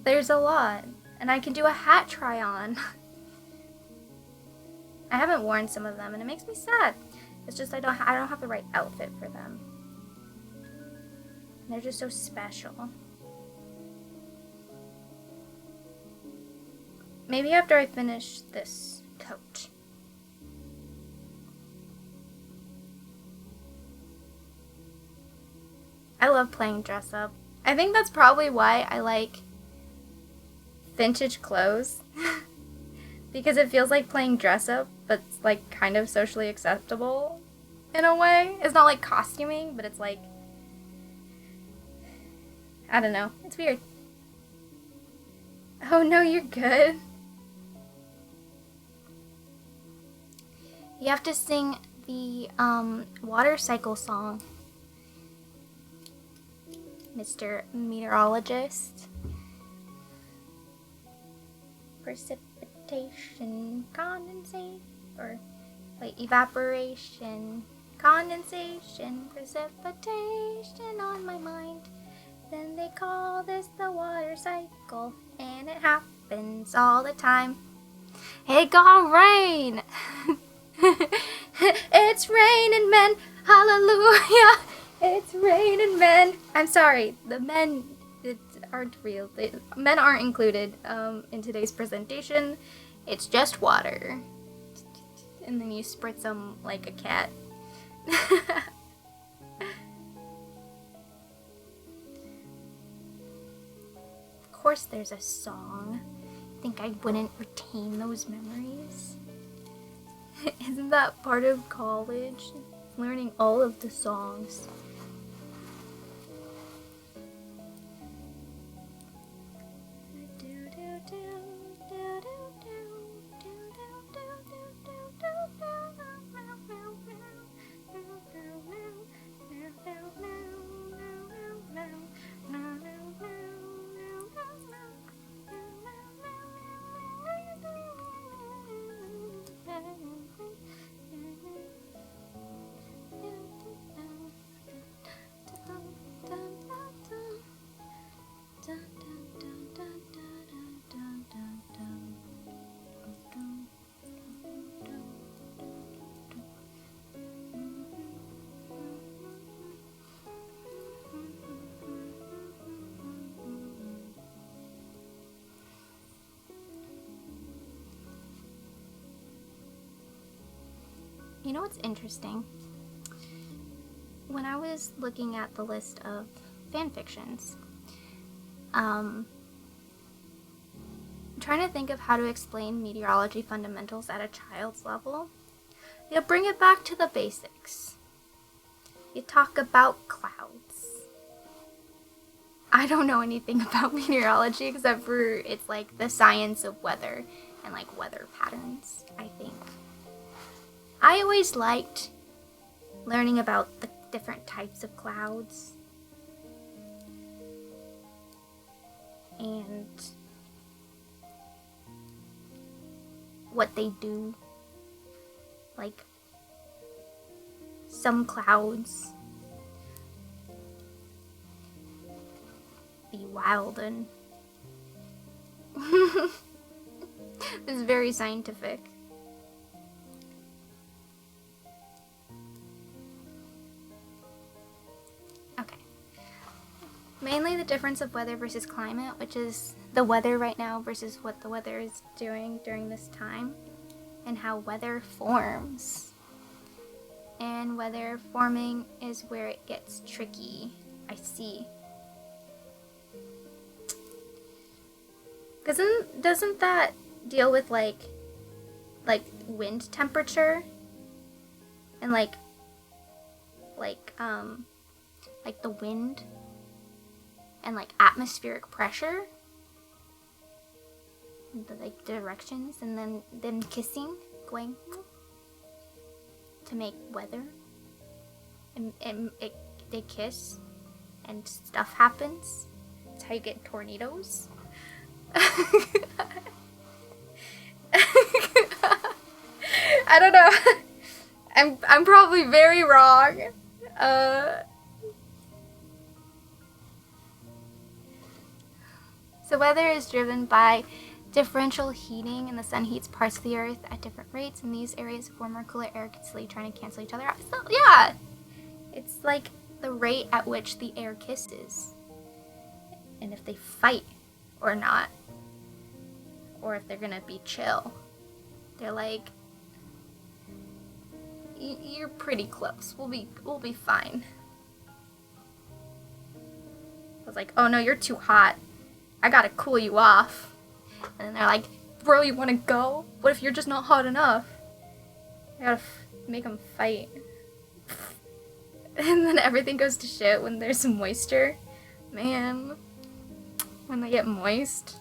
There's a lot. And I can do a hat try on. I haven't worn some of them and it makes me sad. It's just I don't have the right outfit for them. They're just so special. Maybe after I finish this coat. I love playing dress up. I think that's probably why I like vintage clothes. Because it feels like playing dress up, but it's like kind of socially acceptable in a way. It's not like costuming, but it's like, I don't know. It's weird. Oh no, you're good. You have to sing the water cycle song, Mr. Meteorologist. Precipitation, condensate, or wait, evaporation, condensation, precipitation on my mind. Then they call this the water cycle, and it happens all the time. It got rain! It's raining men, hallelujah! It's raining men. I'm sorry, the men aren't real. Men aren't included in today's presentation. It's just water. And then you spritz them like a cat. Of course there's a song. Think I wouldn't retain those memories? Isn't that part of college? Learning all of the songs. You know what's interesting? When I was looking at the list of fan fictions, I'm trying to think of how to explain meteorology fundamentals at a child's level. You bring it back to the basics. You talk about clouds. I don't know anything about meteorology except for it's like the science of weather. and like weather patterns, I think. I always liked learning about the different types of clouds and what they do. Like, some clouds be wild and this is very scientific. Okay. Mainly the difference of weather versus climate, which is the weather right now versus what the weather is doing during this time, and how weather forms. And weather forming is where it gets tricky. I see. Doesn't that deal with like wind temperature and like the wind and like atmospheric pressure, the like directions, and then them kissing, going to make weather, and they kiss and stuff happens. That's how you get tornadoes. I don't know. I'm probably very wrong. So weather is driven by differential heating, and the sun heats parts of the earth at different rates, and these areas of warmer, cooler air constantly trying to cancel each other out. So yeah, it's like the rate at which the air kisses, and if they fight or not, or if they're gonna be chill. They're like, you're pretty close. We'll be fine. I was like, oh no, you're too hot. I gotta cool you off. And then they're like, bro, you wanna go? What if you're just not hot enough? I gotta make them fight. And then everything goes to shit when there's some moisture. Man, when they get moist.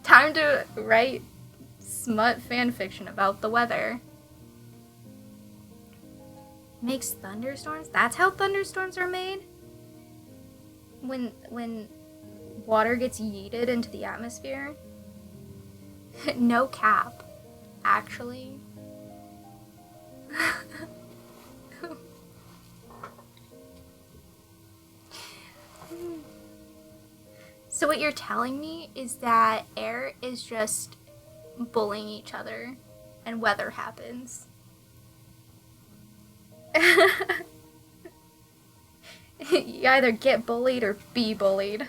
Time to write smut fanfiction about the weather. Makes thunderstorms? That's how thunderstorms are made? When water gets yeeted into the atmosphere? No cap, actually. So what you're telling me is that air is just bullying each other and weather happens. You either get bullied or be bullied.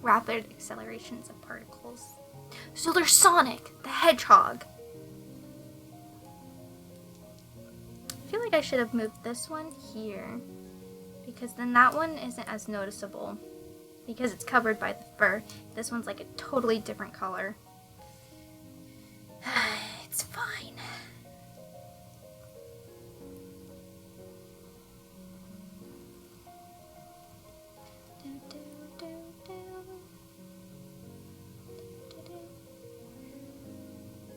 Rapid accelerations of particles. So there's Sonic the Hedgehog. I feel like I should have moved this one here, because then that one isn't as noticeable because it's covered by the fur. This one's like a totally different color. It's fine.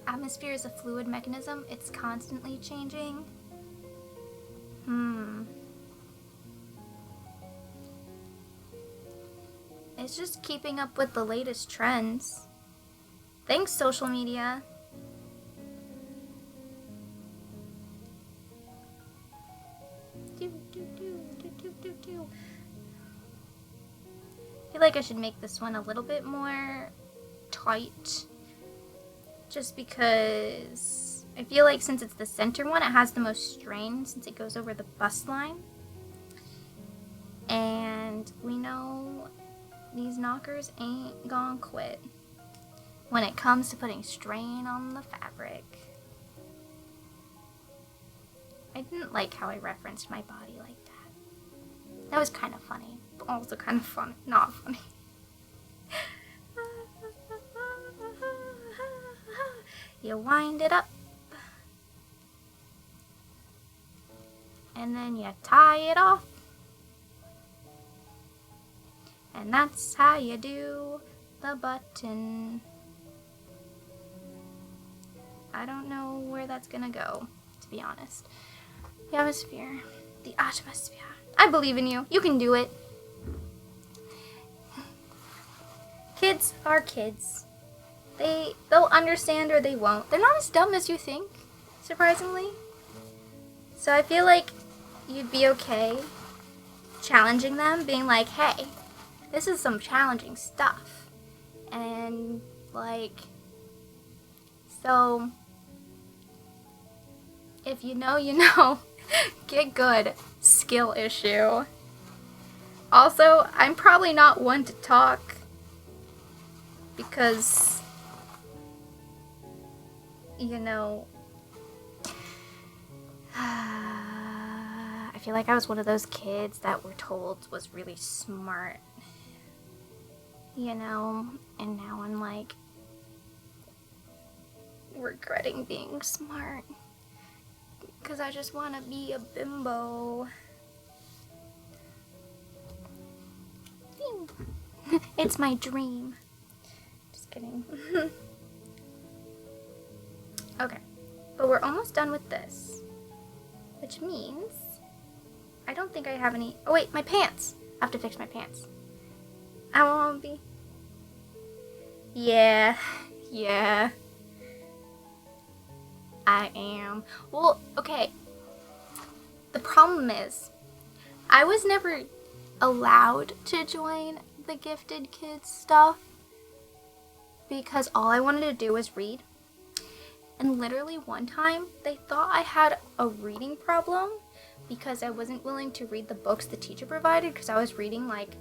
Atmosphere is a fluid mechanism. It's constantly changing. It's just keeping up with the latest trends. Thanks, social media. I feel like I should make this one a little bit more tight. Just because I feel like since it's the center one, it has the most strain since it goes over the bust line. And we know these knockers ain't gonna quit when it comes to putting strain on the fabric. I didn't like how I referenced my body like that. That was kind of funny, but also kind of fun, not funny. You wind it up and then you tie it off. And that's how you do the button. I don't know where that's gonna go, to be honest. The atmosphere. The atmosphere. I believe in you. You can do it. Kids are kids. They'll understand or they won't. They're not as dumb as you think, surprisingly. So I feel like you'd be okay challenging them, being like, hey, this is some challenging stuff. And, like, so, if you know, you know. Get good. Skill issue. Also, I'm probably not one to talk because, you know, I feel like I was one of those kids that were told was really smart, you know, and now I'm like regretting being smart because I just want to be a bimbo. It's my dream. Just kidding. Okay, but we're almost done with this, which means I don't think I have any. Oh wait, my pants. I have to fix my pants. I want to be. Yeah. I am. Well, okay. The problem is, I was never allowed to join the gifted kids stuff because all I wanted to do was read. And literally one time, they thought I had a reading problem because I wasn't willing to read the books the teacher provided because I was reading like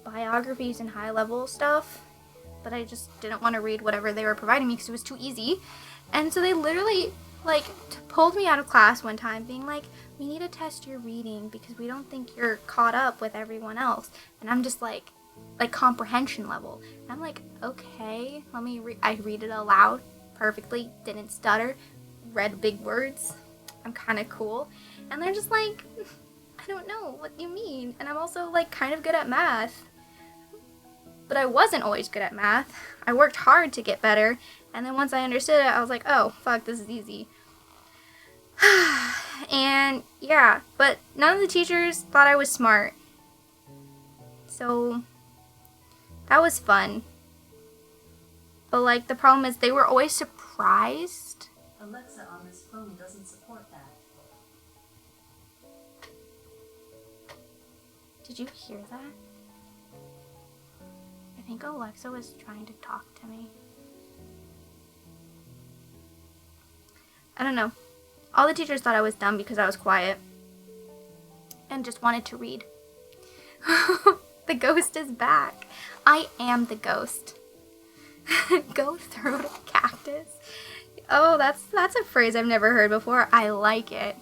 biographies and high level stuff, but I just didn't want to read whatever they were providing me because it was too easy. And so they literally like pulled me out of class one time being like, we need to test your reading because we don't think you're caught up with everyone else. And I'm just like comprehension level. And I'm like, okay, let me I read it aloud perfectly, didn't stutter, read big words. I'm kind of cool. And they're just like, I don't know what you mean. And I'm also like kind of good at math. But I wasn't always good at math. I worked hard to get better. And then once I understood it, I was like, oh, fuck, this is easy. And yeah, but none of the teachers thought I was smart. So that was fun. But like the problem is they were always surprised. Alexa on this phone doesn't support that. Did you hear that? I think Alexa was trying to talk to me. I don't know. All the teachers thought I was dumb because I was quiet and just wanted to read. The ghost is back. I am the ghost. Go through the cactus. Oh, that's a phrase I've never heard before. I like it.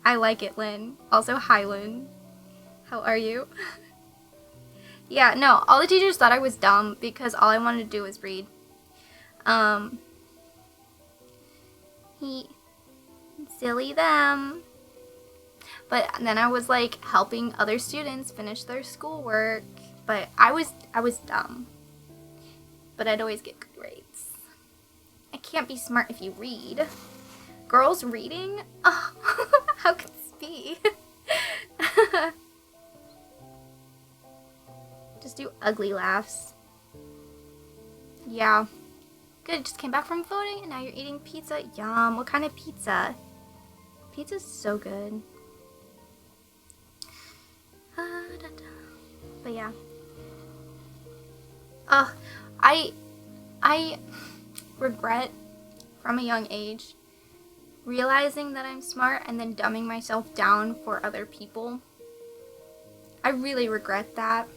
I like it, Lynn. Also, hi, Lynn. How are you? Yeah, no, all the teachers thought I was dumb because all I wanted to do was read. Silly them. But then I was like helping other students finish their schoolwork. But I was dumb. But I'd always get good grades. I can't be smart if you read. Girls reading? Oh, how could this be? Just do ugly laughs. Yeah. Good, just came back from voting and now you're eating pizza. Yum. What kind of pizza? Pizza's so good. But yeah. I regret from a young age realizing that I'm smart and then dumbing myself down for other people. I really regret that.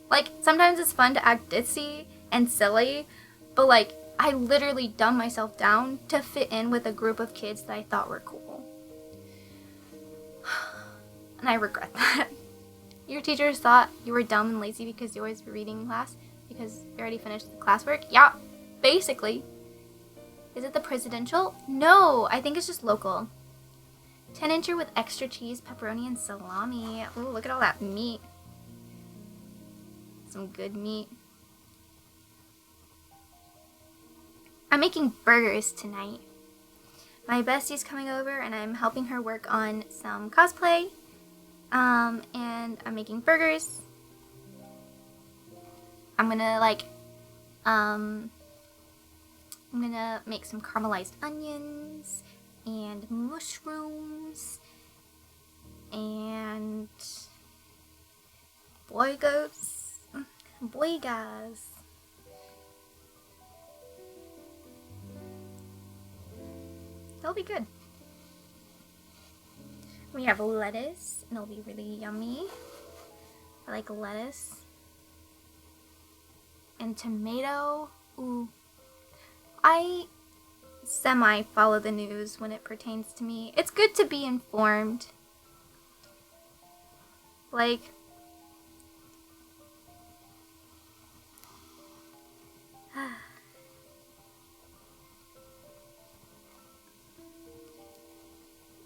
Like, sometimes it's fun to act ditzy and silly, but like, I literally dumb myself down to fit in with a group of kids that I thought were cool. And I regret that. Your teachers thought you were dumb and lazy because you always were reading in class because you already finished the classwork? Yeah, basically. Is it the presidential? No, I think it's just local. 10-incher with extra cheese, pepperoni, and salami. Ooh, look at all that meat. Some good meat. I'm making burgers tonight. My bestie's coming over and I'm helping her work on some cosplay. And I'm making burgers. I'm gonna make some caramelized onions and mushrooms and boygos. They'll be good. We have lettuce, and it'll be really yummy. I like lettuce. And tomato. Ooh. I semi-follow the news when it pertains to me. It's good to be informed. Like,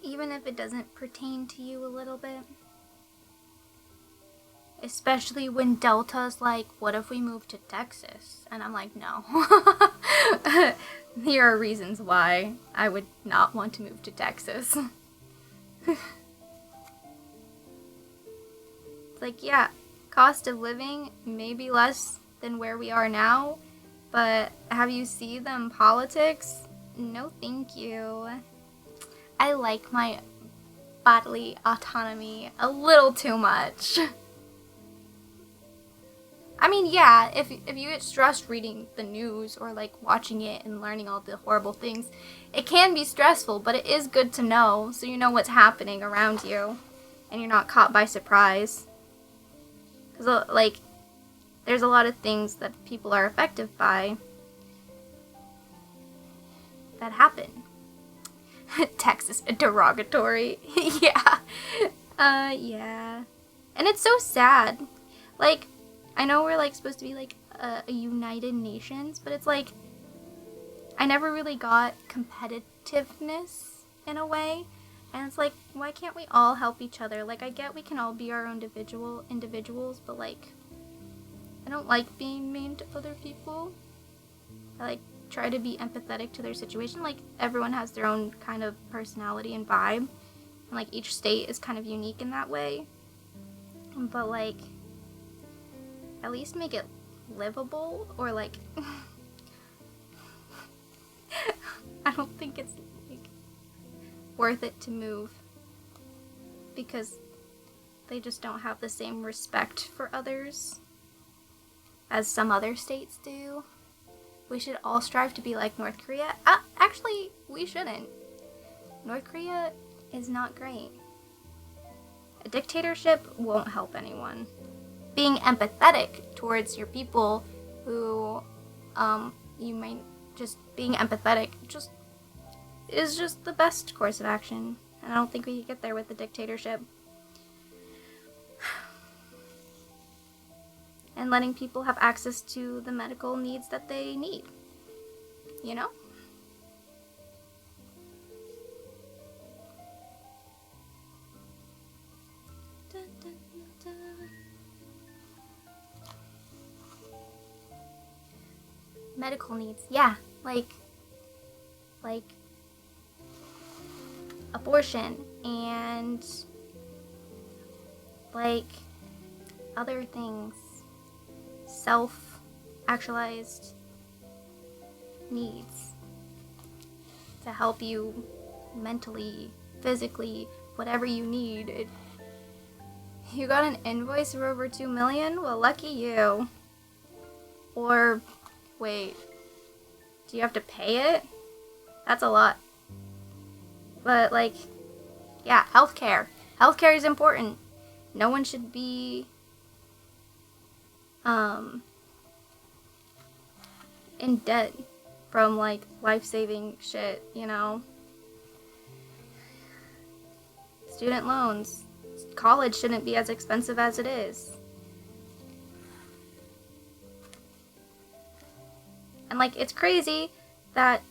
even if it doesn't pertain to you a little bit. Especially when Delta's like, what if we move to Texas? And I'm like, no. Here are reasons why I would not want to move to Texas. It's like, yeah, cost of living may be less than where we are now, but have you seen them politics? No, thank you. I like my bodily autonomy a little too much. I mean, yeah, if you get stressed reading the news or like watching it and learning all the horrible things, it can be stressful, but it is good to know so you know what's happening around you and you're not caught by surprise. Because, like, there's a lot of things that people are affected by that happen. Texas, derogatory. Yeah. Yeah. And it's so sad. Like, I know we're, like, supposed to be, like, a United Nations, but it's, like, I never really got competitiveness in a way. And it's, like, why can't we all help each other? Like, I get we can all be our own individuals, but, like, I don't like being mean to other people. I, like, try to be empathetic to their situation. Like, everyone has their own kind of personality and vibe. And, like, each state is kind of unique in that way. But, like, at least make it livable, or like I don't think it's like worth it to move because they just don't have the same respect for others as some other states do. We should all strive to be like North Korea. Actually, we shouldn't. North Korea is not great. A dictatorship won't help anyone. Being empathetic towards your people who, you might just being empathetic is just the best course of action. And I don't think we could get there with the dictatorship. And letting people have access to the medical needs that they need. You know? Medical needs, yeah, like abortion and like other things, self-actualized needs to help you mentally, physically, whatever you need. You got an invoice for over $2 million? Well, lucky you. Or wait, do you have to pay it? That's a lot. But, like, yeah, healthcare. Healthcare is important. No one should be, in debt from, like, life-saving shit, you know? Student loans. College shouldn't be as expensive as it is. And, like, it's crazy that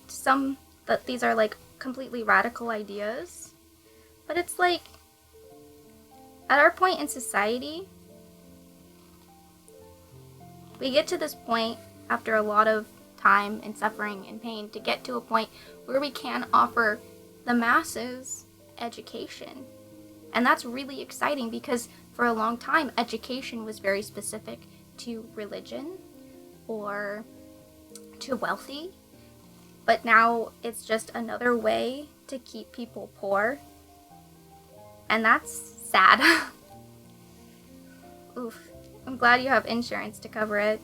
these are, like, completely radical ideas. But it's like, at our point in society, we get to this point after a lot of time and suffering and pain to get to a point where we can offer the masses education. And that's really exciting because for a long time, education was very specific to religion or to wealthy. But now it's just another way to keep people poor. And that's sad. Oof. I'm glad you have insurance to cover it.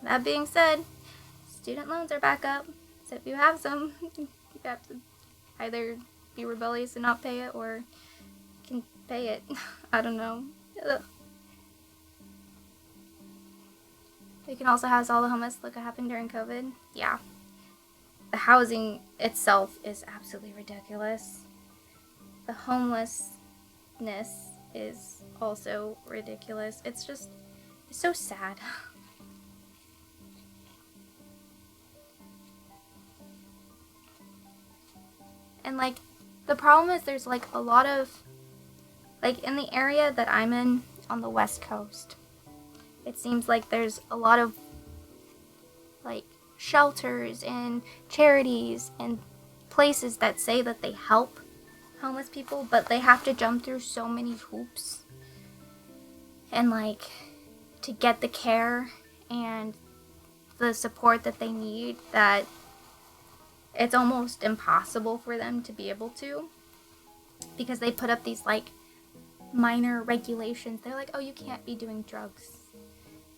That being said, student loans are back up. So if you have some, you have to either be rebellious and not pay it, or you can pay it. I don't know. Ugh. You can also house all the homeless like what happened during COVID. Yeah. The housing itself is absolutely ridiculous. The homelessness is also ridiculous. It's so sad. And like, the problem is there's like a lot of, like in the area that I'm in on the West Coast, it seems like there's a lot of like shelters and charities and places that say that they help homeless people, but they have to jump through so many hoops and like to get the care and the support that they need, that it's almost impossible for them to be able to, because they put up these like minor regulations. They're like, oh, you can't be doing drugs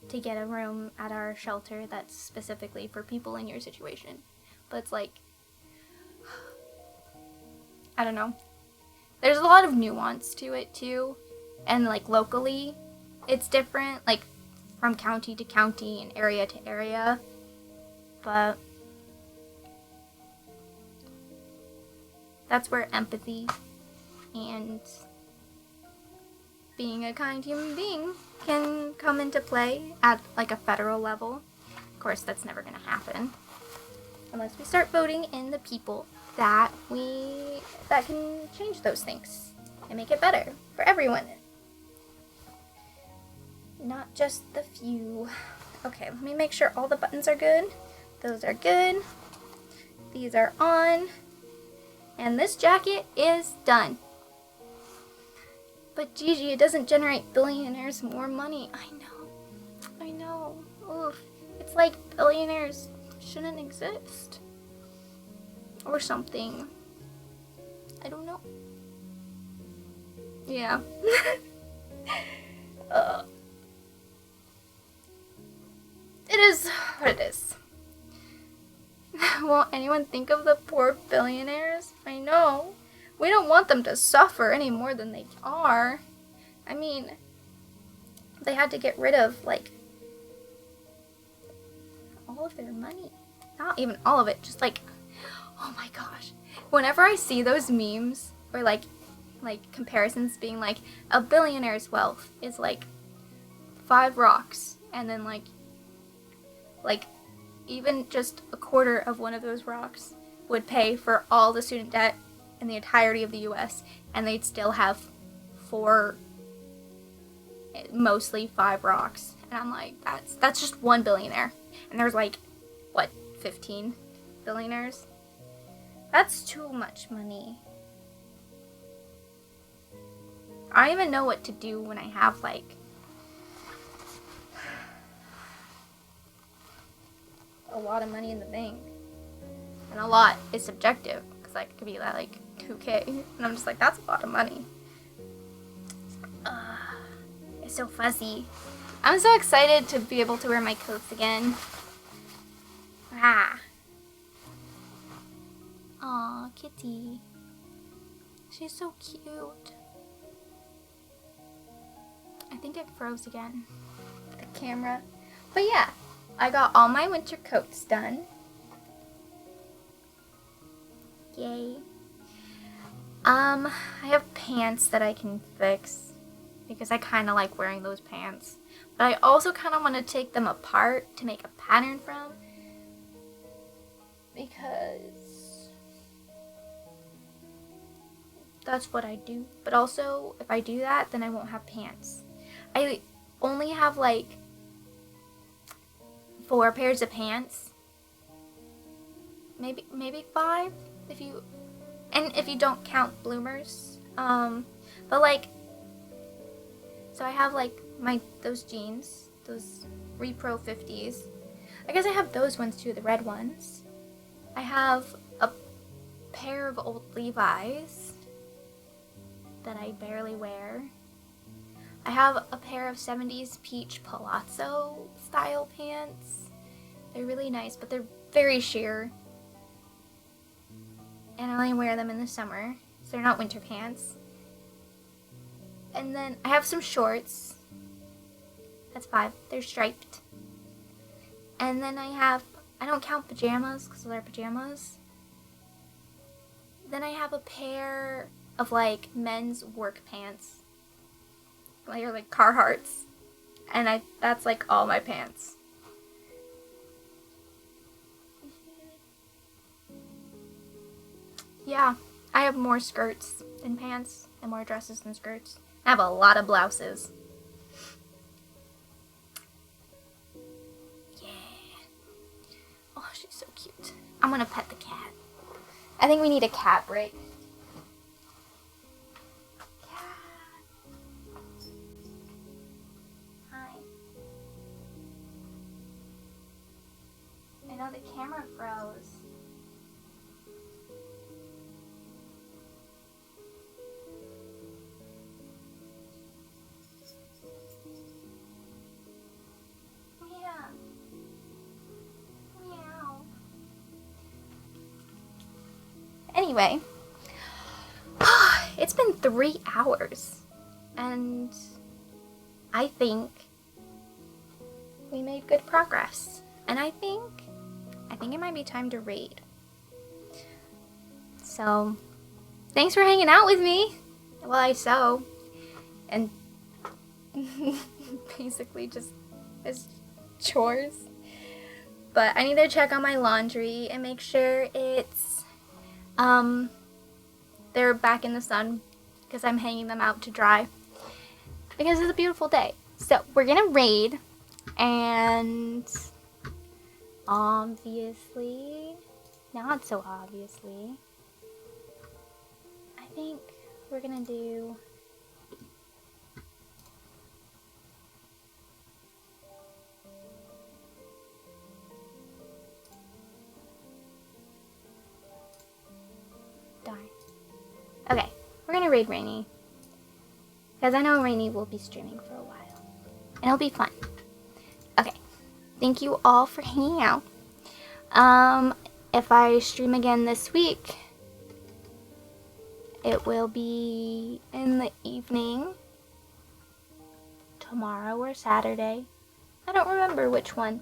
to get a room at our shelter that's specifically for people in your situation. But it's like, I don't know. There's a lot of nuance to it too. And like locally, it's different, like from county to county and area to area. But that's where empathy and being a kind human being can come into play at like a federal level. Of course, that's never going to happen unless we start voting in the people that can change those things and make it better for everyone, not just the few. Okay, let me make sure all the buttons are good. Those are good. These are on. And this jacket is done. But Gigi, it doesn't generate billionaires more money. I know. Oof. It's like billionaires shouldn't exist. Or something. I don't know. Yeah. It is what it is. Won't anyone think of the poor billionaires? I know. We don't want them to suffer any more than they are. I mean, they had to get rid of, like, all of their money. Not even all of it, just like, oh my gosh. Whenever I see those memes, or like comparisons being like, a billionaire's wealth is like 5 rocks, and then like even just a quarter of one of those rocks would pay for all the student debt in the entirety of the US, and they'd still have 4, mostly 5 rocks. And I'm like, that's just one billionaire. And there's like, what, 15 billionaires? That's too much money. I don't even know what to do when I have like a lot of money in the bank. And a lot is subjective, because like, it could be like 2K, and I'm just like, that's a lot of money. It's so fuzzy. I'm so excited to be able to wear my coats again. Ah. Aw, Kitty. She's so cute. I think it froze again, the camera. But yeah, I got all my winter coats done. Yay. I have pants that I can fix because I kind of like wearing those pants. But I also kind of want to take them apart to make a pattern from. that's what I do. But also, if I do that, then I won't have pants. I only have like 4 pairs of pants. Maybe 5 if you don't count bloomers. But like, so I have like those jeans, those Repro 50s. I guess I have those ones too, the red ones. I have a pair of old Levi's that I barely wear. I have a pair of 70s peach palazzo style pants. They're really nice, but they're very sheer. And I only wear them in the summer, so they're not winter pants. And then I have some shorts. That's 5. They're striped. And then I don't count pajamas because they're pajamas. Then I have a pair of like men's work pants. They're like Carhartts. And that's like all my pants. Yeah, I have more skirts than pants and more dresses than skirts. I have a lot of blouses. Yeah. Oh, she's so cute. I'm gonna pet the cat. I think we need a cat break. Cat. Hi. I know the camera froze. Anyway, it's been 3 hours, and I think we made good progress. And I think it might be time to raid. So, thanks for hanging out with me while I sew, and basically just as chores. But I need to check on my laundry and make sure it's they're back in the sun because I'm hanging them out to dry because it's a beautiful day. So we're gonna raid, and obviously, not so obviously, I think we're gonna do okay, we're gonna raid Rainy, because I know Rainy will be streaming for a while, and it'll be fun. Okay, thank you all for hanging out. If I stream again this week, it will be in the evening, tomorrow or Saturday. I don't remember which one,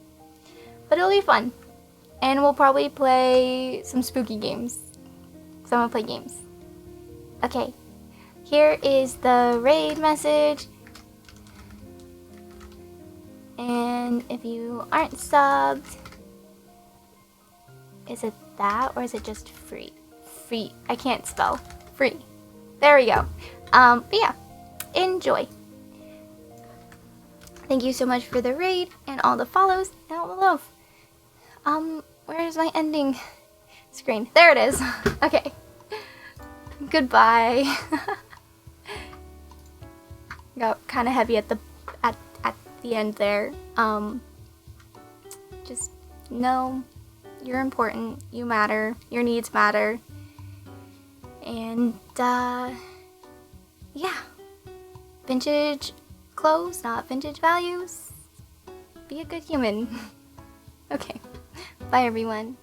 but it'll be fun, and we'll probably play some spooky games, because I want to play games. Okay, here is the raid message, and if you aren't subbed, is it that, or is it just free? Free, I can't spell, free, there we go. But yeah, enjoy. Thank you so much for the raid, and all the follows, and all the love. Where is my ending screen? There it is. Okay. Goodbye. Got kind of heavy at the end there. Just know you're important. You matter. Your needs matter. And yeah, vintage clothes, not vintage values. Be a good human. Okay. Bye, everyone.